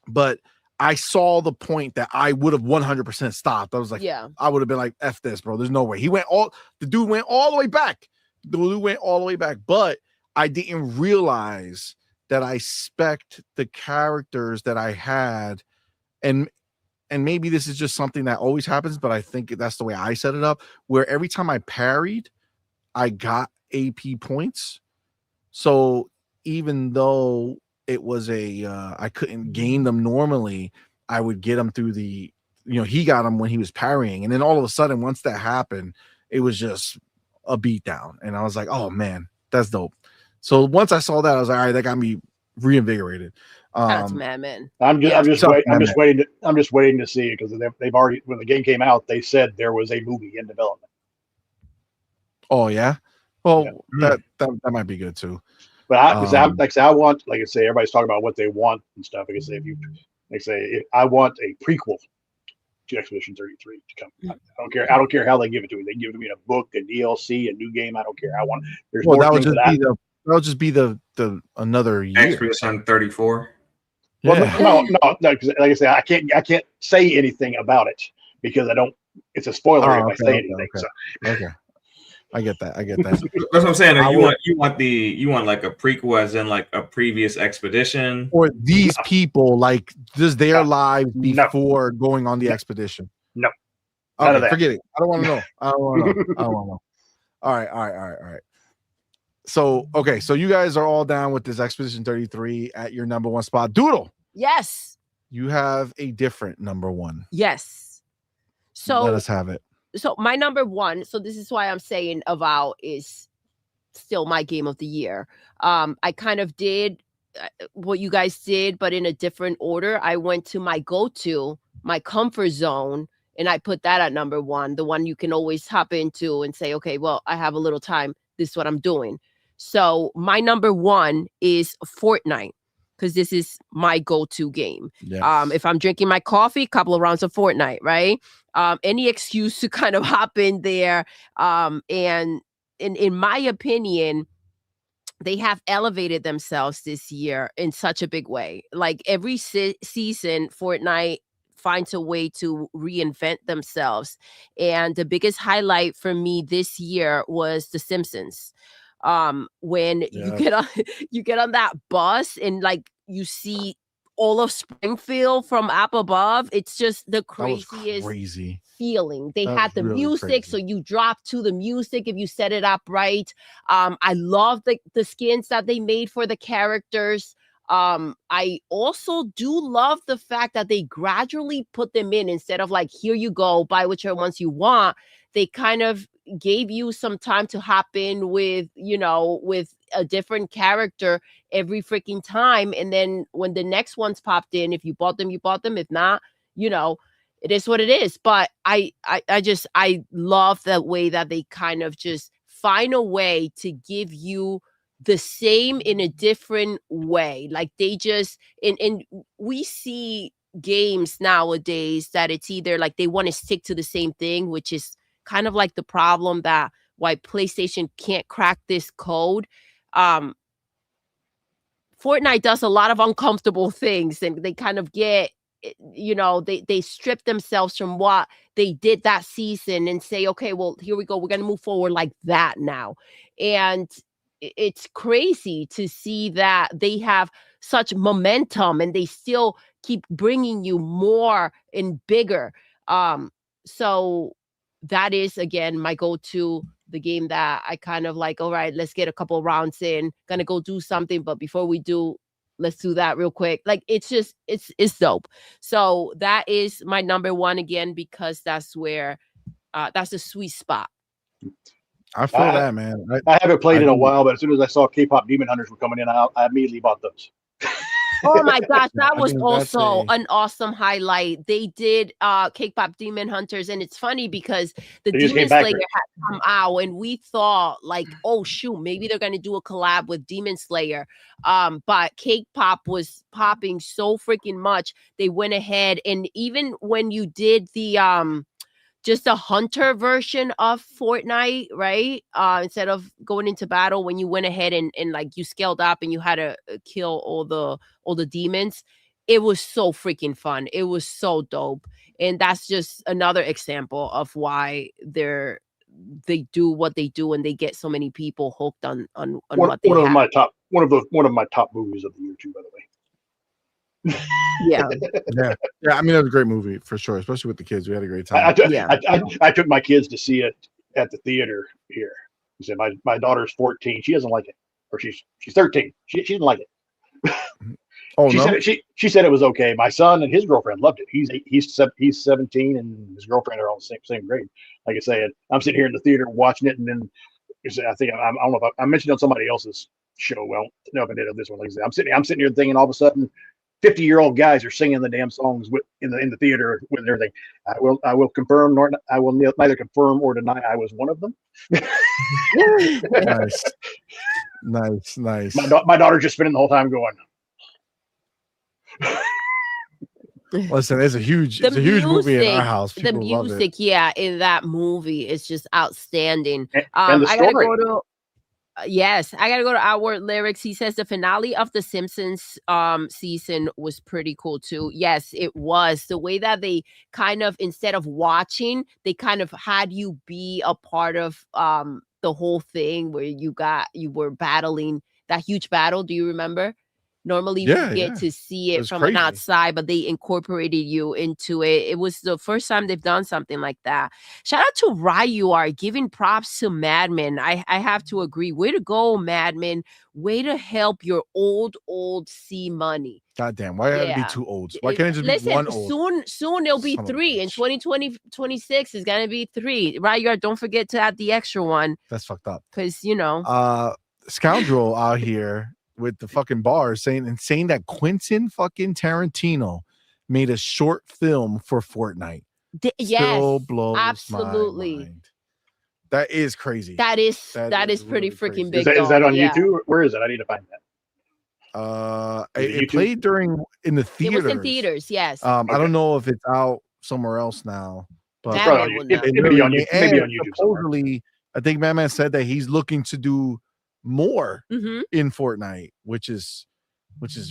B: but I saw the point that I would have 100% stopped. I was like, I would have been like, "F this, bro. There's no way." The dude went all the way back we went all the way back, but I didn't realize that I spec'd the characters that I had, and maybe this is just something that always happens, but I think that's the way I set it up, where every time I parried, I got AP points. So even though it was I couldn't gain them normally, I would get them through the, he got them when he was parrying. And then all of a sudden, once that happened, it was just a beatdown. And I was like, oh man, that's dope. So once I saw that, I was like, all right, that got me reinvigorated.
C: That's Madman.
D: I'm just waiting to see it, because they've already, when the game came out, they said there was a movie in development.
B: Oh yeah. Well, that might be good too.
D: But I want, like I say, everybody's talking about what they want and stuff. Like I say, if I want a prequel to Expedition 33 to come. I don't care how they give it to me. They give it to me in a book, a DLC, a new game. I don't care. I want. There's more things that
B: that'll just be the another year.
E: Expedition 34.
D: Well, no, because like I say, I can't say anything about it because I don't. It's a spoiler if I say anything.
B: Okay.
D: So.
B: Okay. I get that.
E: That's what I'm saying. You want like a prequel, as in like a previous expedition,
B: or these people, like just their lives before going on the expedition.
D: No.
B: Okay, forget it. I don't want to know. I don't want to know. All right. So okay, so you guys are all down with this Expedition 33 at your number one spot. Doodle.
C: Yes.
B: You have a different number one.
C: Yes. So
B: let us have it.
C: So my number one, so this is why I'm saying Avowed is still my game of the year. I kind of did what you guys did, but in a different order. I went to my go-to, my comfort zone, and I put that at number one, the one you can always hop into and say, okay, well, I have a little time. This is what I'm doing. So my number one is Fortnite, because this is my go-to game. Yes. If I'm drinking my coffee, a couple of rounds of Fortnite, right? Any excuse to kind of hop in there. And in my opinion, they have elevated themselves this year in such a big way. Like every season, Fortnite finds a way to reinvent themselves. And the biggest highlight for me this year was The Simpsons. When you get on that bus and like you see all of Springfield from up above, it's just the craziest feeling. They had the really music, so you drop to the music if you set it up right. I love the skins that they made for the characters. I also do love the fact that they gradually put them in instead of like, here you go, buy whichever ones you want. They kind of gave you some time to hop in with a different character every freaking time. And then when the next ones popped in, if you bought them, you bought them. If not, it is what it is. But I love the way that they kind of just find a way to give you the same in a different way. Like they just, and we see games nowadays that it's either like they want to stick to the same thing, which is kind of like the problem that why PlayStation can't crack this code. Fortnite does a lot of uncomfortable things, and they kind of get, they strip themselves from what they did that season and say, okay, well, here we go. We're going to move forward like that now. And it's crazy to see that they have such momentum and they still keep bringing you more and bigger. So that is, again, my go-to, the game that I kind of like, all right, let's get a couple rounds in, gonna go do something. But before we do, let's do that real quick. Like, it's just, it's dope. So that is my number one again, because that's where, that's a sweet spot.
B: I feel that, man.
D: I haven't played in a while, but as soon as I saw K-pop Demon Hunters were coming in, I immediately bought those.
C: Oh my gosh, that was also an awesome highlight. They did K-pop Demon Hunters, and it's funny because the Demon Slayer had come out, and we thought like, oh shoot, maybe they're gonna do a collab with Demon Slayer. But K-pop was popping so freaking much, they went ahead, and even when you did the just a hunter version of Fortnite, right? Instead of going into battle, when you went ahead and like you scaled up and you had to kill all the demons, it was so freaking fun. It was so dope. And that's just another example of why they're they do what they do and they get so many people hooked on
D: One,
C: what they
D: one of
C: have.
D: my top movies of the year too, by the way.
C: Yeah.
B: Yeah. I mean, that was a great movie for sure, especially with the kids. We had a great time.
D: I took my kids to see it at the theater here. He said my daughter's 14. She doesn't like it, or she's 13. She didn't like it.
B: Oh,
D: she
B: no?
D: said she said it was okay. My son and his girlfriend loved it. He's 17 and his girlfriend are all the same grade. Like I said, I'm sitting here in the theater watching it, and then I think I don't know if I mentioned on somebody else's show. Well, no, if I did on this one. Like I said, I'm sitting here thinking all of a sudden 50-year-old guys are singing the damn songs in the theater with everything. I will confirm, nor I will neither confirm or deny I was one of them.
B: Nice.
D: My daughter's just spending the whole time going.
B: Listen, it's a huge movie in our house. People
C: the music, in that movie is just outstanding.
D: And the story.
C: I gotta go to Outward Lyrics. He says the finale of the Simpsons season was pretty cool too. Yes, it was. The way that they kind of, instead of watching, they kind of had you be a part of the whole thing where you were battling that huge battle. Do you remember? Normally we get to see it from an outside, but they incorporated you into it. It was the first time they've done something like that. Shout out to Ryuar, giving props to Mad Men. I have to agree. Way to go, Mad Men. Way to help your old CMoney.
B: Goddamn, why gotta be two olds? Why can't it just be one old?
C: Soon it'll be three. In 2026 is gonna be three. Ryuar, don't forget to add the extra one.
B: That's fucked up.
C: Because
B: Scoundrel out here with the fucking bars saying that Quentin fucking Tarantino made a short film for Fortnite. Still blows
C: absolutely.
B: my mind. That is crazy.
C: That is pretty
B: really
C: freaking
B: crazy.
C: big.
D: Is that on YouTube? Where is it? I need to find
B: that. It played in the theaters.
C: It was in theaters, yes.
B: I don't know if it's out somewhere else now, but
D: it may be on YouTube.
B: Supposedly, I think Madman said that he's looking to do more in Fortnite, which is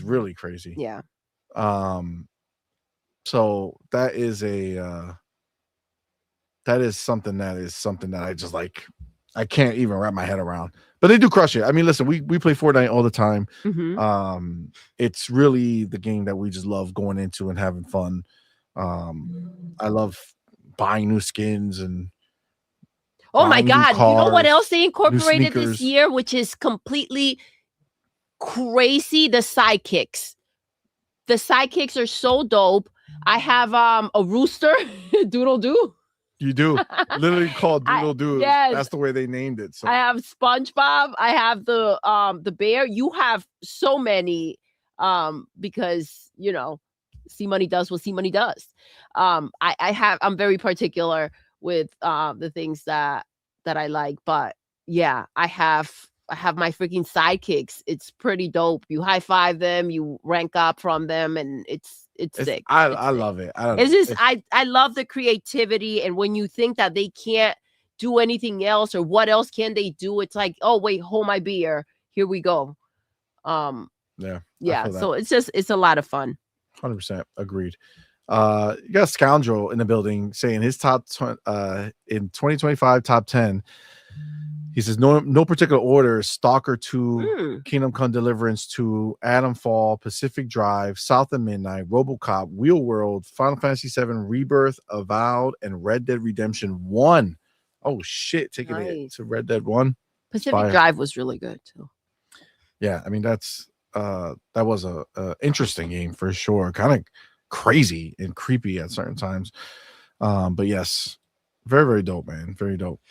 B: really crazy.
C: Yeah.
B: So that is something that I just like. I can't even wrap my head around. But they do crush it. I mean, listen, we play Fortnite all the time. It's really the game that we just love going into and having fun. I love buying new skins and
C: oh my God. Cars, you know what else they incorporated this year, which is completely crazy? The sidekicks. The sidekicks are so dope. I have a rooster, Doodle Do.
B: You do. Literally called Doodle Do.
C: Yes.
B: That's the way they named it. So
C: I have SpongeBob. I have the bear. You have so many because CMoney does what CMoney does. I'm very particular with the things that I like, but yeah, I have my freaking sidekicks. It's pretty dope. You high five them, you rank up from them, and it's sick.
B: I love it.
C: I love the creativity, and when you think that they can't do anything else or what else can they do, it's like, oh wait, hold my beer, here we go. So it's a lot of fun.
B: 100% agreed. You got Scoundrel in the building saying his top in 2025 top 10. He says no particular order: Stalker 2, Kingdom Come Deliverance 2, Adam Fall, Pacific Drive, South of Midnight, RoboCop, Wheel World, Final Fantasy 7 Rebirth, Avowed, and Red Dead Redemption 1. Oh shit, taking it to Red Dead 1.
C: Pacific Drive was really good too.
B: Yeah, I mean that was a interesting game for sure. Kind of crazy and creepy at certain times. But yes, very, very dope, man. Very dope.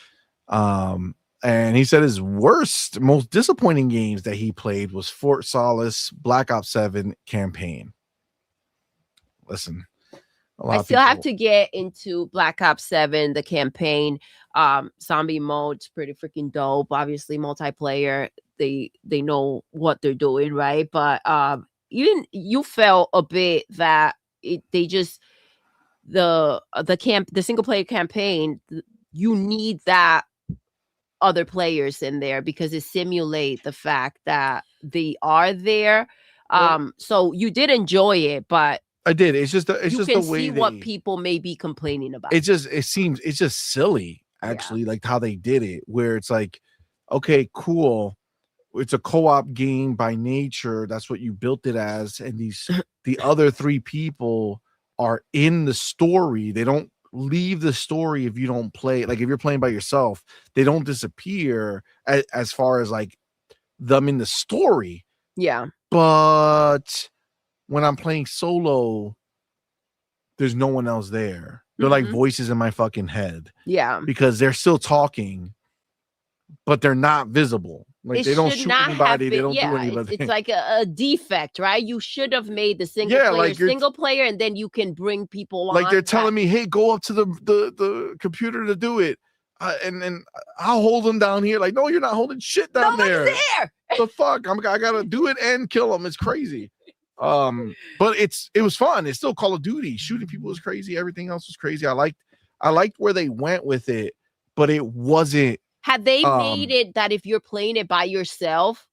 B: And he said his most disappointing games that he played was Fort Solace, Black Ops 7 campaign. Listen,
C: I still have to get into Black Ops 7, the campaign. Zombie mode's pretty freaking dope. Obviously, multiplayer. They know what they're doing, right? But even you felt a bit that the single player campaign, you need that other players in there because it simulates the fact that they are there. So you did enjoy it, but
B: I did. It's just the way
C: what people may be complaining about.
B: It's just silly actually, like how they did it, where it's like, okay, cool. It's a co-op game by nature. That's what you built it as. And the other 3 people are in the story. They don't leave the story if you don't play. Like if you're playing by yourself, they don't disappear as far as like them in the story.
C: Yeah.
B: But when I'm playing solo, there's no one else there. They're like voices in my fucking head.
C: Yeah.
B: Because they're still talking, but they're not visible. Like they don't shoot anybody. They don't do anything.
C: It's like a defect, right? You should have made the single player, and then you can bring people on.
B: Like they're telling me, hey, go up to the computer to do it. And I'll hold them down here. Like, no, you're not holding shit down there. The fuck? I gotta do it and kill them. It's crazy. But it was fun. It's still Call of Duty. Shooting people was crazy. Everything else was crazy. I liked where they went with it, but it wasn't.
C: Had they made it that if you're playing it by yourself,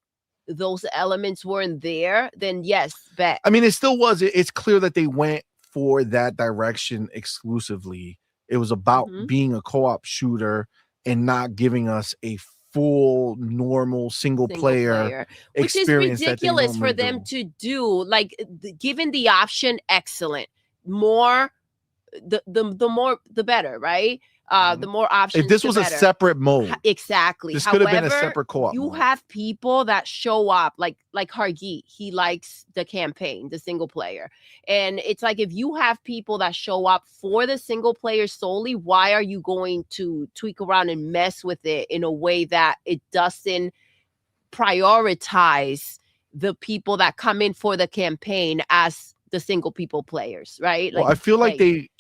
C: those elements weren't there, then yes, bet.
B: I mean, it still was. It's clear that they went for that direction exclusively. It was about being a co-op shooter and not giving us a full normal single player experience,
C: which is ridiculous for them to do. Like given the option, excellent. More, the more, the better, right? The more options.
B: If this was a separate mode,
C: exactly.
B: This could have been a separate co-op.
C: You have people that show up, like Hargi. He likes the campaign, the single player, and it's like if you have people that show up for the single player solely, why are you going to tweak around and mess with it in a way that it doesn't prioritize the people that come in for the campaign as the single people players, right?
B: Like, well, I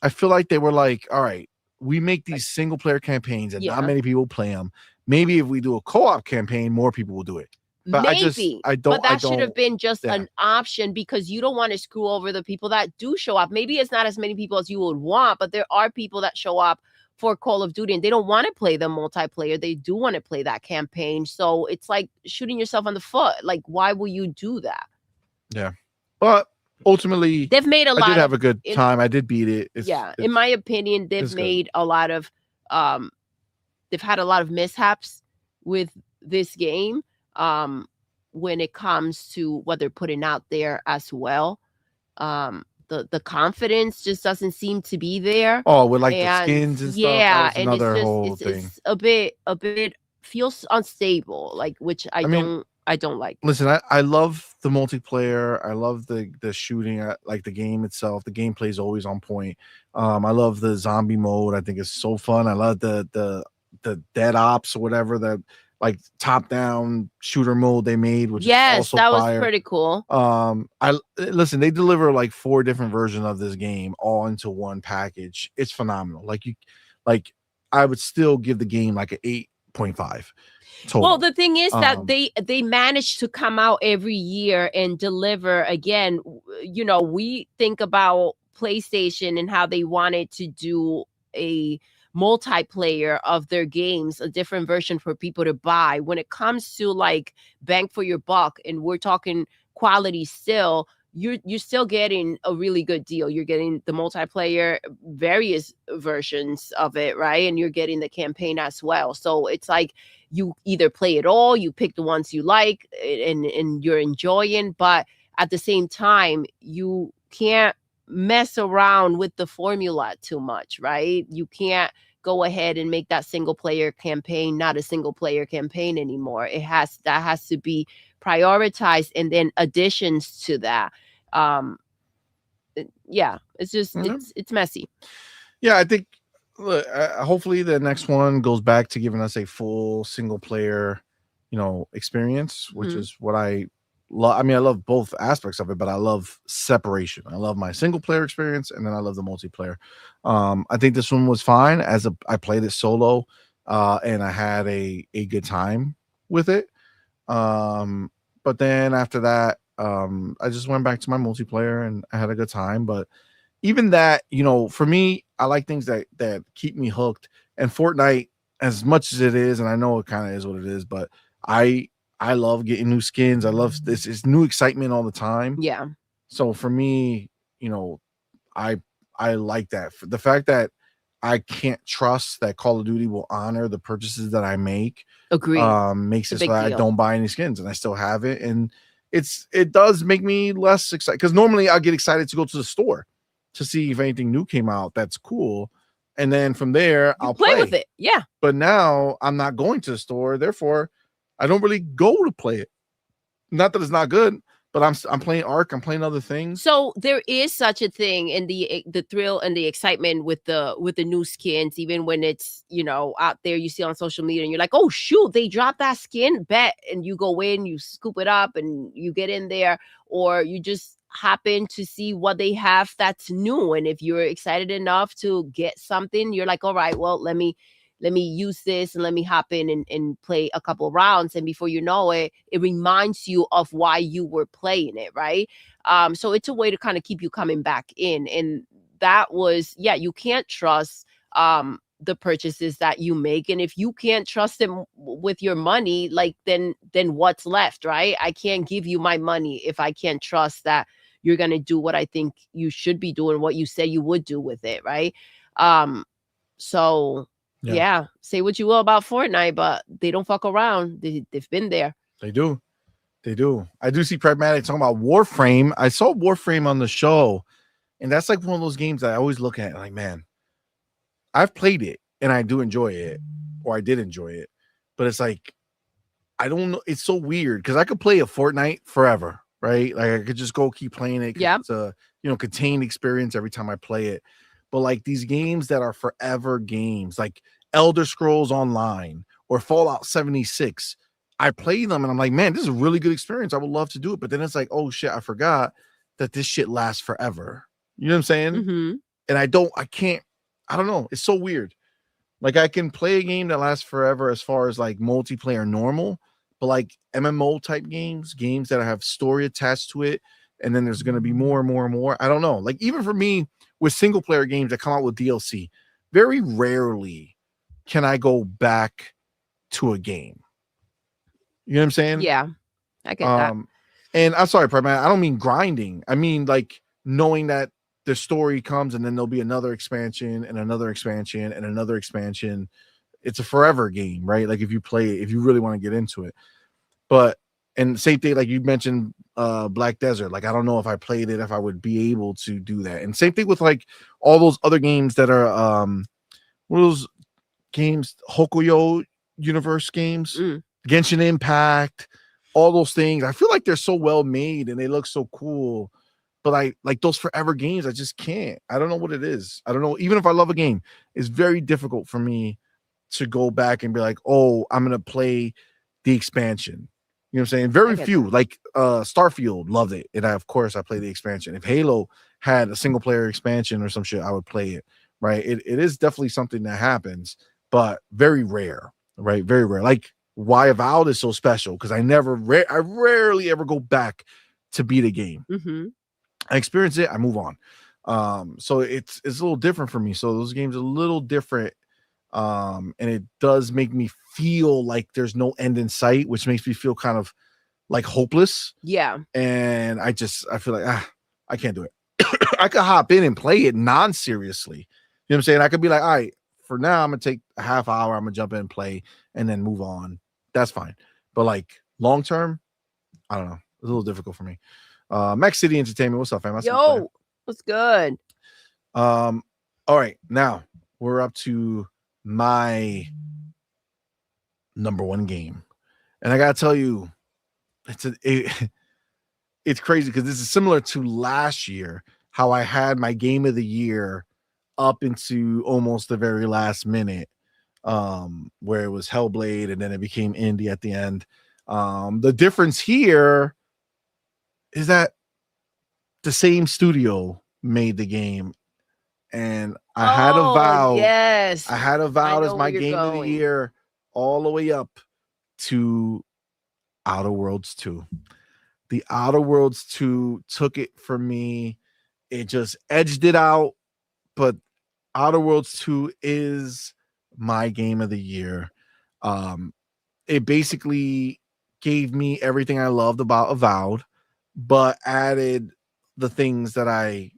B: feel like they were like, all right, we make these single player campaigns and not many people play them. Maybe if we do a co-op campaign, more people will do it. But
C: maybe. But that should have been just an option because you don't want to screw over the people that do show up. Maybe it's not as many people as you would want, but there are people that show up for Call of Duty and they don't want to play the multiplayer. They do want to play that campaign. So it's like shooting yourself on the foot. Like, why will you do that?
B: Yeah. But ultimately,
C: they've made a lot.
B: I did have a good time. I did beat it.
C: In my opinion, they've made a lot of. They've had a lot of mishaps with this game. When it comes to what they're putting out there as well, the confidence just doesn't seem to be there.
B: Oh, with like the skins and stuff.
C: Yeah,
B: and
C: it's a bit feels unstable. Like which I don't like.
B: Listen, I love the multiplayer. I love the shooting. I like the game itself. The gameplay is always on point. I love the zombie mode. I think it's so fun. I love the Dead Ops or whatever, that like top down shooter mode they made, which is also
C: that was
B: fire.
C: Pretty cool.
B: Listen, they deliver like 4 different versions of this game all into one package. It's phenomenal. I would still give the game like an 8.5. Total.
C: Well, the thing is that they manage to come out every year and deliver. Again, you know, we think about PlayStation and how they wanted to do a multiplayer of their games, a different version for people to buy. When it comes to like bang for your buck, and we're talking quality still, you're still getting a really good deal. You're getting the multiplayer, various versions of it, right? And you're getting the campaign as well. So it's like you either play it all, you pick the ones you like and you're enjoying, but at the same time, you can't mess around with the formula too much, right? You can't go ahead and make that single player campaign not a single player campaign anymore. That has to be prioritized, and then additions to that. It's just it's messy.
B: Yeah, I think hopefully the next one goes back to giving us a full single player, experience, which is what I love. I mean, I love both aspects of it, but I love separation. I love my single player experience, and then I love the multiplayer. I think this one was fine I played it solo, and I had a good time with it. But then after that, I just went back to my multiplayer and I had a good time. But even that, for me, I like things that keep me hooked. And Fortnite, as much as it is, and I know it kind of is what it is, but I love getting new skins. I love this. It's new excitement all the time.
C: Yeah.
B: So for me, I like that. The fact that I can't trust that Call of Duty will honor the purchases that I make.
C: Agreed.
B: Makes
C: It's a
B: it so
C: big
B: that I
C: deal.
B: don't buy any skins and I still have it. And it does make me less excited because normally I get excited to go to the store to see if anything new came out that's cool. And then from there, I'll
C: play with it. Yeah.
B: But now I'm not going to the store. Therefore, I don't really go to play it. Not that it's not good, but I'm playing Ark. I'm playing other things.
C: So there is such a thing in the thrill and the excitement with the new skins, even when it's, you know, out there you see on social media and you're like, oh shoot, they dropped that skin, bet, and you go in, you scoop it up and you get in there, or you just happen to see what they have that's new. And if you're excited enough to get something, you're like, all right, well, let me use this and let me hop in and play a couple rounds. And before you know it, it reminds you of why you were playing it, right? So it's a way to kind of keep you coming back in. And that was, yeah, you can't trust the purchases that you make. And if you can't trust them with your money, like then what's left, right? I can't give you my money if I can't trust that you're going to do what I think you should be doing, what you say you would do with it, right? So yeah, say what you will about Fortnite, but they don't fuck around. They've been there.
B: They do. I do see Pragmatic talking about Warframe. I saw Warframe on the show, and that's like one of those games that I always look at like, man, I've played it and I do enjoy it, or I did enjoy it, but it's like, I don't know. It's so weird because I could play a Fortnite forever, right? Like I could just go keep playing it.
C: Yeah.
B: It's a, you know, contained experience every time I play it. But like these games that are forever games, like Elder Scrolls Online or Fallout 76, I play them and I'm like, man, this is a really good experience. I would love to do it. But then it's like, oh shit, I forgot that this shit lasts forever. You know what I'm saying?
C: Mm-hmm.
B: And I don't know. It's so weird. Like I can play a game that lasts forever as far as like multiplayer normal, but like MMO type games that have story attached to it, and then there's going to be more and more and more. I don't know. Like even for me with single player games that come out with DLC, very rarely can I go back to a game. You know what I'm saying?
C: Yeah, I get that.
B: And I'm sorry, man, I don't mean grinding. I mean like knowing that the story comes and then there'll be another expansion and another expansion and another expansion. It's a forever game, right? Like if you play it, if you really want to get into it. But and same thing, like you mentioned Black Desert. Like I don't know if I played it, if I would be able to do that. And same thing with like all those other games that are what are those games, Hokuyo universe games, Genshin Impact, all those things. I feel like they're so well made and they look so cool. But I like those forever games, I just can't. I don't know what it is. I don't know. Even if I love a game, it's very difficult for me to go back and be like, oh, I'm gonna play the expansion. You know what I'm saying? Very few, that. Like Starfield, loved it. And of course I play the expansion. If Halo had a single player expansion or some shit, I would play it. Right. It is definitely something that happens, but very rare, right? Very rare. Like why Avowed is so special because I rarely ever go back to beat a game.
C: Mm-hmm.
B: I experience it, I move on. So it's a little different for me. So those games are a little different. And it does make me feel like there's no end in sight, which makes me feel kind of like hopeless.
C: Yeah.
B: And I feel like I can't do it. I could hop in and play it non-seriously. You know what I'm saying? I could be like, all right, for now, I'm gonna take a half hour, I'm gonna jump in and play and then move on. That's fine. But like long term, I don't know. It's a little difficult for me. Max City Entertainment, what's up, fam?
C: Yo, what's good?
B: All right, now we're up to my number one game, and I gotta tell you, it's crazy because this is similar to last year, how I had my game of the year up into almost the very last minute, where it was Hellblade and then it became indie at the end. The difference here is that the same studio made the game, and I had Avowed.
C: Yes,
B: I had Avowed as my game of the year, all the way up to Outer Worlds 2. The Outer Worlds 2 took it for me. It just edged it out, but Outer Worlds 2 is my game of the year. It basically gave me everything I loved about Avowed, but added the things that I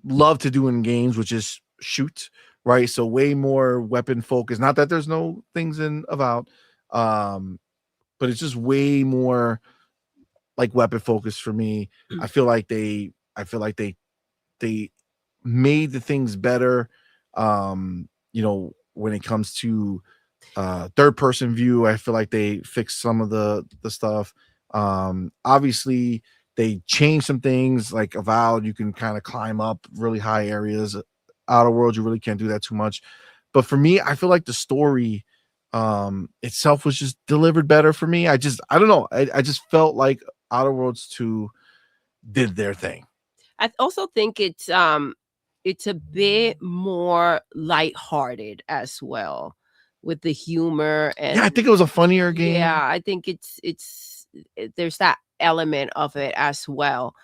B: love to do in games, which is shoot, right? So way more weapon focus. Not that there's no things in Avowed, but it's just way more like weapon focus for me. I feel like they made the things better. When it comes to third person view, I feel like they fixed some of the stuff. Obviously they changed some things, like Avowed, you can kind of climb up really high areas. Outer Worlds, you really can't do that too much. But for me, I feel like the story itself was just delivered better for me. I don't know. I just felt like Outer Worlds 2 did their thing.
C: I also think it's a bit more lighthearted as well, with the humor. And
B: yeah, I think it was a funnier game.
C: Yeah, I think there's that element of it as well.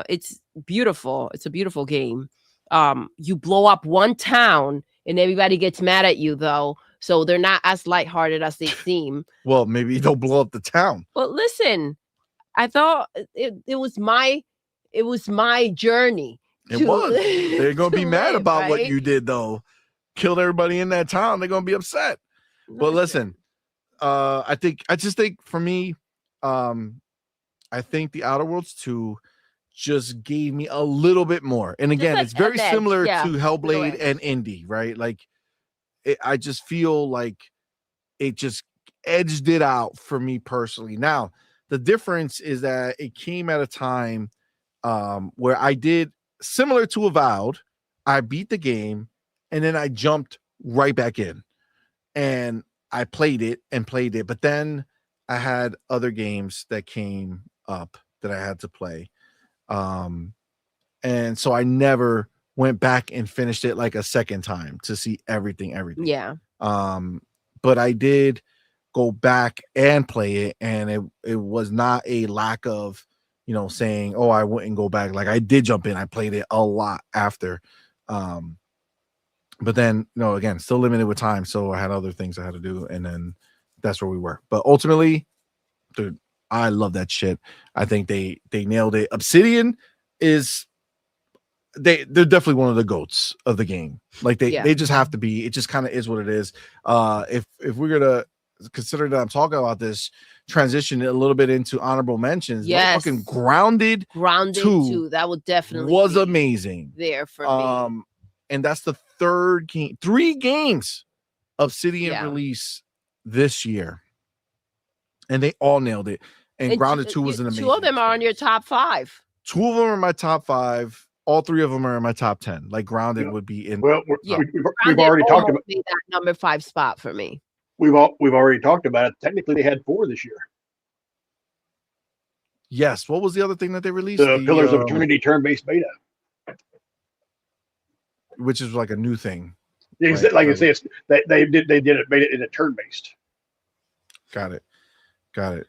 C: It's beautiful. It's a beautiful game. You blow up one town and everybody gets mad at you, though, so they're not as lighthearted as they seem.
B: Well, maybe they'll blow up the town.
C: But listen, I thought it was my journey.
B: It was. They're gonna be mad about what
C: right?
B: you did, though. Killed everybody in that town. They're gonna be upset. But listen, I just think for me, I think the Outer Worlds 2 just gave me a little bit more. And again, it's very similar to Hellblade and Indie, right? Like I just feel like it just edged it out for me personally. Now, the difference is that it came at a time where I did similar to Avowed. I beat the game and then I jumped right back in and I played it. But then I had other games that came up that I had to play. And so I never went back and finished it like a second time to see everything.
C: Yeah.
B: But I did go back and play it, and it was not a lack of, saying, oh, I wouldn't go back. Like I did jump in. I played it a lot after. But then, again, still limited with time. So I had other things I had to do, and then that's where we were. But ultimately, dude, I love that shit. I think they nailed it. Obsidian is they're definitely one of the goats of the game. Like they just have to be. It just kind of is what it is. If we're gonna consider that I'm talking about this, transition a little bit into honorable mentions.
C: Yes,
B: fucking Grounded 2
C: that would definitely
B: was
C: be
B: amazing
C: there for me.
B: And that's the third game. 3 games Obsidian release this year, and they all nailed it. And Grounded 2 was an amazing.
C: 2 of them are on your top 5.
B: 2 of them are my top 5. All 3 of them are in my top 10. Like Grounded would be in.
D: Well, we've already talked about
C: that number 5 spot for me.
D: We've already talked about it. Technically, they had 4 this year.
B: Yes. What was the other thing that they released?
D: The Pillars of Eternity turn-based beta,
B: which is like a new thing.
D: Right? Like I say, they made it in a turn-based.
B: Got it.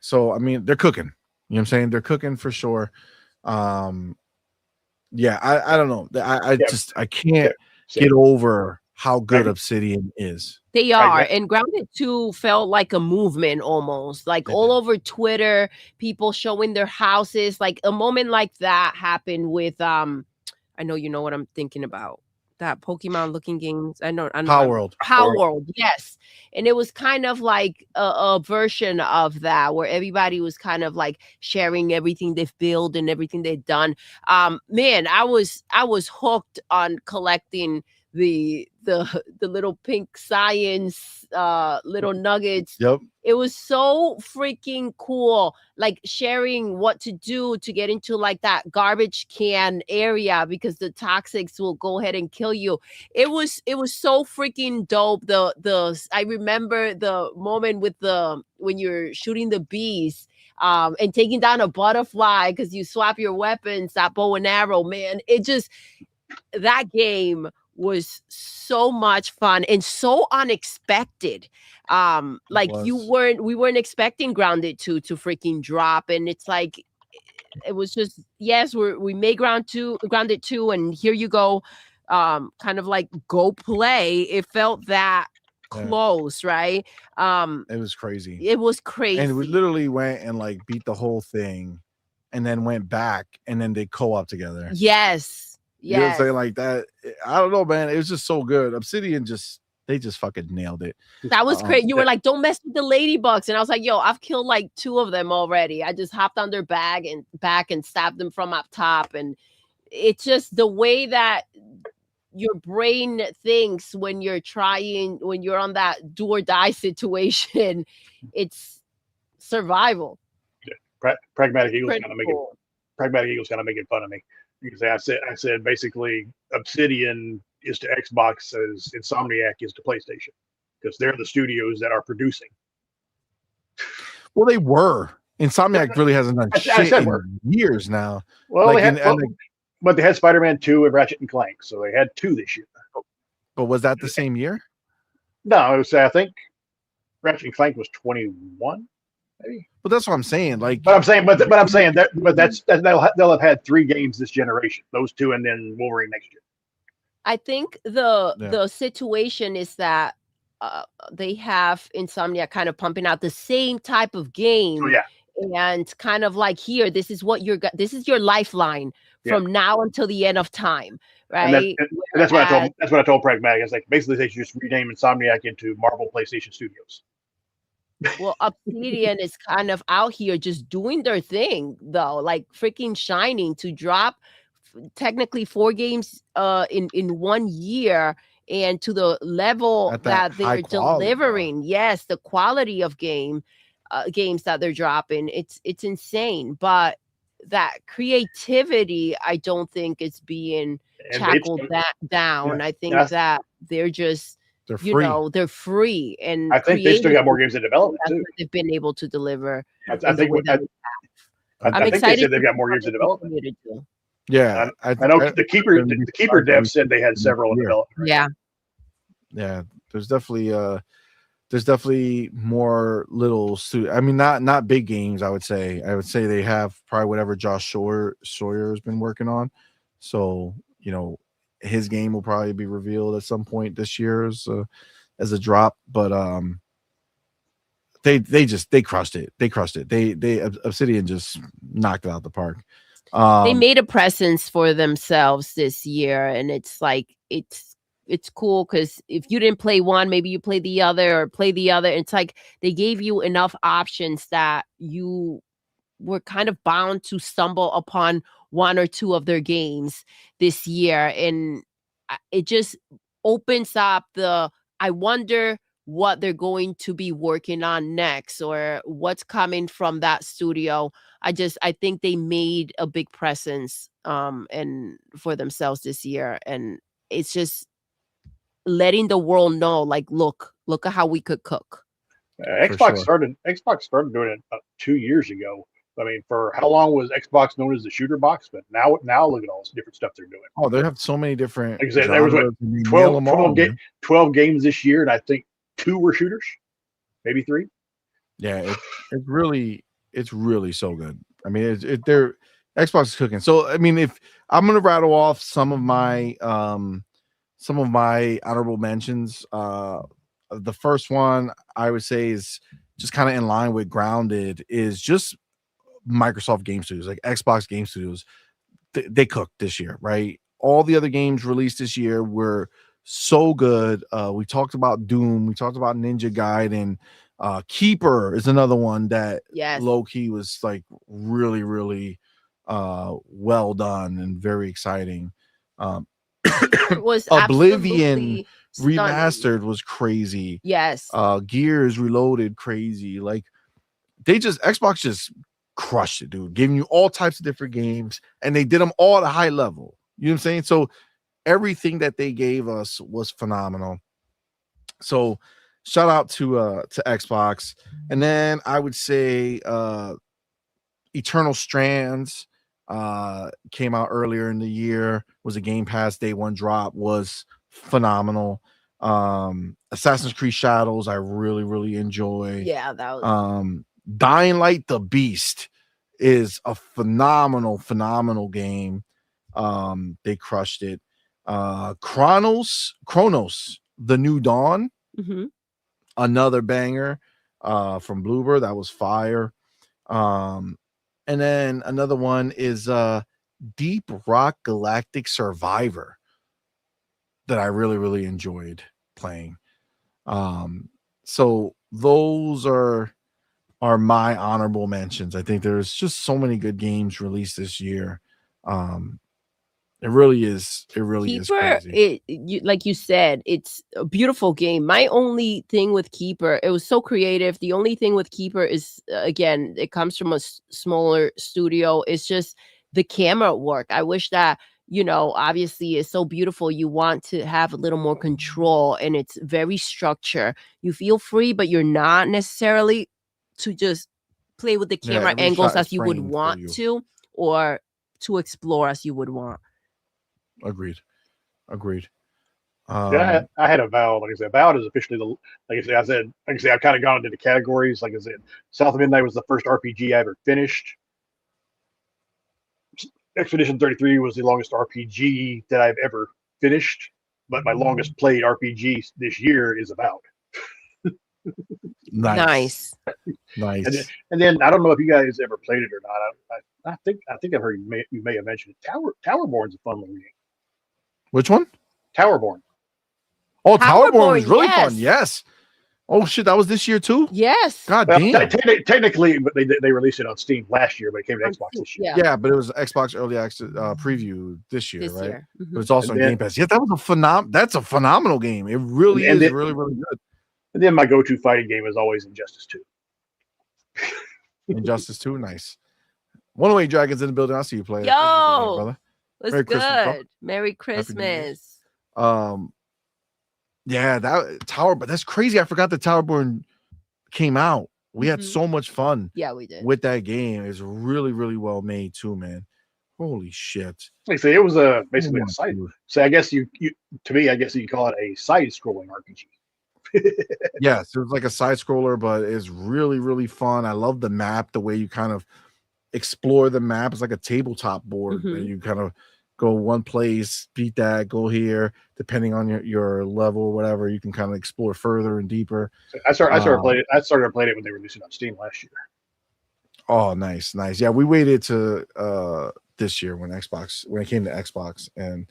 B: So I mean, they're cooking. You know what I'm saying? They're cooking for sure. I don't know. I can't get over how good Obsidian is.
C: They are. And Grounded 2 felt like a movement almost. Like all over Twitter, people showing their houses. Like a moment like that happened with I know you know what I'm thinking about. That Pokemon looking games. I know.
B: Power World.
C: Power World, yes. And it was kind of like a version of that where everybody was kind of like sharing everything they've built and everything they've done. Man, I was hooked on collecting the little pink science little nuggets.
B: Yep.
C: It was so freaking cool, like sharing what to do to get into like that garbage can area because the toxics will go ahead and kill you. It was so freaking dope. I remember the moment with when you're shooting the bees and taking down a butterfly because you swap your weapons, that bow and arrow, man. That game was so much fun and so unexpected. We weren't expecting Grounded 2 to freaking drop, and it's like it was just we made Grounded 2, and here you go, kind of like go play. It felt that close, right?
B: It was crazy.
C: And
B: we literally went and like beat the whole thing, and then went back, and then they co-op together.
C: Yes.
B: You know what I'm
C: Yes.
B: saying? Like that. I don't know, man. It was just so good. Obsidian they just fucking nailed it.
C: That was great. You were like, don't mess with the ladybugs. And I was like, yo, I've killed like 2 of them already. I just hopped on their back and stabbed them from up top. And it's just the way that your brain thinks when you're on that do or die situation. It's survival.
D: Pragmatic Eagle's
C: Pretty
D: kind of making
C: cool.
D: fun of me because I said basically Obsidian is to Xbox as Insomniac is to PlayStation because they're the studios that are producing.
B: Well, they were. Insomniac really hasn't done shit in years now.
D: Well,
B: like
D: but they had Spider-Man 2 and Ratchet and Clank, so they had 2 this year.
B: But was that the same year?
D: No, it was, I think Ratchet and Clank was 21, maybe.
B: But that's what I'm saying. Like,
D: but I'm saying they'll have had 3 games this generation. Those 2, and then Wolverine next year.
C: I think the situation is that they have Insomnia kind of pumping out the same type of game.
D: Oh, yeah.
C: And kind of like here, this is your lifeline from now until the end of time, right?
D: And that's what I told Pragmatic. It's like basically they should just rename Insomniac into Marvel PlayStation Studios.
C: Well, Obsidian is kind of out here just doing their thing, though, like freaking shining to drop technically 4 games in 1 year, and to the level that they're delivering. Yes, the quality of games that they're dropping, it's insane. But that creativity, I don't think it's being tackled down.
D: Yeah.
C: I think that they're just
B: free.
C: They're free, and
D: I think they still got more games in development too.
C: They've been able to deliver.
D: I'm excited. They said they've got more games in development.
B: Yeah,
D: I know the keeper dev said they had several in development.
C: Yeah.
B: There's definitely more little I mean, not big games. I would say they have probably whatever Josh Sawyer has been working on. So his game will probably be revealed at some point this year as a drop. But they crushed it. They Obsidian just knocked it out the park.
C: They made a presence for themselves this year, and it's like it's cool because if you didn't play one, maybe you play the other or play the other. It's like they gave you enough options that you were kind of bound to stumble upon 1 or 2 of their games this year, and it just opens up I wonder what they're going to be working on next or what's coming from that studio. I think they made a big presence and for themselves this year, and it's just letting the world know, like, look at how we could cook.
D: Xbox started doing it about 2 years ago. I mean, for how long was Xbox known as the shooter box? But now look at all this different stuff they're doing.
B: Oh, they have so many different.
D: Like I said, there was 12 games this year, and I think 2 were shooters, maybe 3.
B: Yeah, it's really so good. I mean, they're Xbox is cooking. So I mean, if I'm gonna rattle off some of my honorable mentions, the first one I would say is just kind of in line with Grounded is just Microsoft Game Studios, like Xbox Game Studios. They cooked this year, right? All the other games released this year were so good. We talked about Doom, we talked about Ninja Gaiden. Keeper is another one that low key was like really, really well done and very exciting.
C: It was
B: Oblivion remastered was crazy.
C: Yes.
B: Gears Reloaded, crazy. Like Xbox just crushed it, dude. Giving you all types of different games, and they did them all at a high level. You know what I'm saying? So everything that they gave us was phenomenal. So shout out to Xbox. And then I would say Eternal Strands came out earlier in the year, was a Game Pass day 1 drop, was phenomenal. Assassin's Creed Shadows I really, really enjoy.
C: Yeah, that was
B: Dying Light the Beast is a phenomenal game. They crushed it. Chronos The New Dawn, another banger from Bloober, that was fire. And then another one is Deep Rock Galactic Survivor that I really, really enjoyed playing. So those are my honorable mentions. I think there's just so many good games released this year. It really is. It really is
C: Keeper,
B: crazy.
C: like you said, it's a beautiful game. My only thing with Keeper, it was so creative. The only thing with Keeper is, again, it comes from a smaller studio. It's just the camera work. I wish that, obviously it's so beautiful. You want to have a little more control, and it's very structured. You feel free, but you're not necessarily to just play with the camera
B: every
C: angles
B: shot is
C: as you would
B: framed for
C: want
B: you.
C: to, or to explore as you would want.
B: Agreed.
D: Yeah, I had a Avowed. Like I said, Avowed is officially like I said, I've kind of gone into the categories. Like I said, South of Midnight was the first RPG I ever finished. Expedition 33 was the longest RPG that I've ever finished, but my longest played RPG this year is Avowed.
B: Nice.
D: And then I don't know if you guys ever played it or not. I think I've heard you may have mentioned it. Towerborn's a fun little game.
B: Which one?
D: Towerborn.
B: Oh, Towerborn was really
C: yes.
B: fun. Yes. Oh shit, that was this year too.
C: Yes.
B: God
D: Well,
B: damn.
D: technically, but they released it on Steam last year, but it came to Xbox this year.
B: Yeah, but it was Xbox Early Access preview this year, right?
C: Mm-hmm.
B: But it's also on Game Pass. Yeah, that was that's a phenomenal game. It really is really, really good.
D: And then my go-to fighting game is always Injustice 2.
B: Injustice 2, nice. One Way Dragons in the building. I'll see you play.
C: Yo,
B: brother.
C: what's
B: Merry
C: good?
B: Christmas,
C: Merry Christmas.
B: Yeah, that Tower, but that's crazy. I forgot that Towerborn came out. We had so much fun.
C: Yeah, we did.
B: With that game. It's really, really well made too, man. Holy shit.
D: Like I say, it was basically a side. So I guess you to me, I guess you call it a side-scrolling RPG.
B: Yes, it was like a side scroller, but it's really, really fun. I love the map, the way you kind of explore the map. It's like a tabletop board, and you kind of go one place, beat that, go here, depending on your level or whatever. You can kind of explore further and deeper.
D: I started playing it when they released it on Steam last year.
B: Oh, nice. Yeah, we waited to this year when it came to Xbox, and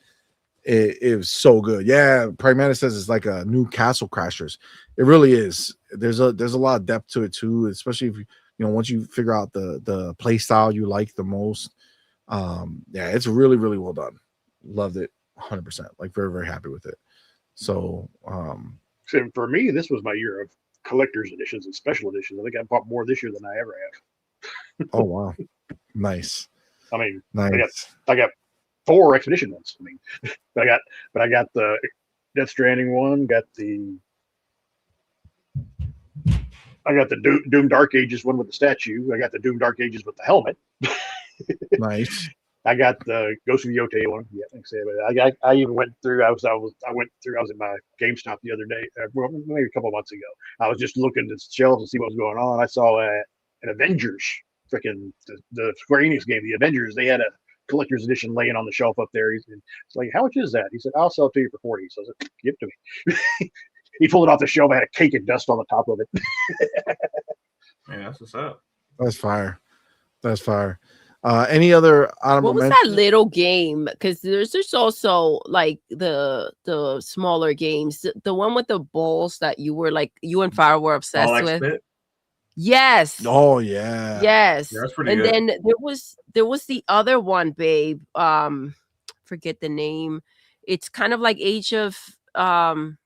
B: it was so good. Yeah, Pragmatic says it's like a new Castle Crashers. It really is. There's a lot of depth to it too, especially if once you figure out the play style you like the most. Yeah, it's really, really well done. Loved it 100%. Like very, very happy with it. So
D: for me, this was my year of collector's editions and special editions. I think I bought more this year than I ever have.
B: Oh wow, nice.
D: I mean,
B: nice.
D: I got 4 Expedition ones. I mean, but I got the Death Stranding one. I got the Doom Dark Ages one with the statue. I got the Doom Dark Ages with the helmet.
B: Nice.
D: I got the Ghost of the Yote one. Yeah, thanks. I even went through. I was in my GameStop the other day, maybe a couple of months ago. I was just looking at the shelves to see what was going on. I saw an Avengers, freaking the Square Enix game, the Avengers. They had a collector's edition laying on the shelf up there. It's like, how much is that? He said, I'll sell it to you for 40. So I was like, give it to me. He pulled it off the shelf. I had a cake of dust on the top of it.
E: Man, that's what's up.
B: That's fire. Any other honorable
C: What was
B: mentions?
C: that little game? Because there's just also like the smaller games. The one with the balls that you and Fire were obsessed with.
E: Spit?
C: Yes.
B: Oh yeah.
C: Yes.
E: Yeah, that's pretty
C: and
E: good.
C: then there was the other one, babe. Forget the name. It's kind of like Age of Vampires.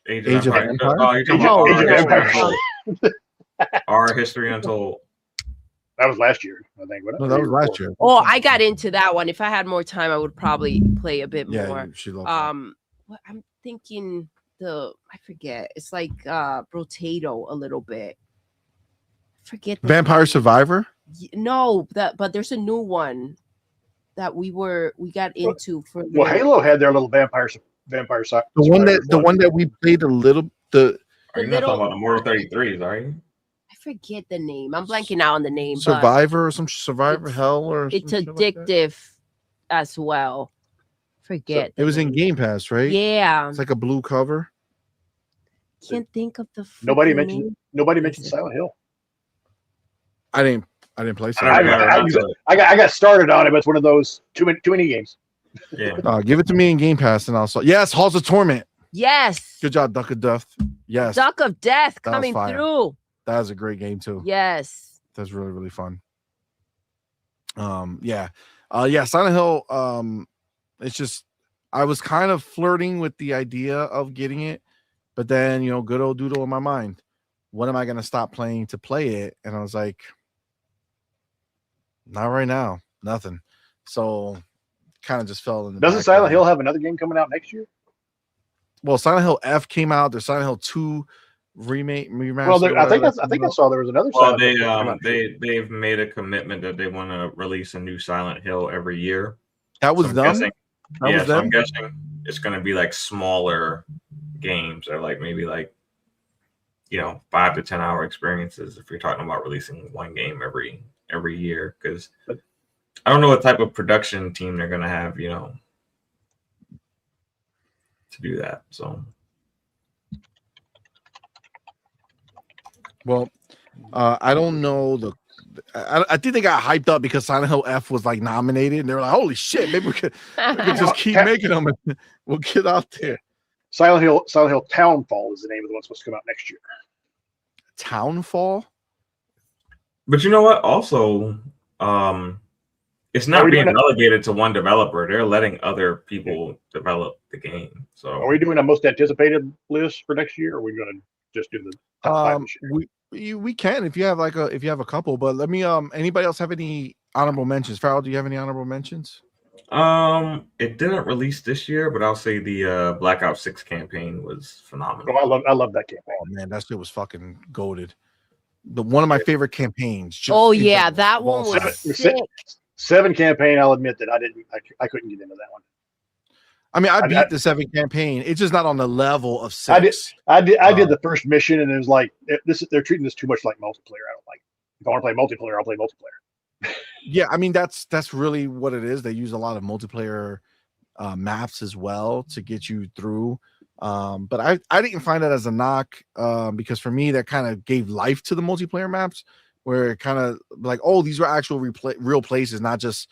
B: Age of
E: Empires.
B: Empires?
E: Oh, you're talking
D: Age of
E: about
D: Empires.
E: Our History Untold.
D: That was last year, I think.
B: No, that was last year.
C: Oh, I got into that one. If I had more time, I would probably play a bit
B: Yeah,
C: more.
B: she loved that.
C: What I'm thinking I forget. It's like Rotato a little bit. I forget.
B: Vampire Survivor?
C: No, but there's a new one that we got into for.
D: Well, Halo had their little vampire.
B: The one that we played
E: Are you not talking about the Mortal 33s, are you?
C: I forget the name. I'm blanking out on the name.
B: Survivor or some Survivor Hell or
C: it's
B: some shit
C: addictive as well. Forget.
B: It was in Game Pass, right?
C: Yeah.
B: It's like a blue cover.
C: Can't think of the.
D: Nobody
C: freaking
D: mentioned
C: name.
D: Silent Hill.
B: I didn't I didn't play
E: I
B: Silent
E: never
B: Hill.
E: got around to it.
D: I got started on it, but it's one of those too many games.
E: Yeah.
B: Give it to me in Game Pass, and I'll. Yes, Halls of Torment.
C: Yes.
B: Good job, Duck of Death. Yes,
C: Duck of Death
B: That was
C: coming
B: fire.
C: through.
B: that was a great game too.
C: Yes.
B: That's really, really fun. Yeah. Silent Hill. It's just I was kind of flirting with the idea of getting it, but then good old Doodle in my mind. When am I gonna stop playing to play it? And I was like, not right now, nothing. So kind of just fell in the
D: Doesn't
B: back
D: Silent
B: burner.
D: Hill have another game coming out next year?
B: Well, Silent Hill F came out. There's Silent Hill 2 remaster.
D: Well, I think I saw there was another.
E: Well,
D: Silent Hill game coming out this year.
E: they've made a commitment that they want to release a new Silent Hill every year.
B: That was
E: So I'm
B: them.
E: guessing-
B: That
E: yeah,
B: was
E: so
B: them.
E: I'm guessing it's going to be like smaller games, or like maybe like 5 to 10 hour experiences. If you're talking about releasing one game every year, because I don't know what type of production team they're going to have, to do that. So
B: Well, I don't know I think they got hyped up because Silent Hill F was like nominated, and they were like, "Holy shit, maybe we could just keep making them, and we'll get out there."
D: Silent Hill Townfall is the name of the one supposed to come out next year.
B: Townfall.
E: But you know what? Also, it's not
D: we
E: being
D: doing
E: relegated to one developer. They're letting other people develop the game. So
D: Are we doing a most anticipated list for next year, or are we going to just do the top 5 this year?
B: We can if you have a couple, but let me anybody else have any honorable mentions? Farrell, do you have any honorable mentions?
E: it didn't release this year, but I'll say the Black Ops 6 campaign was phenomenal.
D: Oh, I love that campaign.
B: Oh man, that shit was fucking goated. One of my favorite campaigns. just
C: Oh
B: in
C: yeah,
B: general,
C: that
B: of all
C: one was
B: time.
C: sick.
D: 7 campaign, I'll admit that I couldn't get into that one.
B: I mean, I
D: I-
B: beat the 7 campaign. It's just not on the level of 6.
D: I did the first mission, and it was like they're treating this too much like multiplayer. I don't like. If I want to play multiplayer, I'll play multiplayer.
B: Yeah, I mean that's really what it is. They use a lot of multiplayer maps as well to get you through. But I didn't find that as a knock because for me that kind of gave life to the multiplayer maps, where it kind of like, oh, these were actual real places, not just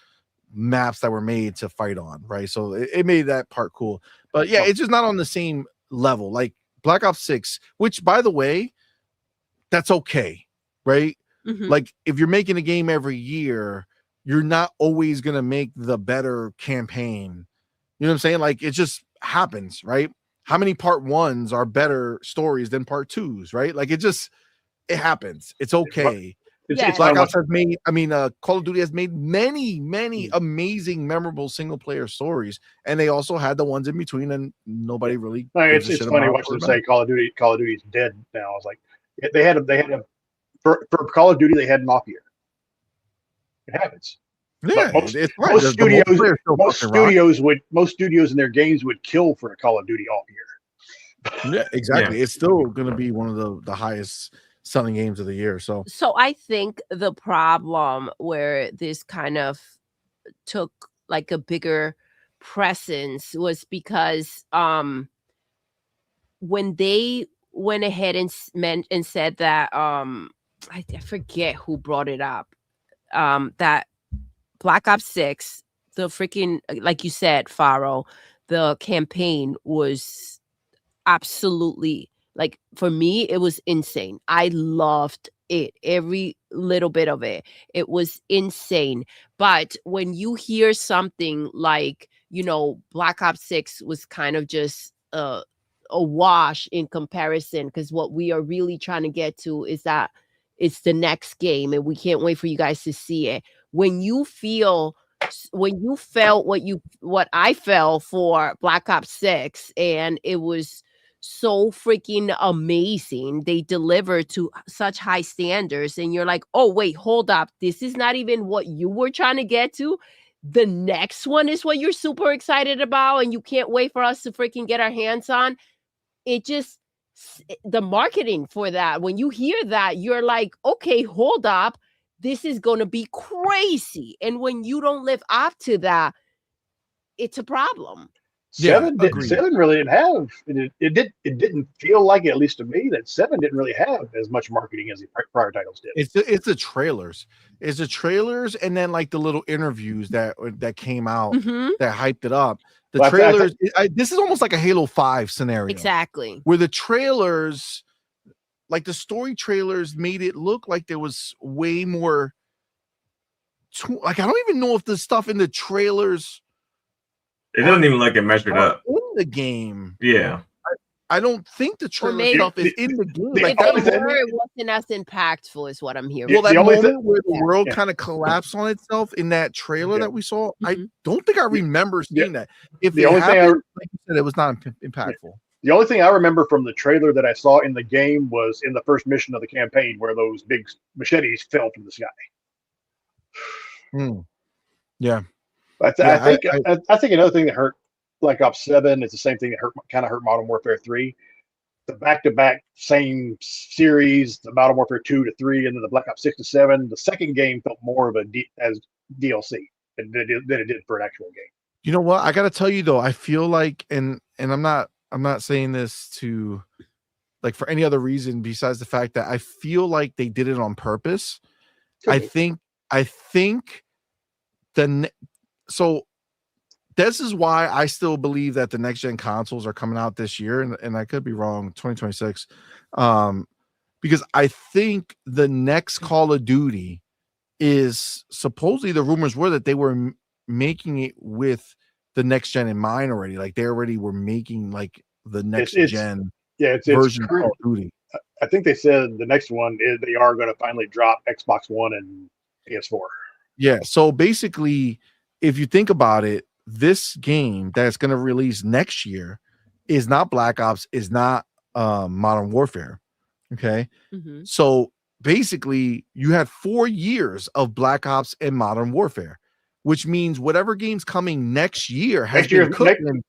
B: maps that were made to fight on, right? So it made that part cool. But yeah, it's just not on the same level like Black Ops 6, which by the way, that's okay, right?
C: Mhm.
B: Like if you're making a game every year, you're not always gonna make the better campaign. You know what I'm saying? Like it just happens, right? How many part 1s are better stories than part 2s, right? Like it happens. It's okay.
C: Yeah.
D: It's
B: Black
D: not
B: Ops has made, Call of Duty has made many amazing, memorable single player stories, and they also had the ones in between, and nobody really.
D: It's
B: gives a shit
D: funny
B: about
D: watching them
B: them.
D: say Call of Duty's dead now. I was like, they had a for Call of Duty they had an off year. It happens.
B: Yeah,
D: most-
B: it's fine.
D: Most
B: The
D: studios,
B: multiplayer still
D: most
B: fucking rock.
D: studios in their games would kill for a Call of Duty off year.
B: Yeah, exactly. It's still going to be one of the highest selling games of the year. So
C: So I think the problem where this kind of took like a bigger presence was because when they went ahead and said that I forget who brought it up, that Black Ops 6, the freaking, like you said, Faro, the campaign was absolutely, like, for me, it was insane. I loved it, every little bit of it. It was insane. But when you hear something like, Black Ops 6 was kind of just a wash in comparison, because what we are really trying to get to is that it's the next game and we can't wait for you guys to see it. When you felt what I felt for Black Ops 6, and it was so freaking amazing. They delivered to such high standards, and you're like, oh wait, hold up, this is not even what you were trying to get to. The next one is what you're super excited about, and you can't wait for us to freaking get our hands on. It just, the marketing for that, when you hear that, you're like, okay, hold up, this is going to be crazy. And when you don't live up to that, it's a problem.
B: agreed.
D: Seven really didn't have it didn't feel like it, at least to me, that Seven didn't really have as much marketing as the prior titles did.
B: It's the trailers. It's the trailers, and then like the little interviews that came out that hyped it up. The trailers. This is almost like a Halo 5 scenario.
C: Exactly.
B: Where the trailers, like the story trailers, made it look like there was way more. Like I don't even know if the stuff in the trailers.
E: It doesn't even like it measured up
B: in the game.
E: Yeah.
B: I don't think the trailer stuff is in the game.
C: Like it wasn't as impactful, is what I'm hearing.
B: Well, that moment where the world kind of collapsed on itself in that trailer that we saw, I don't think I remember seeing that. If the only happened, like you said, it was not impactful.
D: The only thing I remember from the trailer that I saw in the game was in the first mission of the campaign, where those big machetes fell from the sky.
B: Yeah.
D: I think another thing that hurt Black Ops 7 is the same thing that kind of hurt Modern Warfare 3. The back-to-back same series, the Modern Warfare 2 to 3, and then the Black Ops 6 to 7. The second game felt more of as DLC than it did for an actual game.
B: You know what? I got to tell you though, I feel like, and I'm not saying this to like for any other reason besides the fact that I feel like they did it on purpose. I think so this is why I still believe that the next gen consoles are coming out this year, and I could be wrong, 2026. Because I think the next Call of Duty is supposedly, the rumors were that they were making it with the next gen in mind already. Like they already were making like the next gen version of Call of Duty.
D: I think they said the next one is they are going to finally drop Xbox One and PS4.
B: Yeah. So basically, if you think about it, this game that's going to release next year is not Black Ops, is not Modern Warfare. Okay. So basically, you had 4 years of Black Ops and Modern Warfare, which means whatever game's coming next year has been cooking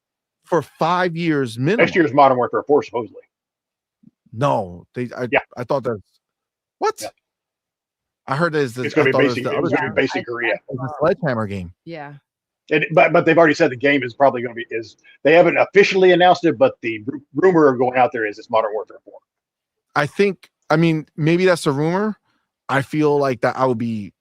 B: for 5 years minimum.
D: Next year's Modern Warfare 4, supposedly.
B: No, I thought that's what? Yeah. I heard it's going
D: to be basic Korea.
B: It's a Sledgehammer game.
C: Yeah.
D: But they've already said the game is probably going to be they haven't officially announced it, but the rumor going out there is it's Modern Warfare 4.
B: I mean, maybe that's a rumor. I feel like that I would be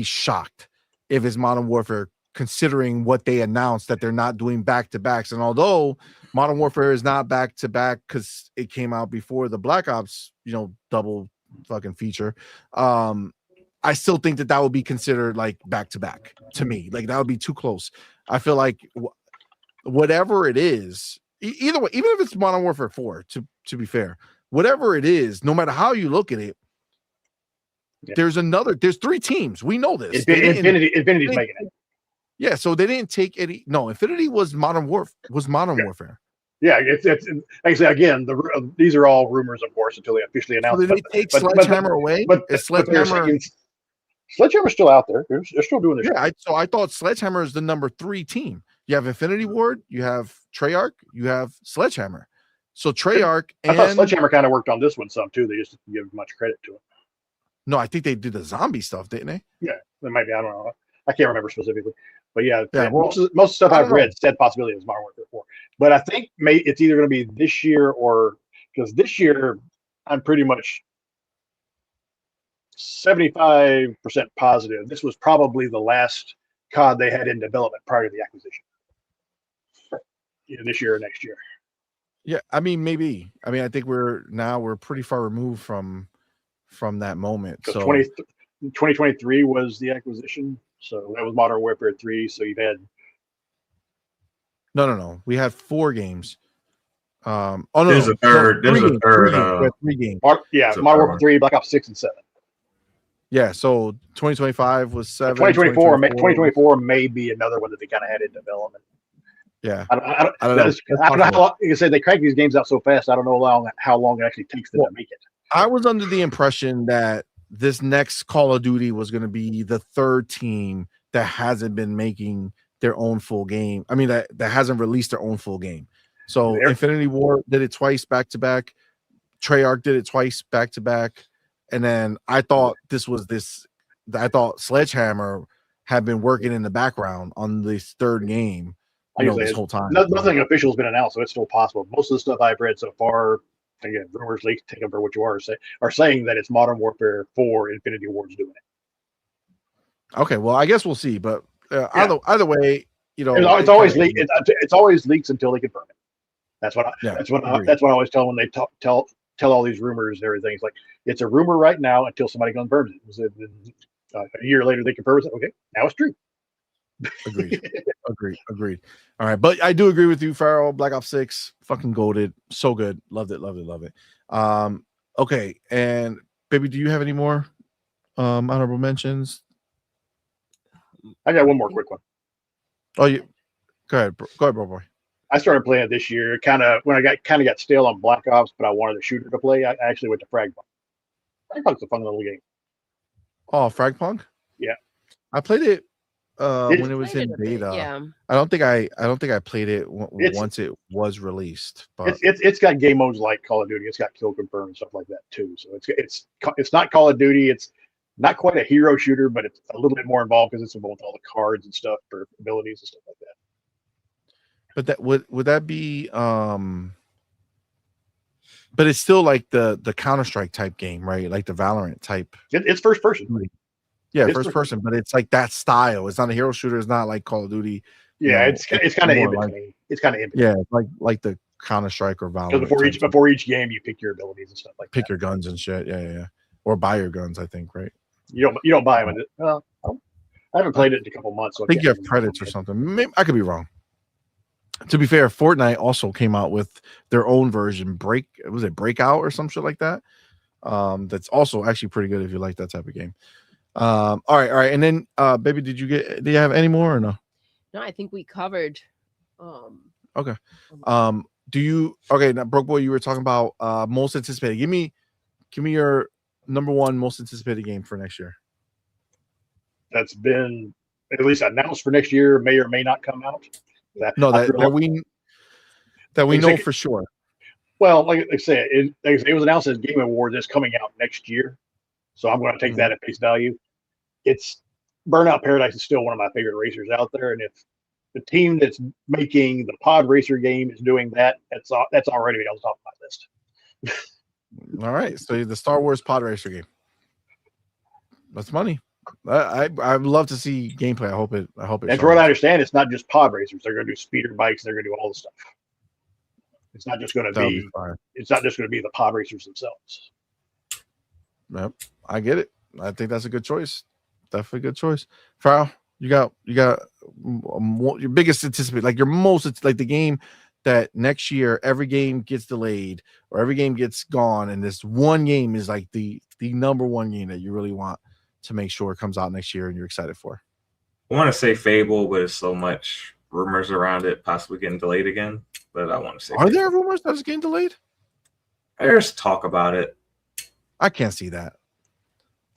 B: shocked if it's Modern Warfare, considering what they announced, that they're not doing back-to-backs. And although Modern Warfare is not back-to-back because it came out before the Black Ops, double fucking feature, I still think that would be considered like back-to-back to me. Like that would be too close. I feel like whatever it is, either way, even if it's Modern Warfare 4, to be fair, whatever it is, no matter how you look at it, there's 3 teams. We know this.
D: Infinity's making it.
B: Yeah, so they didn't take any. No, Infinity was Modern Warfare.
D: Yeah, it's like I say again. These are all rumors, of course, until they officially announce.
B: So did they take Sledgehammer away?
D: But Sledgehammer's still out there. They're still doing this.
B: Yeah, so I thought Sledgehammer is the number 3 team. You have Infinity Ward, you have Treyarch, you have Sledgehammer. So Treyarch
D: I thought Sledgehammer kind of worked on this one some too. They just didn't give much credit to it.
B: No, I think they did the zombie stuff, didn't they?
D: Yeah, they might be. I don't know. I can't remember specifically. But most of the stuff I've read said possibility was Modern Warfare 4. But I think it's either going to be this year or because this year I'm pretty much 75% positive this was probably the last COD they had in development prior to the acquisition. Either this year or next year.
B: Yeah, I mean, maybe. I mean, I think we're pretty far removed from that moment. So
D: 2023 was the acquisition. So that was Modern Warfare 3. So you've had
B: no. We had 4 games.
E: There's a third. There's a third.
B: 3 games.
D: Modern Warfare 3, Black Ops 6, and 7.
B: Yeah. So 2025 was 7.
D: 2024 may be another one that they kind of had in development.
B: Yeah.
D: I don't know how long. You said they crank these games out so fast. I don't know how long it actually takes them to make it.
B: I was under the impression that this next Call of Duty was going to be the 3rd team that hasn't been making their own full game. I mean, that hasn't released their own full game. So Infinity Ward did it twice back-to-back. Treyarch did it twice back-to-back. And then I thought Sledgehammer had been working in the background on this 3rd game this whole time.
D: Nothing official has been announced, so it's still possible. Most of the stuff I've read so far, again, rumors, leaks, take them for what you are saying that it's Modern Warfare 4 Infinity Ward's doing it.
B: Okay, well, I guess we'll see, but either way,
D: it's always leaks. It's always leaks until they confirm it. That's what I always tell when they tell all these rumors and everything. It's like it's a rumor right now until somebody confirms it. A year later they confirm it. Okay, now it's true. Agreed. All right, but I do agree with you, Farrell. Black Ops 6, fucking goated, so good, loved it. Okay, and baby, do you have any more honorable mentions? I got one more quick one.
B: Oh, go ahead, bro, boy.
D: I started playing it this year. When I got stale on Black Ops, but I wanted a shooter to play. I actually went to Fragpunk. Fragpunk's a fun little game.
B: Oh, Fragpunk?
D: Yeah,
B: I played it when it was in beta.
C: Yeah,
B: I don't think I played it once it was released. But
D: it's got game modes like Call of Duty. It's got kill confirm and stuff like that too. So it's not Call of Duty. It's not quite a hero shooter, but it's a little bit more involved because it's involved with all the cards and stuff for abilities and stuff like that.
B: But that would that be but it's still like the Counter-Strike type game, right? Like the Valorant type.
D: It's first person.
B: Yeah, first person, but it's like that style. It's not a hero shooter. It's not like Call of Duty.
D: Yeah, it's kind of in between. It's kind of in between.
B: Yeah, like the Counter-Strike or Valorant.
D: Before each game, you pick your abilities and stuff like that.
B: Pick your guns and shit. Yeah. Or buy your guns, I think, right?
D: You don't buy them. I haven't played it in a couple months. So
B: I think you have credits or something. Maybe, I could be wrong. To be fair, Fortnite also came out with their own version. Breakout or some shit like that? That's also actually pretty good if you like that type of game. All right. And then, baby, do you have any more or no?
C: No, I think we covered.
B: Okay. Now, Broke Boy, you were talking about most anticipated. Give me your number one most anticipated game for next year.
D: That's been at least announced for next year, may or may not come out. That we know for sure. Well, like I said, it was announced as Game Awards that's coming out next year. So I'm going to take that at face value. It's Burnout Paradise is still one of my favorite racers out there, and if the team that's making the pod racer game is doing that, that's already on the top of my list.
B: All right, so the Star Wars pod racer game. That's money. I'd love to see gameplay. I hope it.
D: And from what I understand, it's not just pod racers. They're going to do speeder bikes. They're going to do all the stuff. It's not just going to be. It's not just going to be the pod racers themselves.
B: Yep, I get it. I think that's a good choice. Definitely a good choice. Farrell, you got your biggest anticipated, like your most, like the game that next year every game gets delayed or every game gets gone, and this one game is like the number one game that you really want to make sure it comes out next year and you're excited for.
E: I want to say Fable, but there's so much rumors around it possibly getting delayed again. But I want to say,
B: are there rumors that it's getting delayed?
E: There's talk about it.
B: I can't see that.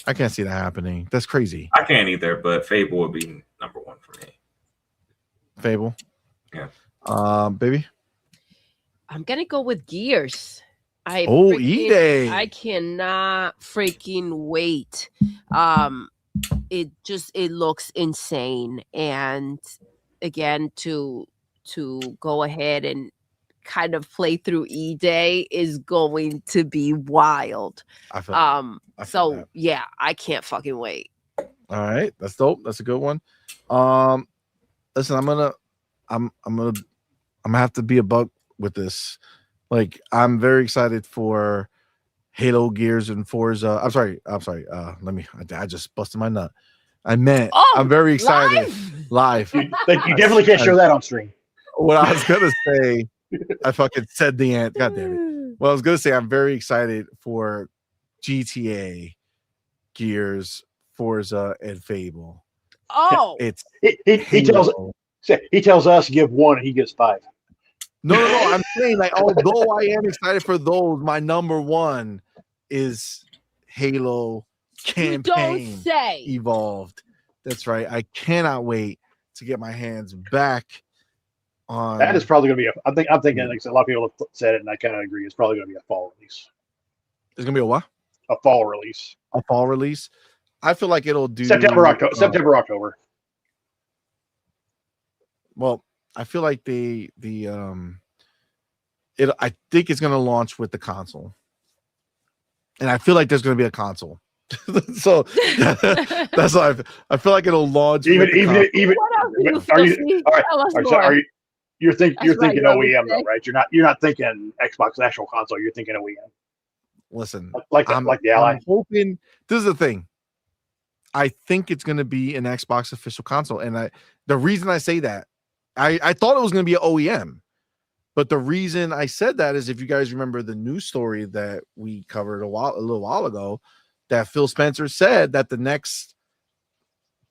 B: I can't see that happening. That's crazy.
E: I can't either, but Fable would be number one for me.
B: Fable.
E: Yeah.
B: Baby.
C: I'm gonna go with Gears.
B: E-Day.
C: I cannot freaking wait. It looks insane. And again, to go ahead and kind of play through E-Day is going to be wild. I feel that. Yeah, I can't fucking wait.
B: All right, that's dope. That's a good one. Listen, I'm gonna have to be a bug with this. Like, I'm very excited for Halo, Gears, and Forza. I'm sorry. I just busted my nut. I'm very excited. Live.
D: You definitely can't show that on stream.
B: What I was gonna say, I fucking said the end. God damn it. Well, I was gonna say I'm very excited for GTA, Gears, Forza, and Fable.
C: Oh,
D: he tells us give 1 and he gets 5.
B: No. I'm saying, like, although I am excited for those, my number one is Halo campaign.
C: Don't say.
B: Evolved. That's right. I cannot wait to get my hands back on.
D: That is probably going to be I'm thinking, like a lot of people have said it, and I kind of agree. It's probably going to be a fall release.
B: It's going to be a what?
D: A fall release.
B: A fall release. I feel like it'll do
D: September, October.
B: Well, I feel like I think it's going to launch with the console, and I feel like there's going to be a console. So that's why I feel like it'll launch.
D: Even.
C: What else do you
D: Are you
C: foresee?
D: all right?
C: Tell us
D: All right, so
C: more.
D: are you? You're
C: That's right,
D: thinking
C: you always
D: OEM though,
C: say.
D: right? You're not thinking Xbox actual console. You're thinking OEM.
B: Listen,
D: Like the Ally.
B: I'm hoping. This is the thing. I think it's going to be an Xbox official console, and the reason I say that, I thought it was going to be an OEM, but the reason I said that is if you guys remember the news story that we covered a little while ago, that Phil Spencer said that the next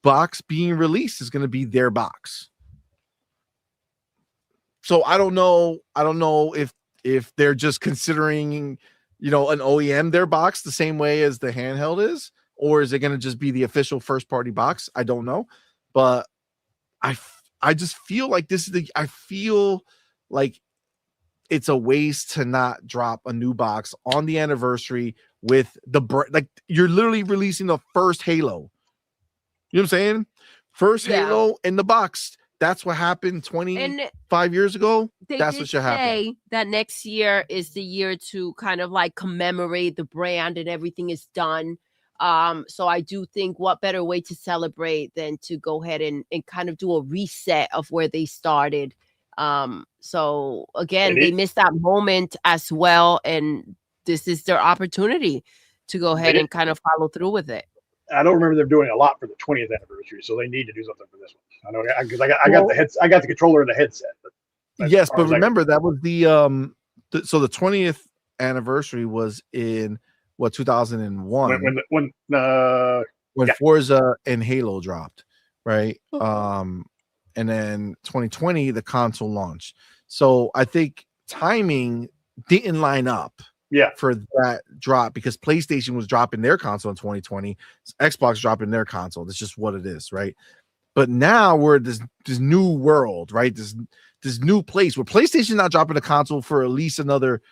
B: box being released is going to be their box. So I don't know if they're just considering, an OEM their box the same way as the handheld is, or is it going to just be the official first party box? I don't know, but I just feel like I feel like it's a waste to not drop a new box on the anniversary with like you're literally releasing the first Halo. You know what I'm saying? First Halo in the box. That's what happened 25 years ago. That's what should happen.
C: They say that next year is the year to kind of like commemorate the brand and everything is done. So I do think what better way to celebrate than to go ahead and kind of do a reset of where they started. So again, they missed that moment as well. And this is their opportunity to go ahead and kind of follow through with it.
D: I don't remember them doing a lot for the 20th anniversary, so they need to do something for this one. I know because I got the controller and the headset.
B: Yes, but remember that was the 20th anniversary was in 2001 when Forza and Halo dropped, right? And then 2020 the console launched. So I think timing didn't line up. For that drop because PlayStation was dropping their console in 2020, Xbox dropping their console. That's just what it is, right? But now we're this new world, right? This new place where PlayStation not dropping a console for at least another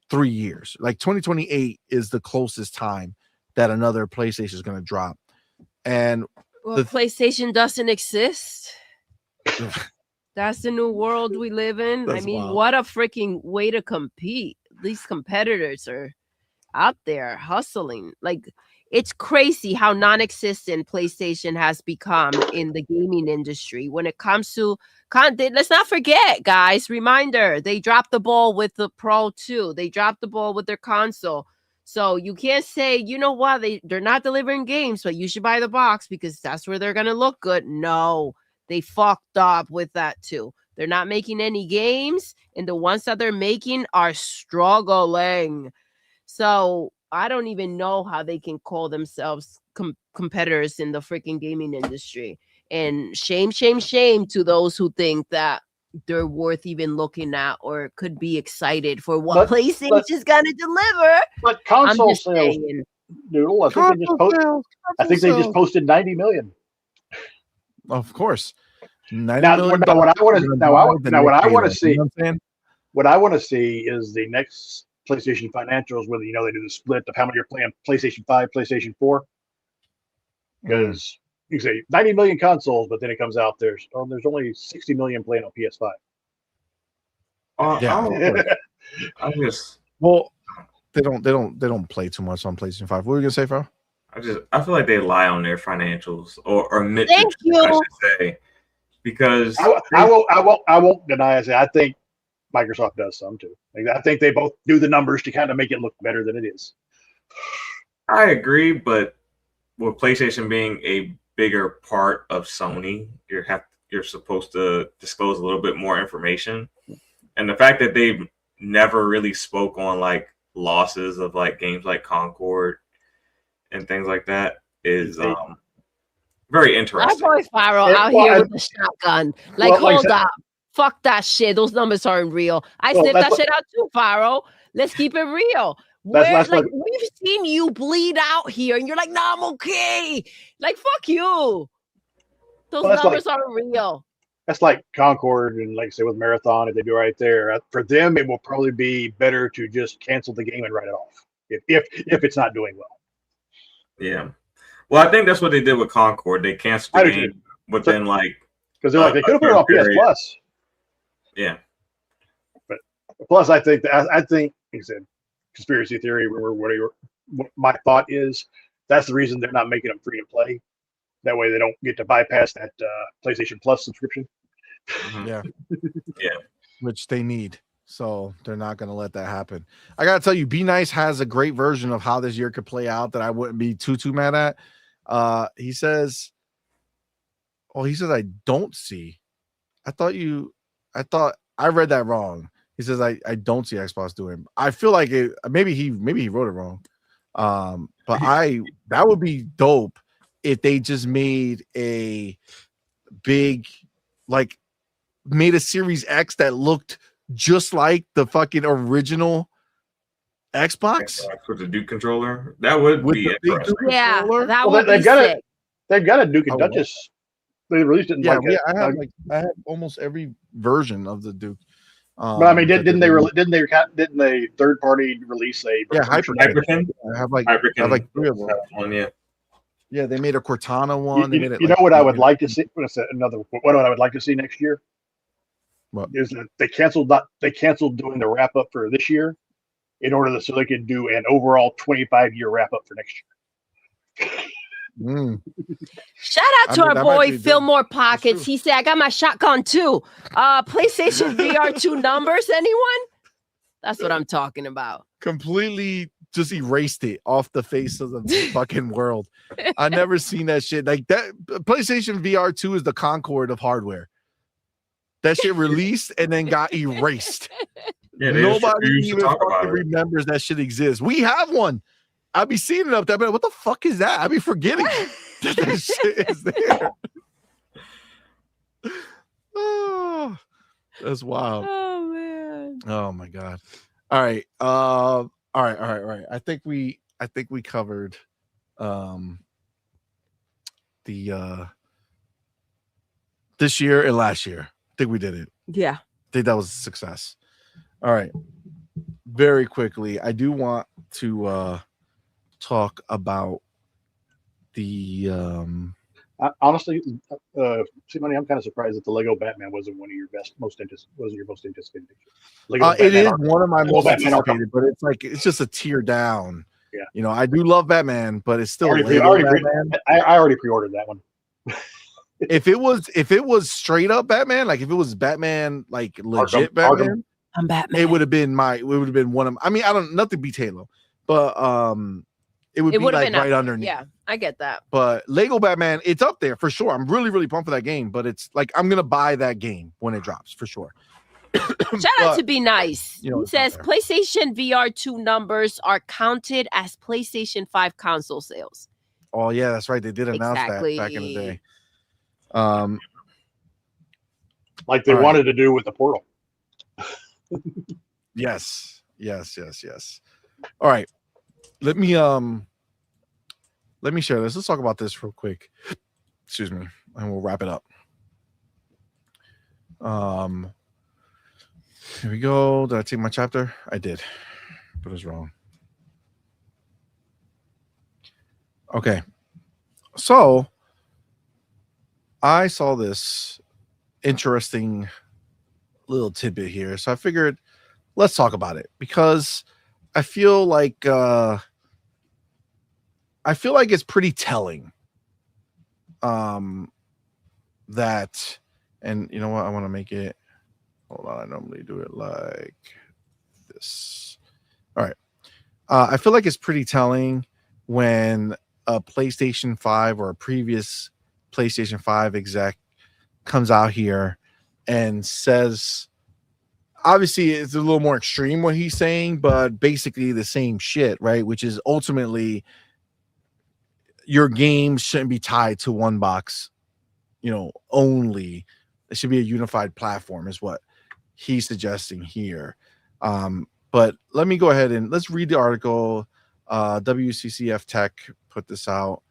B: 3 years. Like 2028 is the closest time that another PlayStation is going to drop. And
C: PlayStation doesn't exist. That's the new world we live in. I mean, wild. What a freaking way to compete. These competitors are out there hustling. Like, it's crazy how non-existent PlayStation has become in the gaming industry when it comes to content. Let's not forget, guys, reminder, they dropped the ball with the Pro 2. They dropped the ball with their console. So you can't say, you know what, they're not delivering games, but you should buy the box because that's where they're going to look good. No, they fucked up with that too. They're not making any games, and the ones that they're making are struggling. So I don't even know how they can call themselves competitors in the freaking gaming industry. And shame to those who think that they're worth even looking at or could be excited for what PlayStation is going to deliver.
D: But console sales, Doodle, I think they just posted 90 million.
B: Of course.
D: What I want to see, what I want to see is the next PlayStation financials, whether they do the split of how many are playing PlayStation 5, PlayStation 4. Because you can say 90 million consoles, but then it comes out there's only 60 million playing on PS5.
B: They don't play too much on PlayStation 5. What were you gonna say, Fro?
E: I feel like they lie on their financials or admit
C: I
E: should say. Because
D: I won't deny it. I think Microsoft does some too. I think they both do the numbers to kind of make it look better than it is.
E: I agree, but with PlayStation being a bigger part of Sony, you're supposed to disclose a little bit more information. And the fact that they've never really spoke on like losses of like games like Concord and things like that is very interesting.
C: That boy Pharaoh out here with the shotgun. Like, hold up. Fuck that shit. Those numbers aren't real. I sniffed that shit out too, Pharaoh. Let's keep it real. We've seen you bleed out here, and you're like, "No, I'm okay." Like, fuck you. Those numbers aren't real.
D: That's like Concord and like say with Marathon, if they do right there, for them it will probably be better to just cancel the game and write it off if it's not doing well.
E: Yeah. Well, I think that's what they did with Concord. They canceled the game within because
D: they're like they could have put it on PS Plus.
E: Yeah.
D: But plus, I think like I said, conspiracy theory. What my thought is, that's the reason they're not making them free to play. That way, they don't get to bypass that PlayStation Plus subscription.
E: Mhm.
B: Yeah.
E: Yeah.
B: Which they need. So they're not going to let that happen. I got to tell you, Be Nice has a great version of how this year could play out that I wouldn't be too mad at. He says, I don't see. I thought I read that wrong. He says, I don't see Xbox doing. I feel like it. Maybe he wrote it wrong. But that would be dope if they just made a big, like, made a Series X that looked just like the fucking original Xbox
E: with the Duke controller. That would
B: with
E: be
B: the big
E: interesting.
B: Duke
C: Yeah,
B: controller.
C: that
D: Well,
C: would be sick.
D: they've got a Duke and
B: Oh, what?
D: Duchess. They released it in
B: Yeah,
D: like
B: I have almost every version of the Duke.
D: but I mean, didn't they third party release a version?
E: Hyperkin?
B: I have like three of them.
E: One, yeah.
B: Yeah, they made a Cortana one. They made it.
D: You know what I would like to see? What I would like to see next year?
B: What?
D: Is that they canceled doing the wrap up for this year in order so they could do an overall 25-year wrap up for next year.
C: Shout out to our boy Fillmore Pockets. He said, I got my shotgun too. PlayStation VR 2 numbers, anyone? That's what I'm talking about.
B: Completely just erased it off the face of the fucking world. I never seen that shit. Like that PlayStation VR 2 is the Concord of hardware. That shit released and then got erased.
E: Yeah,
B: nobody even fucking remembers that shit exists. We have one. I be seeing it up there, but what the fuck is that? I be forgetting that shit is there. Oh, that's wild.
C: Oh man.
B: Oh my god. All right. All right. I think we covered the this year and last year. I think we did it.
C: Yeah.
B: I think that was a success. All right. Very quickly, I do want to talk about the
D: honestly, CMoney, I'm kind of surprised that the Lego Batman wasn't one of your most anticipated.
B: It is one of my most anticipated, but it's just a tear down.
D: Yeah,
B: you know, I do love Batman, but it's still
D: I already pre-ordered that one.
B: If it was straight up Batman, like if it was Batman, like legit Batman,
C: I'm Batman.
B: It would have been one of. I mean, I don't nothing beats Halo, but it would be like right underneath.
C: Yeah, I get that.
B: But Lego Batman, it's up there for sure. I'm really, really pumped for that game, but it's like I'm gonna buy that game when it drops for sure.
C: Shout out to Be Nice.
B: You know,
C: he says PlayStation VR 2 numbers are counted as PlayStation 5 console sales.
B: Oh yeah, that's right. They did announce that back in the day.
D: Like they wanted to do with the Portal.
B: Yes. All right. Let me share this. Let's talk about this real quick. Excuse me, and we'll wrap it up. Here we go. Did I take my chapter? I did, but it was wrong. Okay. So I saw this interesting little tidbit here. So I figured let's talk about it because I feel like it's pretty telling. That, and you know what? I want to make it. Hold on. I normally do it like this. All right. I feel like it's pretty telling when a PlayStation 5 or a previous PlayStation 5 exec comes out here and says, obviously it's a little more extreme what he's saying, but basically the same shit, right? Which is ultimately your games shouldn't be tied to one box, only. It should be a unified platform is what he's suggesting here. But let me go ahead and let's read the article. WCCF Tech put this out.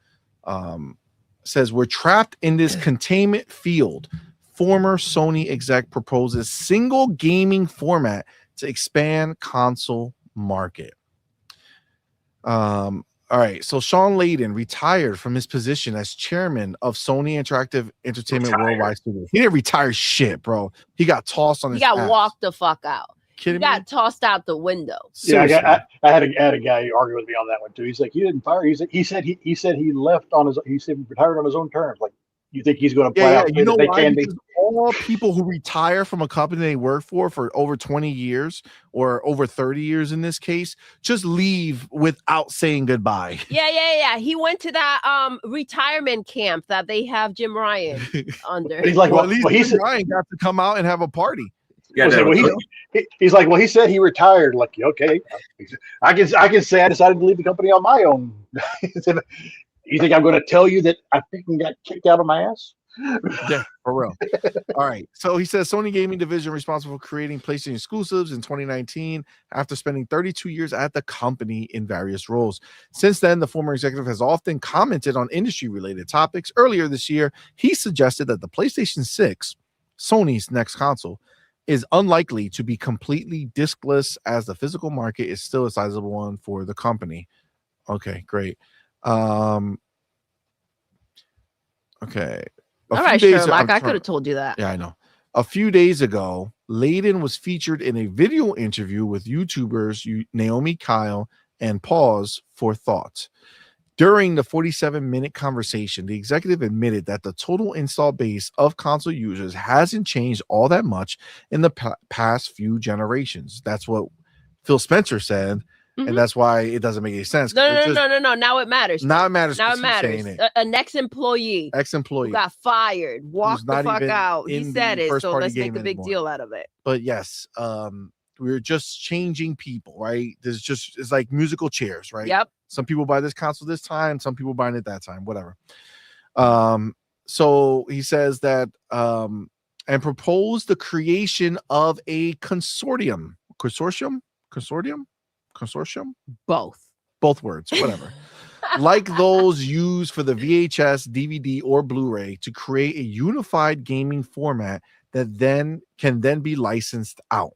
B: Says we're trapped in this containment field. Former Sony exec proposes single gaming format to expand console market. All right. So Sean Layden retired from his position as chairman of Sony Interactive Entertainment Worldwide Studios. He didn't retire shit, bro. He got tossed on
C: He
B: his
C: got
B: ass.
C: walked the fuck out. He
B: Kidding me?
C: got tossed out the window.
D: Yeah,
B: Seriously.
D: I had a guy argue with me on that one too. He's like, "You didn't fire." He said he left on his. He said retired on his own terms. Like, you think he's going to flat out say
B: You know
D: that they
B: why?
D: can be?
B: Because all people who retire from a company they work for over 20 years or over 30 years in this case, just leave without saying goodbye.
C: Yeah. He went to that retirement camp that they have Jim Ryan under.
D: He's like,
B: Well, at least
D: he
B: Jim
D: said,
B: Ryan got to come out and have a party.
E: Yeah,
D: he's like, well, he said he retired. Like, okay, I can say I decided to leave the company on my own. You think I'm going to tell you that I freaking got kicked out of my ass?
B: Yeah, for real. All right. So he says Sony Gaming Division responsible for creating PlayStation exclusives in 2019 after spending 32 years at the company in various roles. Since then, the former executive has often commented on industry-related topics. Earlier this year, he suggested that the PlayStation 6, Sony's next console, is unlikely to be completely diskless as the physical market is still a sizable one for the company. Okay, great. Okay.
C: All right, Sherlock. I could have told you that.
B: Yeah, I know. A few days ago, Layden was featured in a video interview with YouTubers Naomi Kyle and Pause for Thought. During the 47-minute conversation, the executive admitted that the total install base of console users hasn't changed all that much in the past few generations. That's what Phil Spencer said. And that's why it doesn't make any sense.
C: No. Now it matters.
B: Now it matters.
C: Now it matters. An ex-employee who got fired, walked the fuck out. He said it, so let's make a big deal out of it.
B: But yes, we're just changing people, right? It's like musical chairs, right?
C: Yep.
B: Some people buy this console this time, some people buying it that time, whatever. So he says that and proposed the creation of a consortium. Both words, whatever. Like those used for the VHS, DVD, or Blu-ray to create a unified gaming format that then can be licensed out.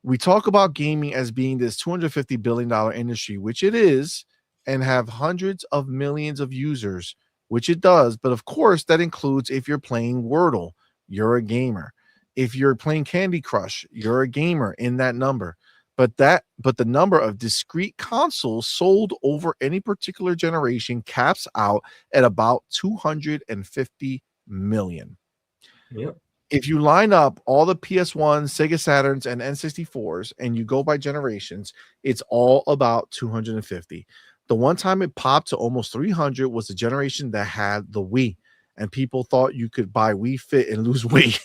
B: We talk about gaming as being this $250 billion industry, which it is, and have hundreds of millions of users, which it does. But of course, that includes if you're playing Wordle, you're a gamer. If you're playing Candy Crush, you're a gamer in that number. But the number of discrete consoles sold over any particular generation caps out at about 250 million.
E: Yep.
B: If you line up all the PS1, Sega Saturns, and N64s, and you go by generations, it's all about 250. The one time it popped to almost 300 was the generation that had the Wii, and people thought you could buy Wii Fit and lose weight.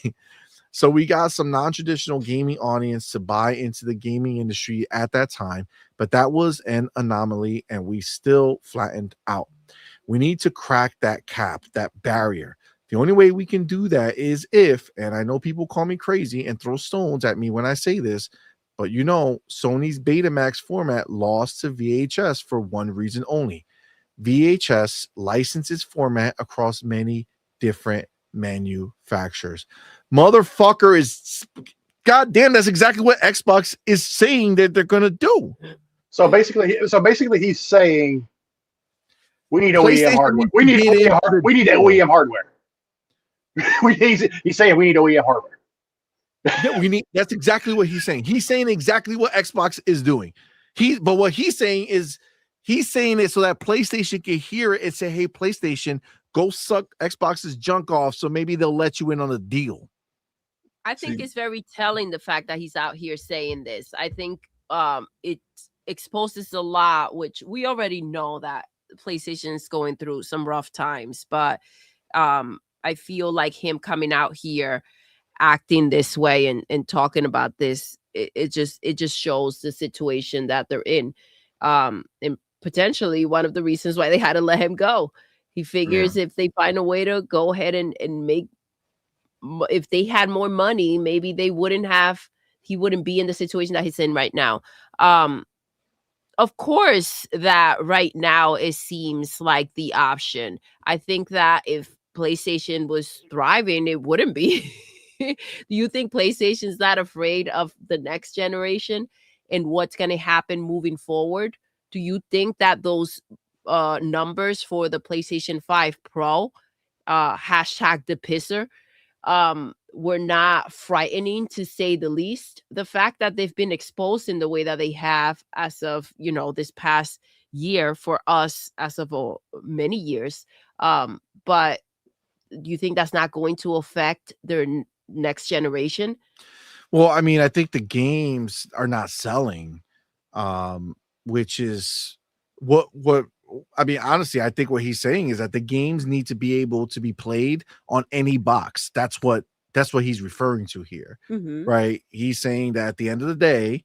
B: So we got some non-traditional gaming audience to buy into the gaming industry at that time, but that was an anomaly, and we still flattened out. We need to crack that cap, that barrier. The only way we can do that is if, and I know people call me crazy and throw stones at me when I say this, but you know, Sony's Betamax format lost to VHS for one reason only. VHS licenses format across many different manufacturers. Motherfucker is goddamn, that's exactly what Xbox is saying that they're gonna do.
D: So basically he's saying we need OEM hardware. We need OEM hardware. He's saying we need OEM hardware.
B: Yeah, that's exactly what he's saying. He's saying exactly what Xbox is doing. But what he's saying is he's saying it so that PlayStation can hear it and say, hey, PlayStation, go suck Xbox's junk off, so maybe they'll let you in on a deal.
C: I think it's very telling the fact that he's out here saying this. I think it exposes a lot, which we already know that PlayStation is going through some rough times, but I feel like him coming out here acting this way and talking about this, it just shows the situation that they're in, and potentially one of the reasons why they had to let him go. He figures if they find a way to go ahead and make, if they had more money, maybe he wouldn't be in the situation that he's in right now. Of course that right now it seems like the option. I think that if PlayStation was thriving, it wouldn't be. Do you think PlayStation's not afraid of the next generation and what's going to happen moving forward? do you think that those numbers for the PlayStation 5 Pro, hashtag the pisser, were not frightening, to say the least? The fact that they've been exposed in the way that they have as of, this past year, for us as of many years. But do you think that's not going to affect their next generation?
B: Well, I mean, I think the games are not selling, which is what I mean. Honestly, I think what he's saying is that the games need to be able to be played on any box. That's what he's referring to here, right? He's saying that at the end of the day,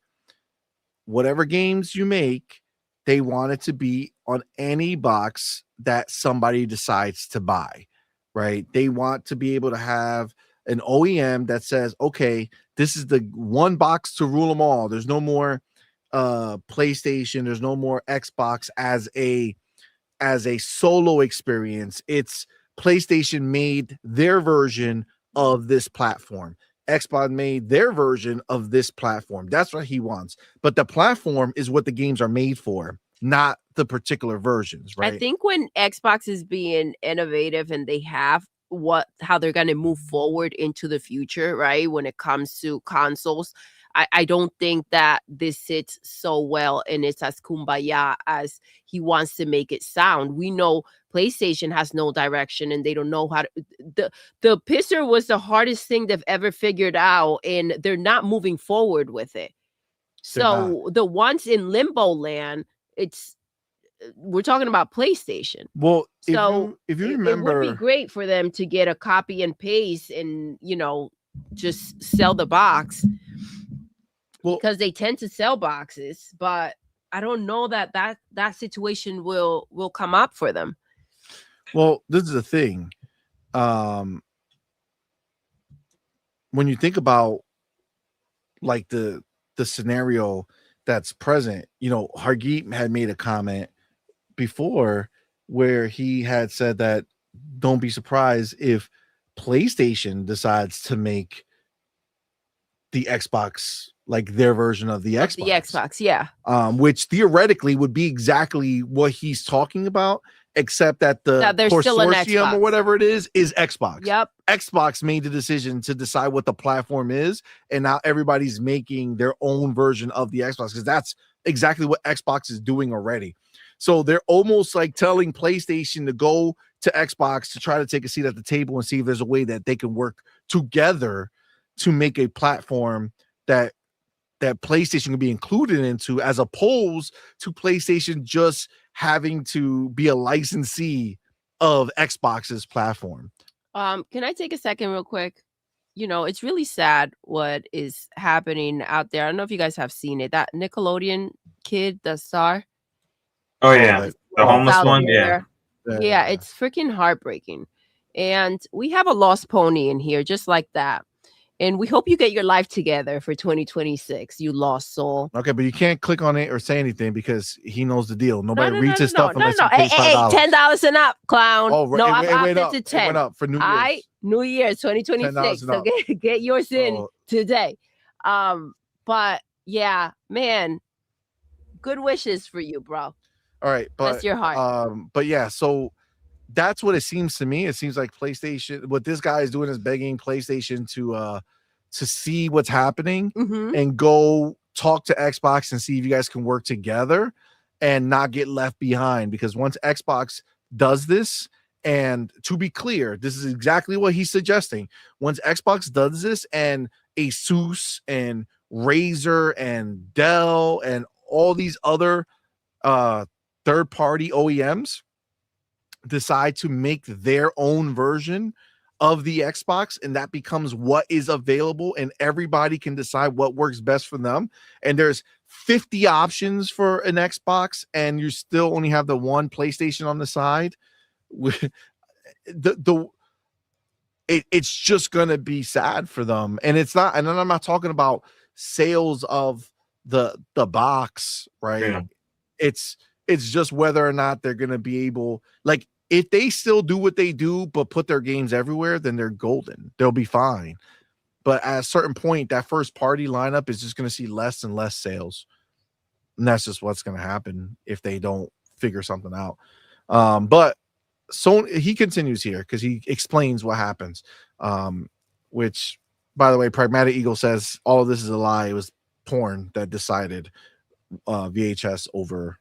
B: whatever games you make, they want it to be on any box that somebody decides to buy, right? They want to be able to have an OEM that says, okay, this is the one box to rule them all. There's no more PlayStation. There's no more Xbox as a solo experience. It's PlayStation made their version of this platform. Xbox made their version of this platform. That's what he wants. But the platform is what the games are made for, not the particular versions, right?
C: I think when Xbox is being innovative and they have how they're going to move forward into the future, right? When it comes to consoles, I don't think that this sits so well and it's as kumbaya as he wants to make it sound. We know PlayStation has no direction and they don't know how to. The pisser was the hardest thing they've ever figured out, and they're not moving forward with it. So the ones in limbo land, we're talking about PlayStation.
B: Well,
C: so
B: if you remember,
C: it would be great for them to get a copy and paste and just sell the box. Well, because they tend to sell boxes, but I don't know that situation will come up for them.
B: Well, this is the thing. When you think about like the scenario that's present, Hargeet had made a comment before where he had said that don't be surprised if PlayStation decides to make the Xbox like their version of the Xbox.
C: The Xbox, yeah.
B: Which theoretically would be exactly what he's talking about, except that the consortium or whatever it is Xbox.
C: Yep.
B: Xbox made the decision to decide what the platform is, and now everybody's making their own version of the Xbox, because that's exactly what Xbox is doing already. So they're almost like telling PlayStation to go to Xbox to try to take a seat at the table and see if there's a way that they can work together to make a platform that PlayStation can be included into, as opposed to PlayStation just having to be a licensee of Xbox's platform.
C: Can I take a second real quick? It's really sad what is happening out there. I don't know if you guys have seen it. That Nickelodeon kid, the star.
E: Oh yeah, the homeless one. Yeah,
C: it's freaking heartbreaking. And we have a lost pony in here, just like that. And we hope you get your life together for 2026, you lost soul.
B: Okay, but you can't click on it or say anything because he knows the deal. Nobody reads his stuff unless you pay $5.
C: $10 and up, clown.
B: Oh,
C: no, I've opted to 10.
B: It went up for New Year's.
C: New Year's 2026. So get yours in today. But yeah, man, good wishes for you, bro.
B: All right, but
C: bless your heart.
B: But yeah, so that's what it seems to me. It seems like PlayStation, what this guy is doing is begging PlayStation to see what's happening and go talk to Xbox and see if you guys can work together and not get left behind. Because once Xbox does this, and to be clear, this is exactly what he's suggesting. Once Xbox does this and Asus and Razer and Dell and all these other third-party OEMs decide to make their own version of the Xbox, and that becomes what is available, and everybody can decide what works best for them, and there's 50 options for an Xbox and you still only have the one PlayStation on the side, it's just gonna be sad for them. And it's not, and I'm not talking about sales of the box, right?
E: Yeah.
B: It's just whether or not they're gonna be able, like, if they still do what they do but put their games everywhere, then they're golden. They'll be fine. But at a certain point, that first party lineup is just going to see less and less sales. And that's just what's going to happen if they don't figure something out. But so he continues here because he explains what happens, which, by the way, Pragmatic Eagle says all of this is a lie. It was porn that decided VHS over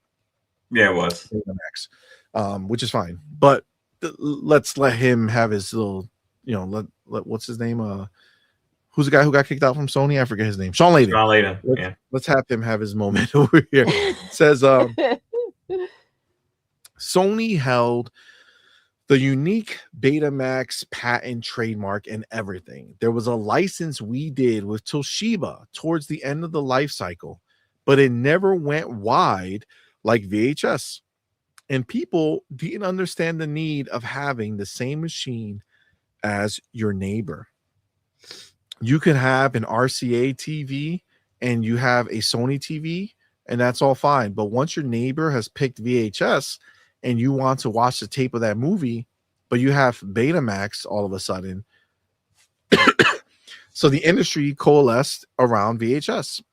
E: Yeah, it was.
B: Betamax, which is fine. But let's let him have his little, let what's his name? Who's the guy who got kicked out from Sony? I forget his name. Sean Layden.
E: Sean Layden.
B: Let's have him have his moment over here. Says Sony held the unique Betamax patent, trademark, and everything. There was a license we did with Toshiba towards the end of the life cycle, but it never went wide like VHS. And people didn't understand the need of having the same machine as your neighbor. You can have an RCA TV and you have a Sony TV, and that's all fine. But once your neighbor has picked VHS and you want to watch the tape of that movie, but you have Betamax all of a sudden. So the industry coalesced around VHS.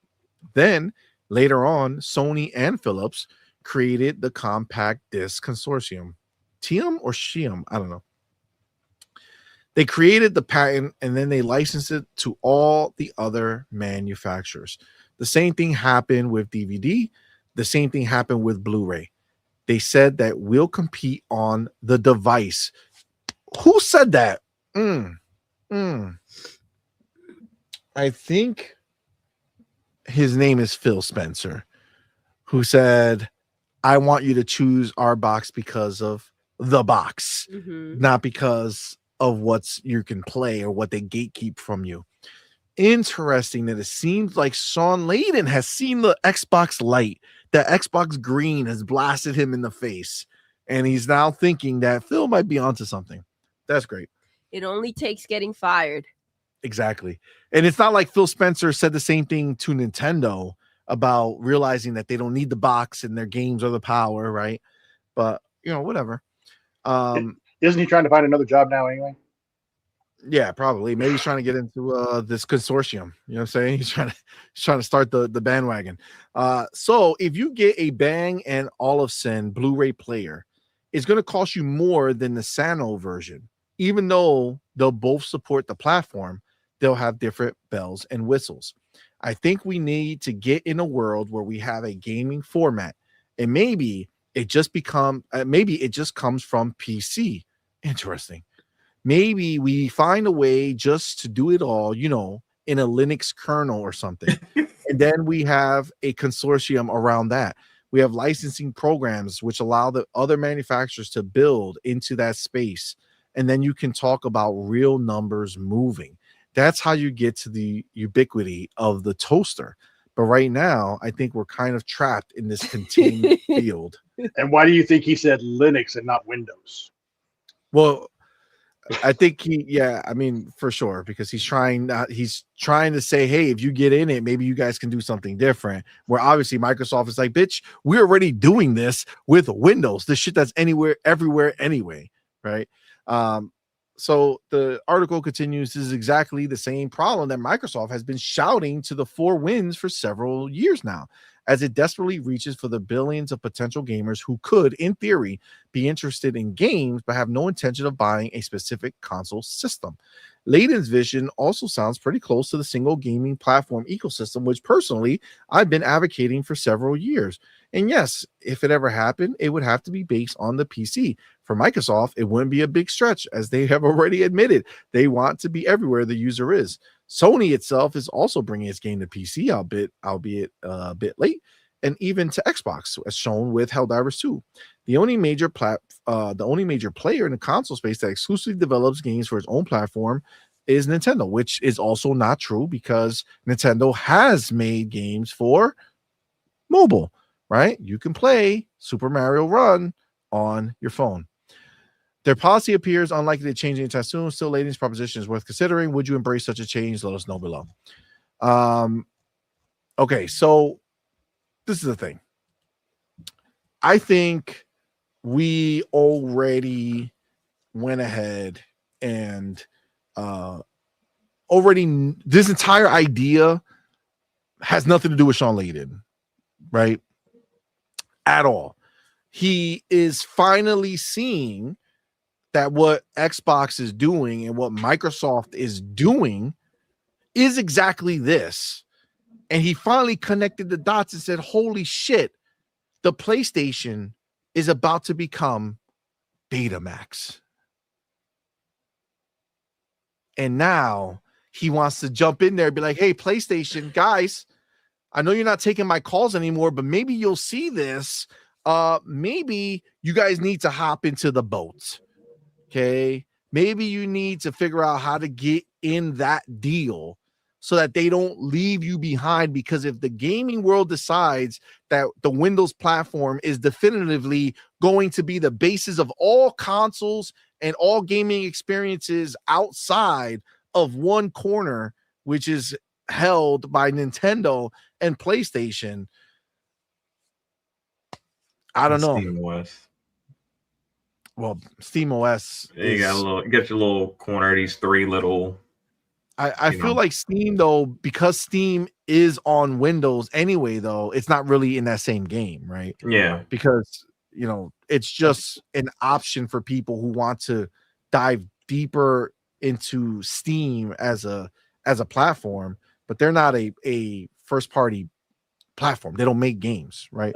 B: Then later on, Sony and Philips created the Compact Disc Consortium. TM or SHIAM? I don't know. They created the patent and then they licensed it to all the other manufacturers. The same thing happened with DVD. The same thing happened with Blu-ray. They said that we'll compete on the device. Who said that? I think his name is Phil Spencer, who said, I want you to choose our box because of the box, not because of what's you can play or what they gatekeep from you. Interesting that it seems like Sean Layden has seen the Xbox light. The Xbox green has blasted him in the face, and he's now thinking that Phil might be onto something. That's great.
C: It only takes getting fired.
B: Exactly. And it's not like Phil Spencer said the same thing to Nintendo about realizing that they don't need the box and their games are the power, right? But, whatever.
D: Isn't he trying to find another job now anyway?
B: Yeah, probably. Maybe he's trying to get into this consortium. You know what I'm saying? He's trying to start the bandwagon. So if you get a Bang and Olufsen Blu-ray player, it's going to cost you more than the Sano version. Even though they'll both support the platform, they'll have different bells and whistles. I think we need to get in a world where we have a gaming format, and maybe it just comes from PC. Interesting. Maybe we find a way just to do it all, in a Linux kernel or something. And then we have a consortium around that. We have licensing programs which allow the other manufacturers to build into that space. And then you can talk about real numbers moving. That's how you get to the ubiquity of the toaster. But right now, I think we're kind of trapped in this contained field.
D: And why do you think he said Linux and not Windows?
B: Well, I think for sure, because he's trying to say, hey, if you get in it, maybe you guys can do something different. Where obviously Microsoft is like, bitch, we're already doing this with Windows. This shit that's everywhere anyway, right? So the article continues. This is exactly the same problem that Microsoft has been shouting to the four winds for several years now, as it desperately reaches for the billions of potential gamers who could, in theory, be interested in games but have no intention of buying a specific console system. Layden's vision also sounds pretty close to the single gaming platform ecosystem, which personally I've been advocating for several years. And yes, if it ever happened, it would have to be based on the PC. For Microsoft, it wouldn't be a big stretch, as they have already admitted they want to be everywhere the user is. Sony itself is also bringing its game to PC, albeit a bit late, and even to Xbox, as shown with Helldivers 2. The only major player in the console space that exclusively develops games for its own platform is Nintendo, which is also not true because Nintendo has made games for mobile, right? You can play Super Mario Run on your phone. Their policy appears unlikely to change anytime soon. Still, Layden's proposition is worth considering. Would you embrace such a change? Let us know below. Okay, so this is the thing. I think we already went ahead and this entire idea has nothing to do with Sean Layden, right? at all. He is finally seeing that what Xbox is doing and what Microsoft is doing is exactly this. And he finally connected the dots and said, holy shit, the PlayStation is about to become Betamax. And now he wants to jump in there and be like, hey, PlayStation, guys, I know you're not taking my calls anymore, but maybe you'll see this. Maybe you guys need to hop into the boat. Okay. Maybe you need to figure out how to get in that deal so that they don't leave you behind. Because if the gaming world decides that the Windows platform is definitively going to be the basis of all consoles and all gaming experiences outside of one corner, which is held by Nintendo and PlayStation, I don't know.
E: SteamOS.
B: Well, SteamOS.
E: You got a little, get your little corner. These three little.
B: I feel like Steam, though, because Steam is on Windows anyway, though, it's not really in that same game, right?
E: Yeah.
B: Because, it's just an option for people who want to dive deeper into Steam as a platform, but they're not a first party platform. They don't make games, right?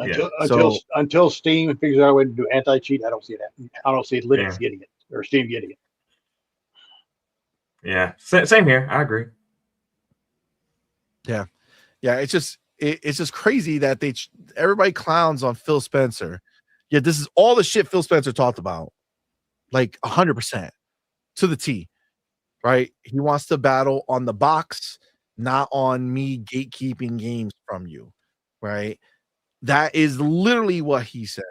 D: Until Steam figures out a way to do anti-cheat, I don't see that. I don't see Linux getting it or Steam getting it.
E: Yeah, same here. I agree.
B: Yeah. It's just crazy that everybody clowns on Phil Spencer. Yeah, this is all the shit Phil Spencer talked about, like 100% to the T, right? He wants to battle on the box, not on me gatekeeping games from you, right? That is literally what he said.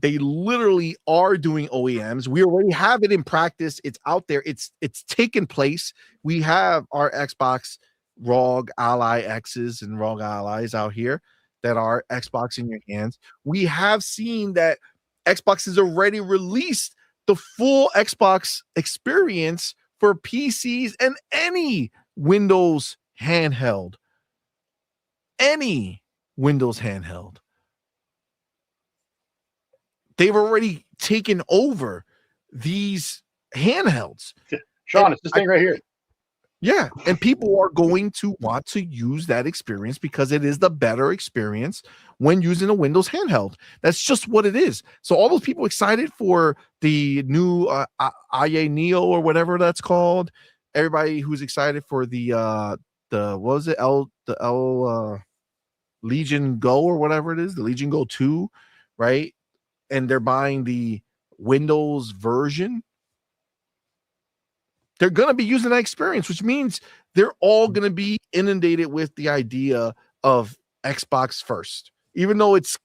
B: They literally are doing OEMs. We already have it in practice. It's out there. It's taken place. We have our Xbox ROG Ally X's and ROG Allies out here that are Xbox in your hands. We have seen that Xbox has already released the full Xbox experience for PCs and any Windows handheld. Any Windows handheld. They've already taken over these handhelds.
D: Sean, it's this thing right here.
B: Yeah. And people are going to want to use that experience because it is the better experience when using a Windows handheld. That's just what it is. So all those people excited for the new IA Neo or whatever that's called, everybody who's excited for the what was it? Legion Go or whatever it is, the Legion Go 2, right? And they're buying the Windows version, they're going to be using that experience, which means they're all going to be inundated with the idea of Xbox first, even though it's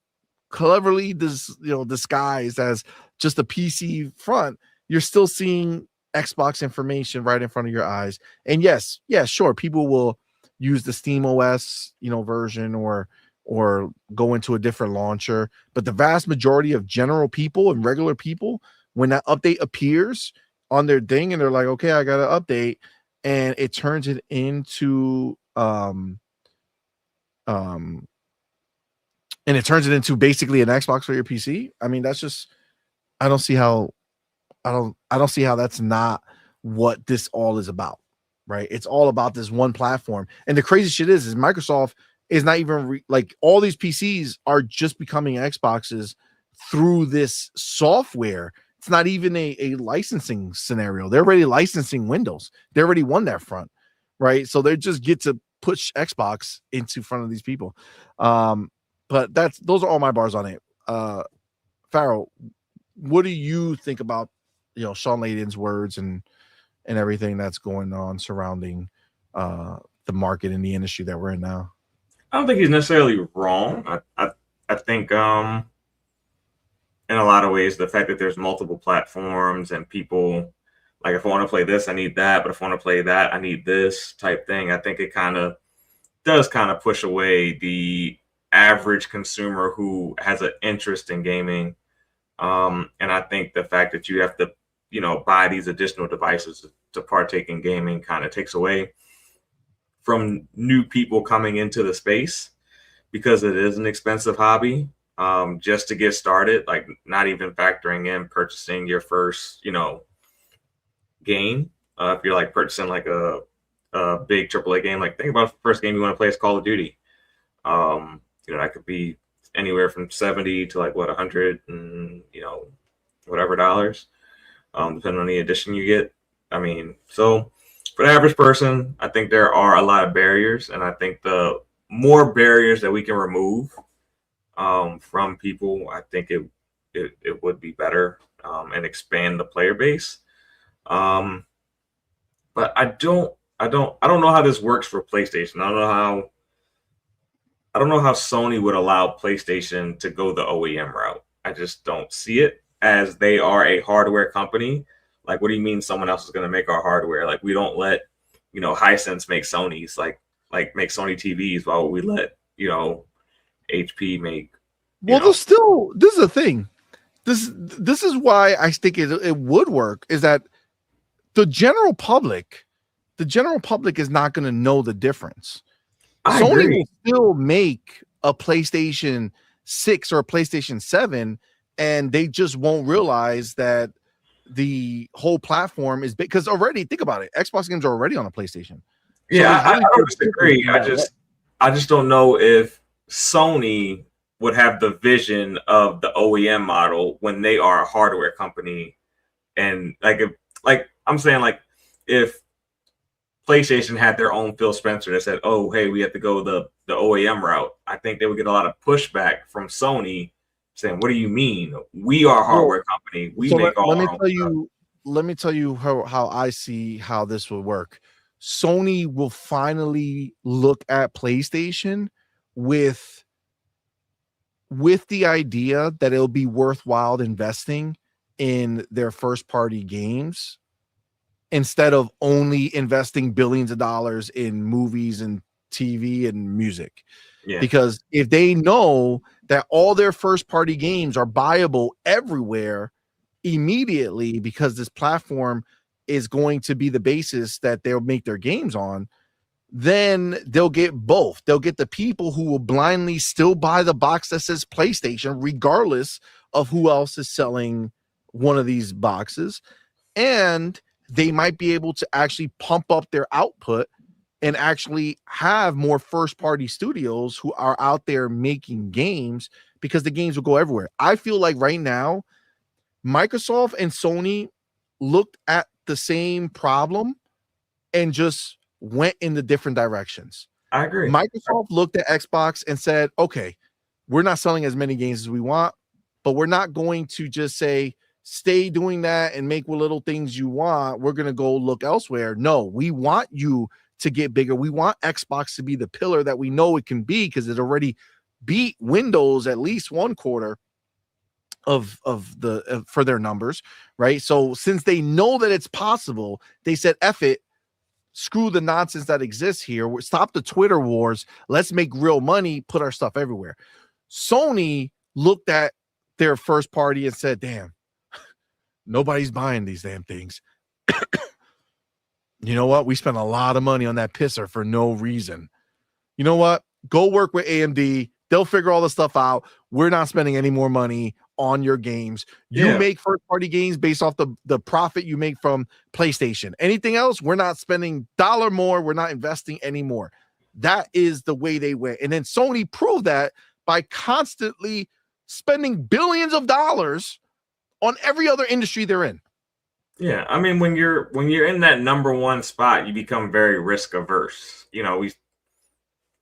B: cleverly disguised as just a PC front. You're still seeing Xbox information right in front of your eyes. And yes, sure, people will use the SteamOS, version or go into a different launcher. But the vast majority of general people and regular people, when that update appears on their thing and they're like, okay, I got to update, and it turns it into basically an Xbox for your PC. I mean, that's just, I don't see how that's not what this all is about, right? It's all about this one platform. And the crazy shit is Microsoft is not even all these PCs are just becoming Xboxes through this software. It's not even a licensing scenario. They're already licensing Windows. They already won that front, right? So they just get to push Xbox into front of these people. But those are all my bars on it. Farrell, what do you think about Sean Layden's words and everything that's going on surrounding the market and the industry that we're in now?
E: I don't think he's necessarily wrong. I think in a lot of ways, the fact that there's multiple platforms and people, like, if I want to play this, I need that, but if I want to play that, I need this type thing. I think it does push away the average consumer who has an interest in gaming. And I think the fact that you have to, buy these additional devices to partake in gaming kind of takes away from new people coming into the space, because it is an expensive hobby. just to get started, like not even factoring in purchasing your first, game. If you're like purchasing like a big AAA game, like think about the first game you want to play is Call of Duty. That could be anywhere from 70 to like 100 and whatever dollars, depending on the edition you get. I mean, so for the average person, I think there are a lot of barriers, and I think the more barriers that we can remove from people, I think it would be better, and expand the player base. But I don't know how this works for PlayStation. I don't know how Sony would allow PlayStation to go the OEM route. I just don't see it, as they are a hardware company. Like, what do you mean someone else is going to make our hardware? Like, we don't let, Hisense make Sonys, like make Sony TVs, while we let, HP make.
B: Well, this is the thing. This is why I think it would work, is that the general public is not going to know the difference. Sony will still make a PlayStation 6 or a PlayStation 7, and they just won't realize that the whole platform is big. Because already, think about it, Xbox games are already on a PlayStation.
E: Yeah, I don't disagree. I just don't know if Sony would have the vision of the OEM model when they are a hardware company. And I'm saying, like, if PlayStation had their own Phil Spencer that said, "Oh, hey, we have to go the OEM route," I think they would get a lot of pushback from Sony saying, "What do you mean? We are a hardware company. We make all our own stuff."
B: Let me tell you how I see how this would work. Sony will finally look at PlayStation with the idea that it'll be worthwhile investing in their first party games, instead of only investing billions of dollars in movies and TV and music.
E: Yeah.
B: Because if they know that all their first party games are buyable everywhere immediately, because this platform is going to be the basis that they'll make their games on, then they'll get both. They'll get the people who will blindly still buy the box that says PlayStation, regardless of who else is selling one of these boxes. And they might be able to actually pump up their output and actually have more first party studios who are out there making games, because the games will go everywhere. I feel like right now, Microsoft and Sony looked at the same problem and just went in the different directions.
E: I agree.
B: Microsoft looked at Xbox and said, okay, we're not selling as many games as we want, but we're not going to just say, stay doing that and make what little things you want. We're going to go look elsewhere. No, we want you to get bigger. We want Xbox to be the pillar that we know it can be, because it already beat Windows at least one quarter of the for their numbers, right? So since they know that it's possible, they said, F it, screw the nonsense that exists here. Stop the Twitter wars. Let's make real money, put our stuff everywhere. Sony looked at their first party and said, damn, nobody's buying these damn things. You know what? We spent a lot of money on that pisser for no reason. You know what? Go work with AMD. They'll figure all the stuff out. We're not spending any more money on your games. You make first-party games based off the profit you make from PlayStation. Anything else, we're not spending $1 more. We're not investing anymore. That is the way they went. And then Sony proved that by constantly spending billions of dollars on every other industry they're in.
E: Yeah, I mean, when you're in that number one spot, you become very risk averse.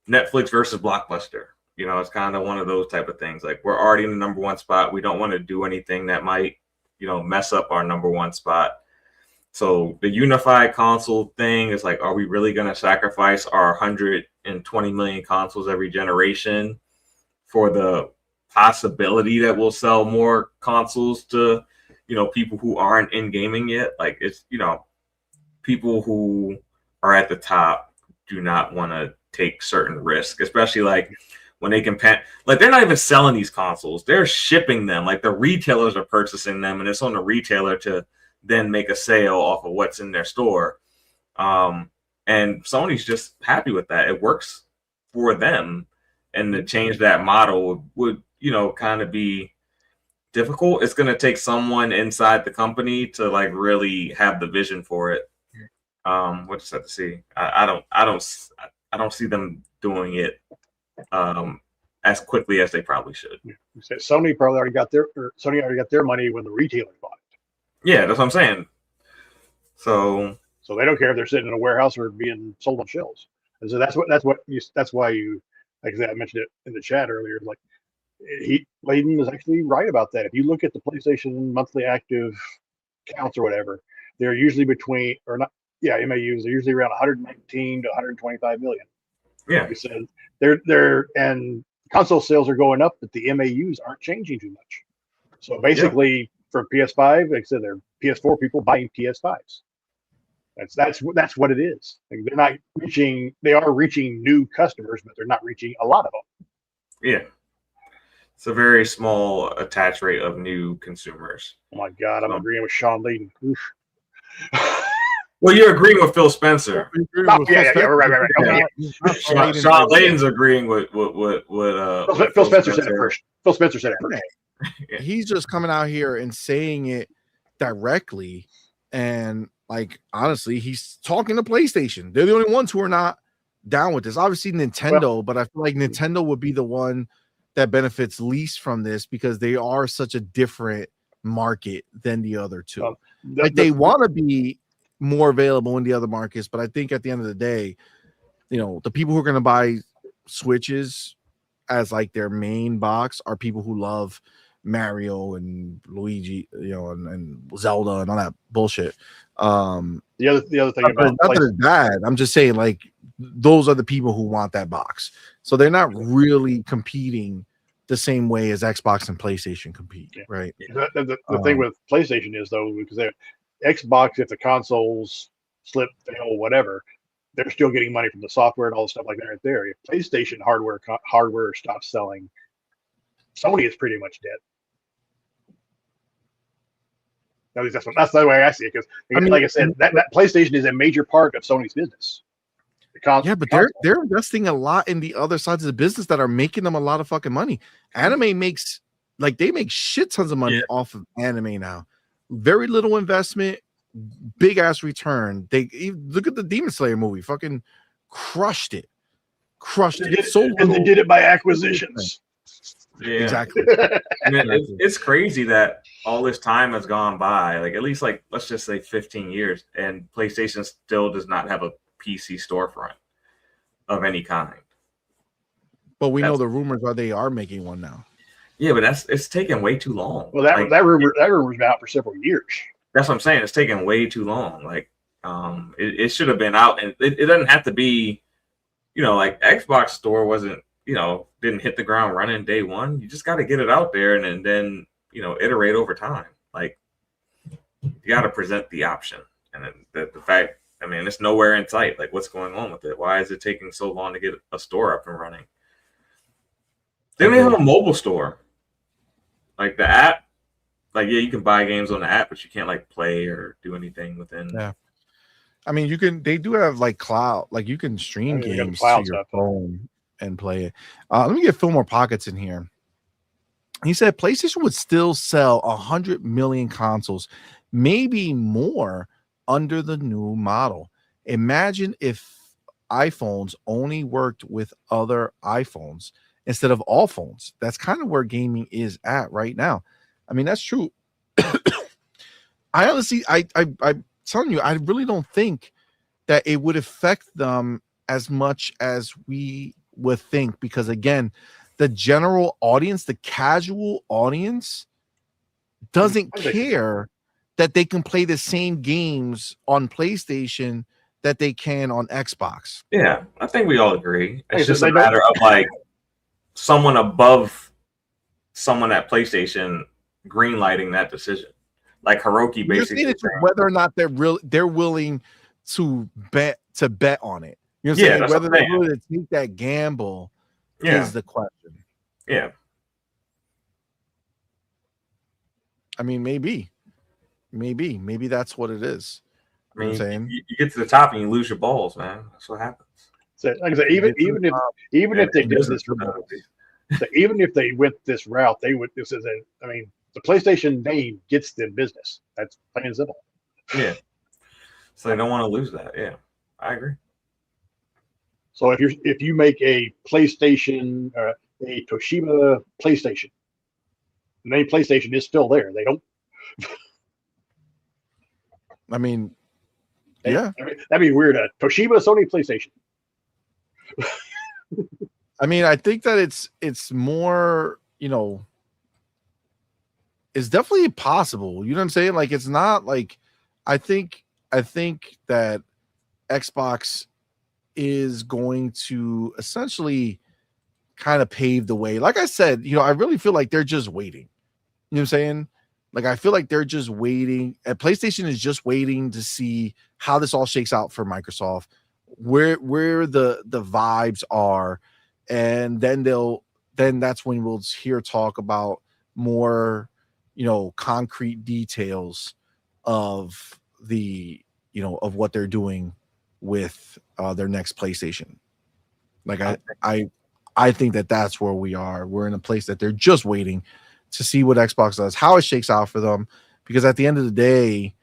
E: Netflix versus Blockbuster. It's kind of one of those type of things. Like, we're already in the number one spot. We don't want to do anything that might, mess up our number one spot. So the unified console thing is like, are we really going to sacrifice our 120 million consoles every generation for the possibility that we'll sell more consoles to, people who aren't in gaming yet? Like, it's, people who are at the top do not want to take certain risks, especially like when they can like, they're not even selling these consoles, they're shipping them. Like, the retailers are purchasing them, and it's on the retailer to then make a sale off of what's in their store. And Sony's just happy with that. It works for them, and to change that model would kind of be difficult. It's going to take someone inside the company to like really have the vision for it. We'll just have to see. I don't see them doing it as quickly as they probably should.
D: Sony already got their money when the retailers bought it.
E: Yeah, that's what I'm saying. So
D: they don't care if they're sitting in a warehouse or being sold on shelves. And so that's why you, like I said, I mentioned it in the chat earlier. Like Layden was actually right about that. If you look at the PlayStation monthly active counts or whatever, they're usually MAUs. They're usually around 119 to 125 million.
E: Yeah,
D: like we said they're and console sales are going up, but the MAUs aren't changing too much. So basically, for PS5, like I said, they're PS4 people buying PS5s. That's what it is. Like they're not reaching. They are reaching new customers, but they're not reaching a lot of them.
E: Yeah, it's a very small attach rate of new consumers.
D: Oh my God, I'm agreeing with Sean Layden.
E: Well, you're agreeing with Phil Spencer.
D: Right. Okay.
E: Sean Layden's agreeing with
D: Phil Spencer said it first. Phil Spencer said it first.
B: Yeah. He's just coming out here and saying it directly, and like honestly, he's talking to PlayStation. They're the only ones who are not down with this. Obviously, Nintendo, but I feel like Nintendo would be the one that benefits least from this because they are such a different market than the other two. They want to be more available in the other markets, but I think at the end of the day, the people who are going to buy Switches as like their main box are people who love Mario and Luigi, and Zelda and all that bullshit.
D: The other thing about
B: not that it's bad. I'm just saying, like, those are the people who want that box. So they're not really competing the same way as Xbox and PlayStation compete, right?
D: The thing with PlayStation is though, because Xbox, if the consoles slip, fail, whatever, they're still getting money from the software and all the stuff like that right there. If PlayStation hardware stops selling, Sony is pretty much dead. At least that's the way I see it. Because, like I said, that PlayStation is a major part of Sony's business.
B: But they're investing a lot in the other sides of the business that are making them a lot of fucking money. Anime makes they make shit tons of money off of anime now. Very little investment, big ass return. They look at the Demon Slayer movie, fucking crushed it.
D: And they did it by acquisitions.
E: Yeah,
B: exactly.
E: It's crazy that all this time has gone by. Like at least let's just say 15 years, and PlayStation still does not have a PC storefront of any kind.
B: But we know the rumors are they are making one now.
E: Yeah, but it's taken way too long.
D: Well, that rumor's been out for several years.
E: That's what I'm saying. It's taken way too long. It should have been out, and it doesn't have to be, like Xbox store wasn't, didn't hit the ground running day one. You just got to get it out there and then iterate over time. Like you got to present the option, and the fact, it's nowhere in sight. Like what's going on with it? Why is it taking so long to get a store up and running? They don't even have a mobile store. Like the app, you can buy games on the app, but you can't play or do anything within.
B: Yeah. You can. They do have cloud. You can stream games to your phone and play it. Let me get Phil More Pockets in here. He said PlayStation would still sell 100 million consoles, maybe more, under the new model. Imagine if iPhones only worked with other iPhones instead of all phones. That's kind of where gaming is at right now. That's true. I honestly, I'm telling you, I really don't think that it would affect them as much as we would think, because again, the general audience, the casual audience, doesn't care that they can play the same games on PlayStation that they can on Xbox.
E: Yeah, I think we all agree. It's just a matter of someone above someone at PlayStation greenlighting that decision. Like Hiroki basically
B: whether or not they're willing to bet on it. You know what I'm saying? Whether they're willing to take that gamble is the question.
E: Yeah.
B: Maybe that's what it is. You know what I'm saying?
E: You get to the top and you lose your balls, man. That's what happens.
D: So, like I said, even if they did this So even if they went this route, they would. This is I mean, the PlayStation name gets them business. That's plain and simple.
E: Yeah. So they don't want to lose that. Yeah, I agree.
D: So if you make a PlayStation, a Toshiba PlayStation, the name PlayStation is still there. They don't.
B: I mean, yeah.
D: That'd be weird. Toshiba, Sony, PlayStation.
B: I mean, I think that it's more, it's definitely possible. You know what I'm saying? Like, it's not like, I think that Xbox is going to essentially kind of pave the way. Like I said, I really feel like they're just waiting. You know what I'm saying? Like, I feel like they're just waiting. And PlayStation is just waiting to see how this all shakes out for Microsoft, where the vibes are, and then that's when we'll hear talk about more, concrete details of the, of what they're doing with their next PlayStation. Like, I think that's where we are. We're in a place that they're just waiting to see what Xbox does, how it shakes out for them, because at the end of the day,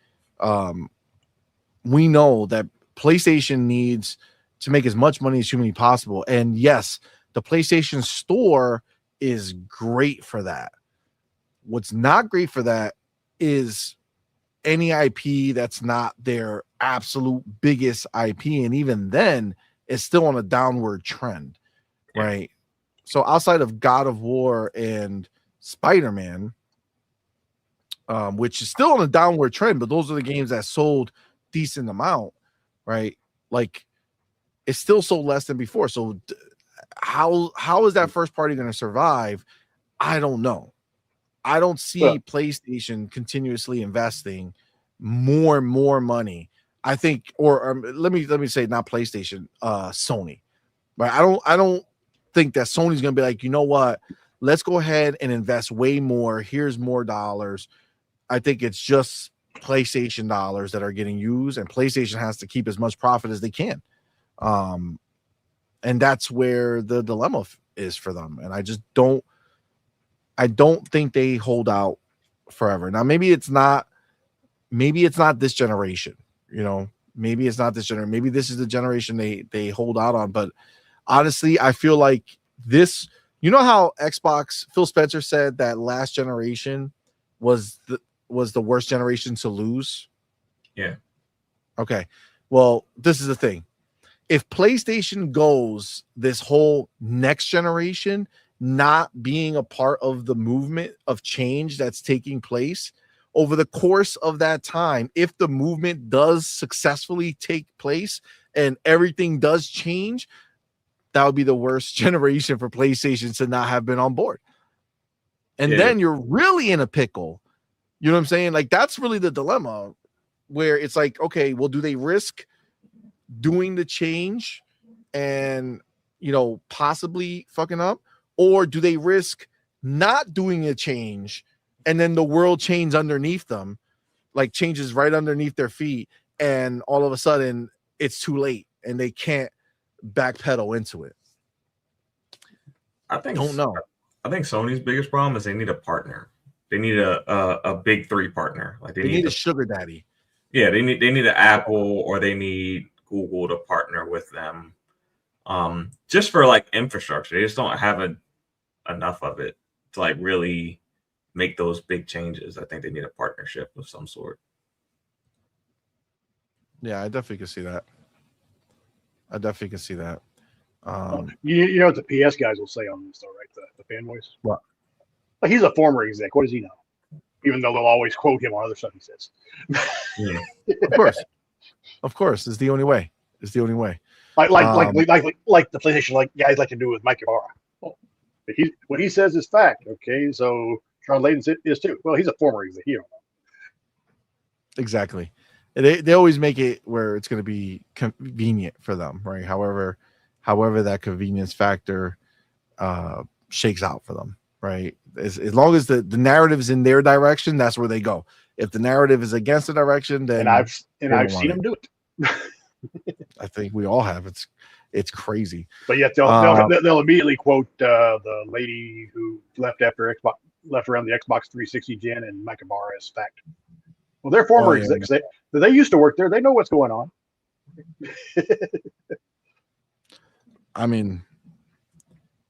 B: we know that PlayStation needs to make as much money as humanly possible. And yes, the PlayStation Store is great for that. What's not great for that is any IP that's not their absolute biggest IP. And even then, it's still on a downward trend, right? So outside of God of War and Spider-Man, which is still on a downward trend, but those are the games that sold decent amount, right? Like, it's still sold less than before. So how is that first party going to survive? I don't know. I don't see PlayStation continuously investing more and more money. I think, or let me say, not PlayStation, Sony. Right? I don't think that Sony's going to be like, you know what? Let's go ahead and invest way more. Here's more dollars. I think it's just PlayStation dollars that are getting used, and PlayStation has to keep as much profit as they can. And that's where the dilemma is for them. And I don't think they hold out forever. Now, maybe it's not this generation, maybe it's not this generation. Maybe this is the generation they hold out on. But honestly, I feel like this, how Xbox, Phil Spencer said that last generation was the worst generation to lose.
E: Yeah.
B: Okay. Well, this is the thing. If PlayStation goes this whole next generation not being a part of the movement of change that's taking place over the course of that time, if the movement does successfully take place and everything does change, that would be the worst generation for PlayStation to not have been on board. And then you're really in a pickle. You know what I'm saying? Like, that's really the dilemma, where it's like, okay, well, do they risk doing the change and, possibly fucking up? Or do they risk not doing a change and then the world changes underneath them, like changes right underneath their feet, and all of a sudden it's too late and they can't backpedal into it?
E: I don't
B: know.
E: I think Sony's biggest problem is they need a partner. They need a big three partner. Like they need
B: a sugar daddy.
E: Yeah, they need an Apple, or they need Google to partner with them. Just for like infrastructure. They just don't have enough of it to like really make those big changes. I think they need a partnership of some sort.
B: Yeah, I definitely can see that.
D: You know what the PS guys will say on this, though, right? The fanboys.
B: What?
D: Like, he's a former exec. What does he know? Even though they'll always quote him on other stuff he says.
E: Yeah.
D: Of
B: course, it's the only way.
D: Like the PlayStation, like guys like to do with Mike Ibarra. Well, what he says is fact. Okay, so Sean Layden is too. Well, he's a former exec. You don't know.
B: Exactly. They always make it where it's going to be convenient for them, right? However that convenience factor shakes out for them, right? As long as the narrative is in their direction, that's where they go. If the narrative is against the direction, then
D: I've seen them do it.
B: I think we all have. It's crazy.
D: But yet they'll immediately quote the lady who left around the Xbox 360 gen and Mike Ibarra as fact. Well, they're former execs. They used to work there. They know what's going on.
B: I mean,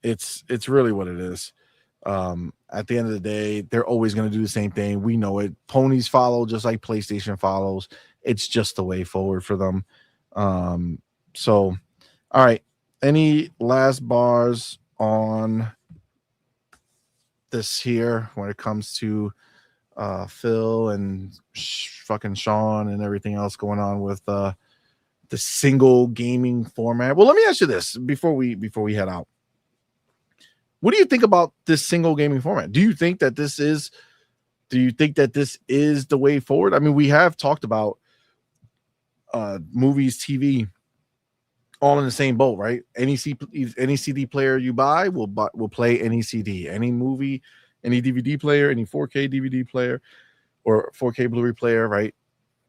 B: it's really what it is. At the end of the day, they're always going to do the same thing. We know it. Ponies follow just like PlayStation follows. It's just the way forward for them. So, all right. Any last bars on this here when it comes to Phil and fucking Sean and everything else going on with the single gaming format? Well, let me ask you this before we head out. What do you think about this single gaming format? Do you think that this is the way forward? I mean, we have talked about movies, TV, all in the same boat, right? Any CD player you buy will play any CD, any movie, any DVD player, any 4K DVD player or 4K Blu-ray player, right?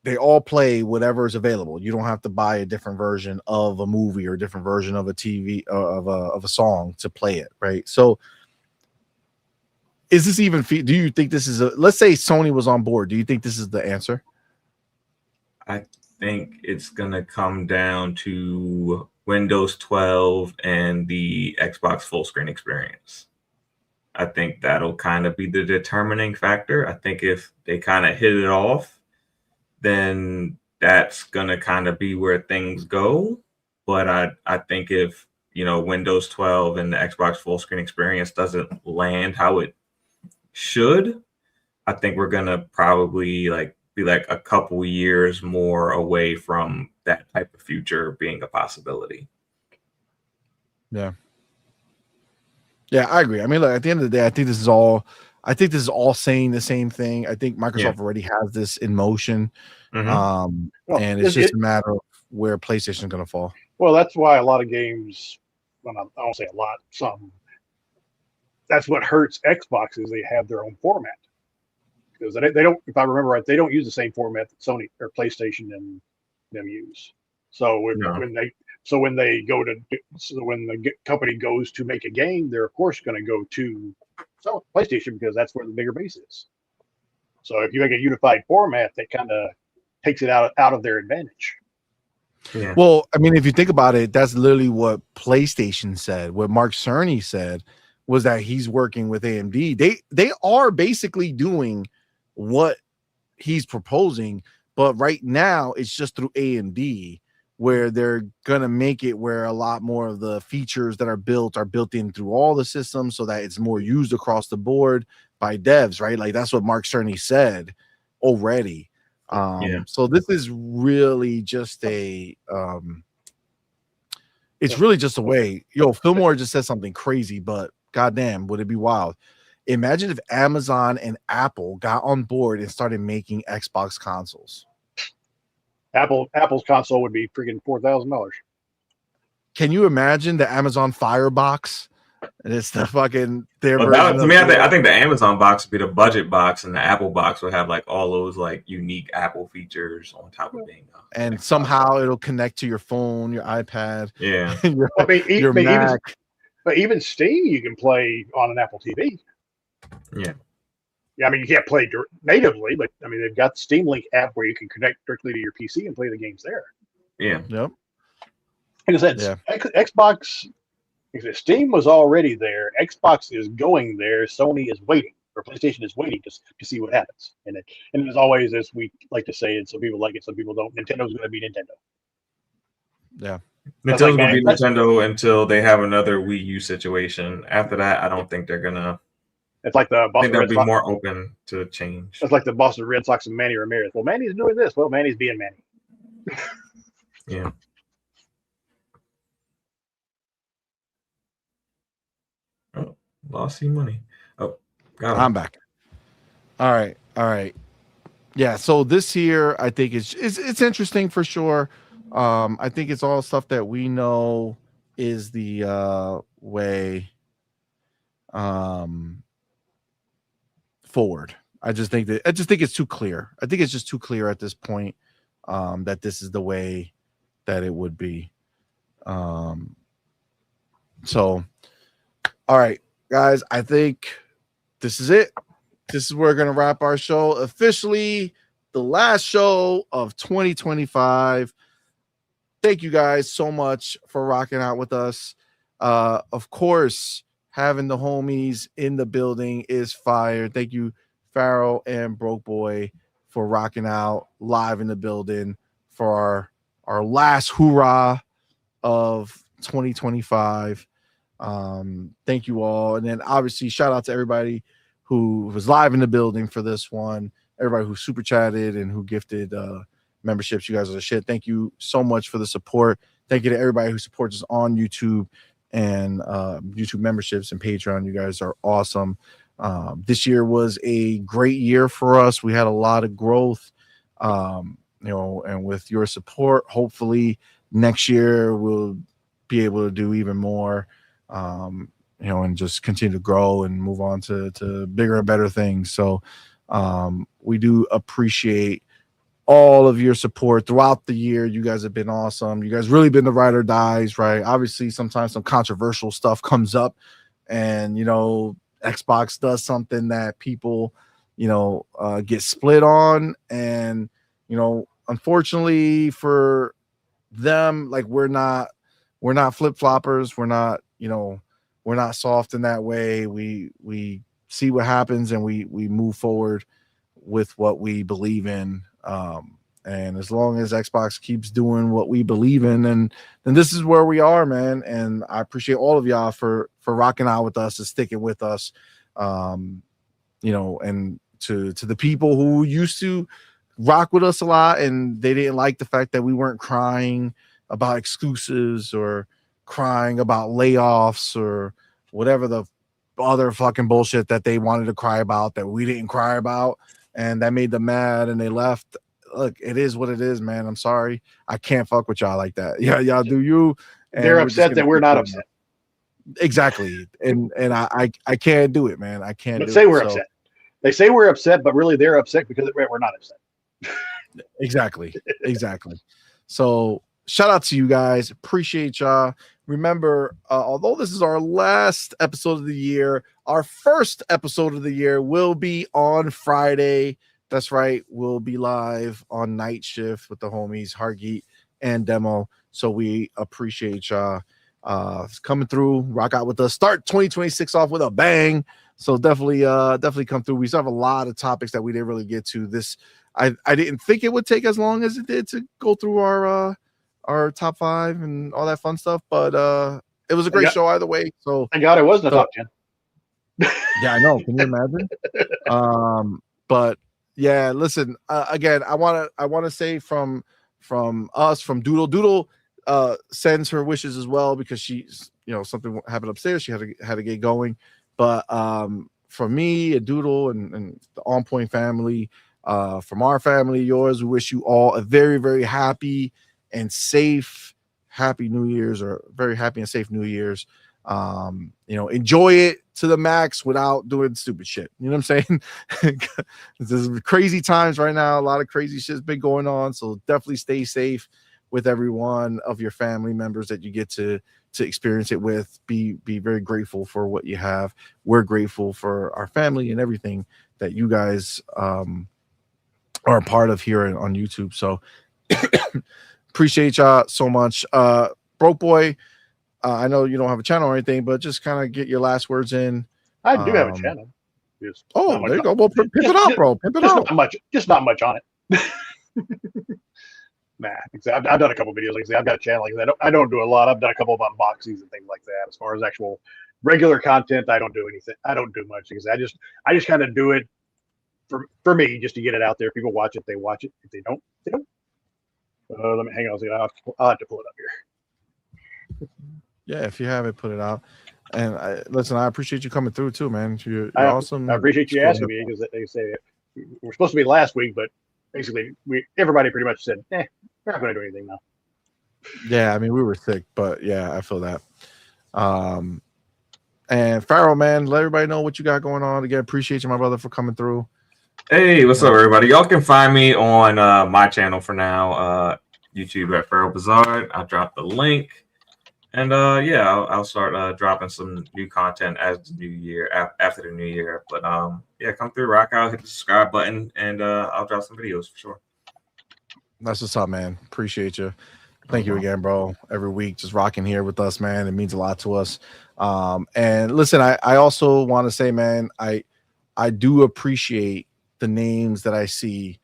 B: They all play whatever is available. You don't have to buy a different version of a movie or a different version of a TV of a song to play it, right? So is this even do you think this is let's say Sony was on board, do you think this is the answer?
E: I think it's gonna come down to Windows 12 and the Xbox full screen experience. I think that'll kind of be the determining factor. I think if they kind of hit it off, then that's going to kind of be where things go. But I think if, Windows 12 and the Xbox full screen experience doesn't land how it should, I think we're going to probably be like a couple years more away from that type of future being a possibility.
B: Yeah. Yeah, I agree. I mean, look, at the end of the day, I think this is all saying the same thing. I think Microsoft already has this in motion. And it's just a matter of where PlayStation is going to fall. Well,
D: that's why a lot of games, I don't say a lot, some, that's what hurts Xbox is they have their own format. Because they don't, if I remember right, they don't use the same format that Sony or PlayStation and them use. So when the company goes to make a game, they're of course going to go to PlayStation because that's where the bigger base is. So if you make a unified format, that kind of takes it out of their advantage.
B: Yeah. Well, I mean, if you think about it, that's literally what PlayStation said. What Mark Cerny said was that he's working with AMD. They are basically doing what he's proposing, but right now it's just through AMD, where they're gonna make it where a lot more of the features that are built in through all the systems, so that it's more used across the board by devs, right? Like that's what Mark Cerny said already. So this is really just it's really just a way. Fillmore just said something crazy, but goddamn, would it be wild? Imagine if Amazon and Apple got on board and started making Xbox consoles.
D: Apple's console would be freaking $4,000.
B: Can you imagine the Amazon Firebox? And it's the fucking
E: I think the Amazon box would be the budget box, and the Apple box would have like all those like unique Apple features on top of being.
B: And somehow it'll connect to your phone, your iPad,
D: your Mac. But even Steam, you can play on an Apple TV.
E: Yeah.
D: Yeah, I mean, you can't play natively, but I mean, they've got the Steam Link app where you can connect directly to your PC and play the games there.
E: Yeah.
B: Yep.
D: Like I said, Xbox, Steam was already there. Xbox is going there. Sony is waiting, or PlayStation is waiting to see what happens. And as always, as we like to say, and some people like it, some people don't, Nintendo's going to be Nintendo.
B: Yeah.
E: Nintendo's going to be Nintendo until they have another Wii U situation. After that, I don't think they're going to.
D: It's like the Boston
E: Red Sox. They'll be more open to change.
D: It's like the Boston Red Sox and Manny Ramirez. Well, Manny's doing this. Well, Manny's being Manny.
E: Yeah. Oh, lost CMoney. Oh, got him.
B: I'm back. All right. Yeah. So this here, I think it's interesting for sure. I think it's all stuff that we know is the way forward. I just think it's too clear. I think it's just too clear at this point that this is the way that it would be. So, all right, guys, I think this is it. This is where we're going to wrap our show officially. The last show of 2025. Thank you guys so much for rocking out with us. Of course, having the homies in the building is fire. Thank you, Pharaoh and Broke Boy, for rocking out live in the building for our last hoorah of 2025. Thank you all. And then obviously shout out to everybody who was live in the building for this one, everybody who super chatted and who gifted memberships. You guys are the shit. Thank you so much for the support. Thank you to everybody who supports us on YouTube and YouTube memberships and Patreon. You guys are awesome. This year was a great year for us. We had a lot of growth, and with your support, hopefully next year we'll be able to do even more, and just continue to grow and move on to bigger and better things. So we do appreciate all of your support throughout the year. You guys have been awesome. You guys really been the ride or dies, right? Obviously, sometimes some controversial stuff comes up, and Xbox does something that people, get split on, and unfortunately for them, like we're not flip floppers. We're not soft in that way. We see what happens and we move forward with what we believe in. And as long as Xbox keeps doing what we believe in, then this is where we are, man. And I appreciate all of y'all for rocking out with us and sticking with us. And to the people who used to rock with us a lot and they didn't like the fact that we weren't crying about exclusives or crying about layoffs or whatever the other fucking bullshit that they wanted to cry about that we didn't cry about, and that made them mad and they left. Look, it is what it is, man. I'm sorry. I can't fuck with y'all like that. Yeah, y'all do you.
D: They're upset that we're not upset.
B: Exactly. And I can't do it, man. I can't.
D: But say we're upset. They say we're upset, but really they're upset because we're not upset.
B: Exactly. So shout out to you guys. Appreciate y'all. Remember, although this is our last episode of the year, our first episode of the year will be on Friday. That's right. We'll be live on night shift with the homies Hargeet and Demo. So we appreciate y'all coming through, rock out with us. Start 2026 off with a bang. So definitely come through. We still have a lot of topics that we didn't really get to. This I didn't think it would take as long as it did to go through our top 5 and all that fun stuff, but it was a great show either way. So
D: thank God it wasn't a top 10.
B: Yeah, I know. Can you imagine? But yeah, listen. Again, I want to say from us, from Doodle sends her wishes as well because she's something happened upstairs. She had to get going. But from me and Doodle and the On Point family, from our family, yours, we wish you all a very, very happy and safe, happy New Year's, or very happy and safe New Year's. Enjoy it to the max without doing stupid shit. You know what I'm saying? There's crazy times right now. A lot of crazy shit's been going on. So definitely stay safe with every one of your family members that you get to experience it with. Be very grateful for what you have. We're grateful for our family and everything that you guys are a part of here on YouTube. So appreciate y'all so much. Broke Boy, I know you don't have a channel or anything, but just kind of get your last words in.
D: I do have a channel.
B: There you go. Well, pimp it out, bro. Pimp it out.
D: Not much on it. Nah, I've done a couple videos. Like I say, I've got a channel. Like I don't do a lot. I've done a couple of unboxings and things like that. As far as actual regular content, I don't do anything. I don't do much because I just kind of do it for me, just to get it out there. If people watch it, they watch it. If they don't, they don't. Let me hang on a second. I'll have to pull it up here.
B: Yeah, if you have it, put it out. And I appreciate you coming through too, man. You're awesome.
D: I appreciate you asking me because they say we're supposed to be last week, but basically everybody pretty much said, we're not going to do anything now.
B: Yeah, I mean, we were sick, but yeah, I feel that. And Pharaoh, man, let everybody know what you got going on. Again, appreciate you, my brother, for coming through.
E: Hey, what's up, everybody? Y'all can find me on my channel for now, YouTube at Pharaoh Bizarre. I'll drop the link. And yeah, I'll start dropping some new content as the new year after the new year. But yeah, come through, rock out, hit the subscribe button, and I'll drop some videos for sure.
B: That's what's up, man. Appreciate you. Thank you again, bro. Every week, just rocking here with us, man. It means a lot to us. And listen, I also want to say, man, I do appreciate the names that I see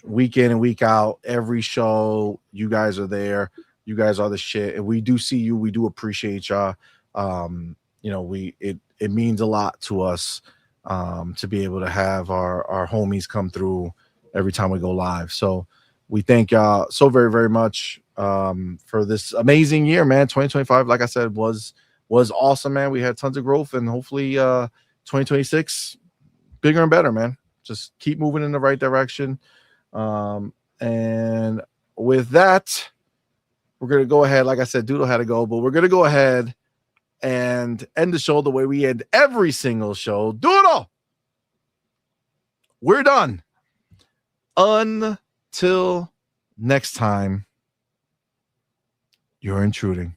B: week in and week out. Every show, you guys are there. You guys are the shit, and we do see you. We do appreciate y'all. You know, it means a lot to us to be able to have our homies come through every time we go live. So we thank y'all so very, very much for this amazing year, man. 2025, like I said, was awesome, man. We had tons of growth, and hopefully 2026 bigger and better, man. Just keep moving in the right direction. And with that, we're going to go ahead. Like I said, Doodle had to go, but we're going to go ahead and end the show the way we end every single show. Doodle, we're done. Until next time, you're intruding.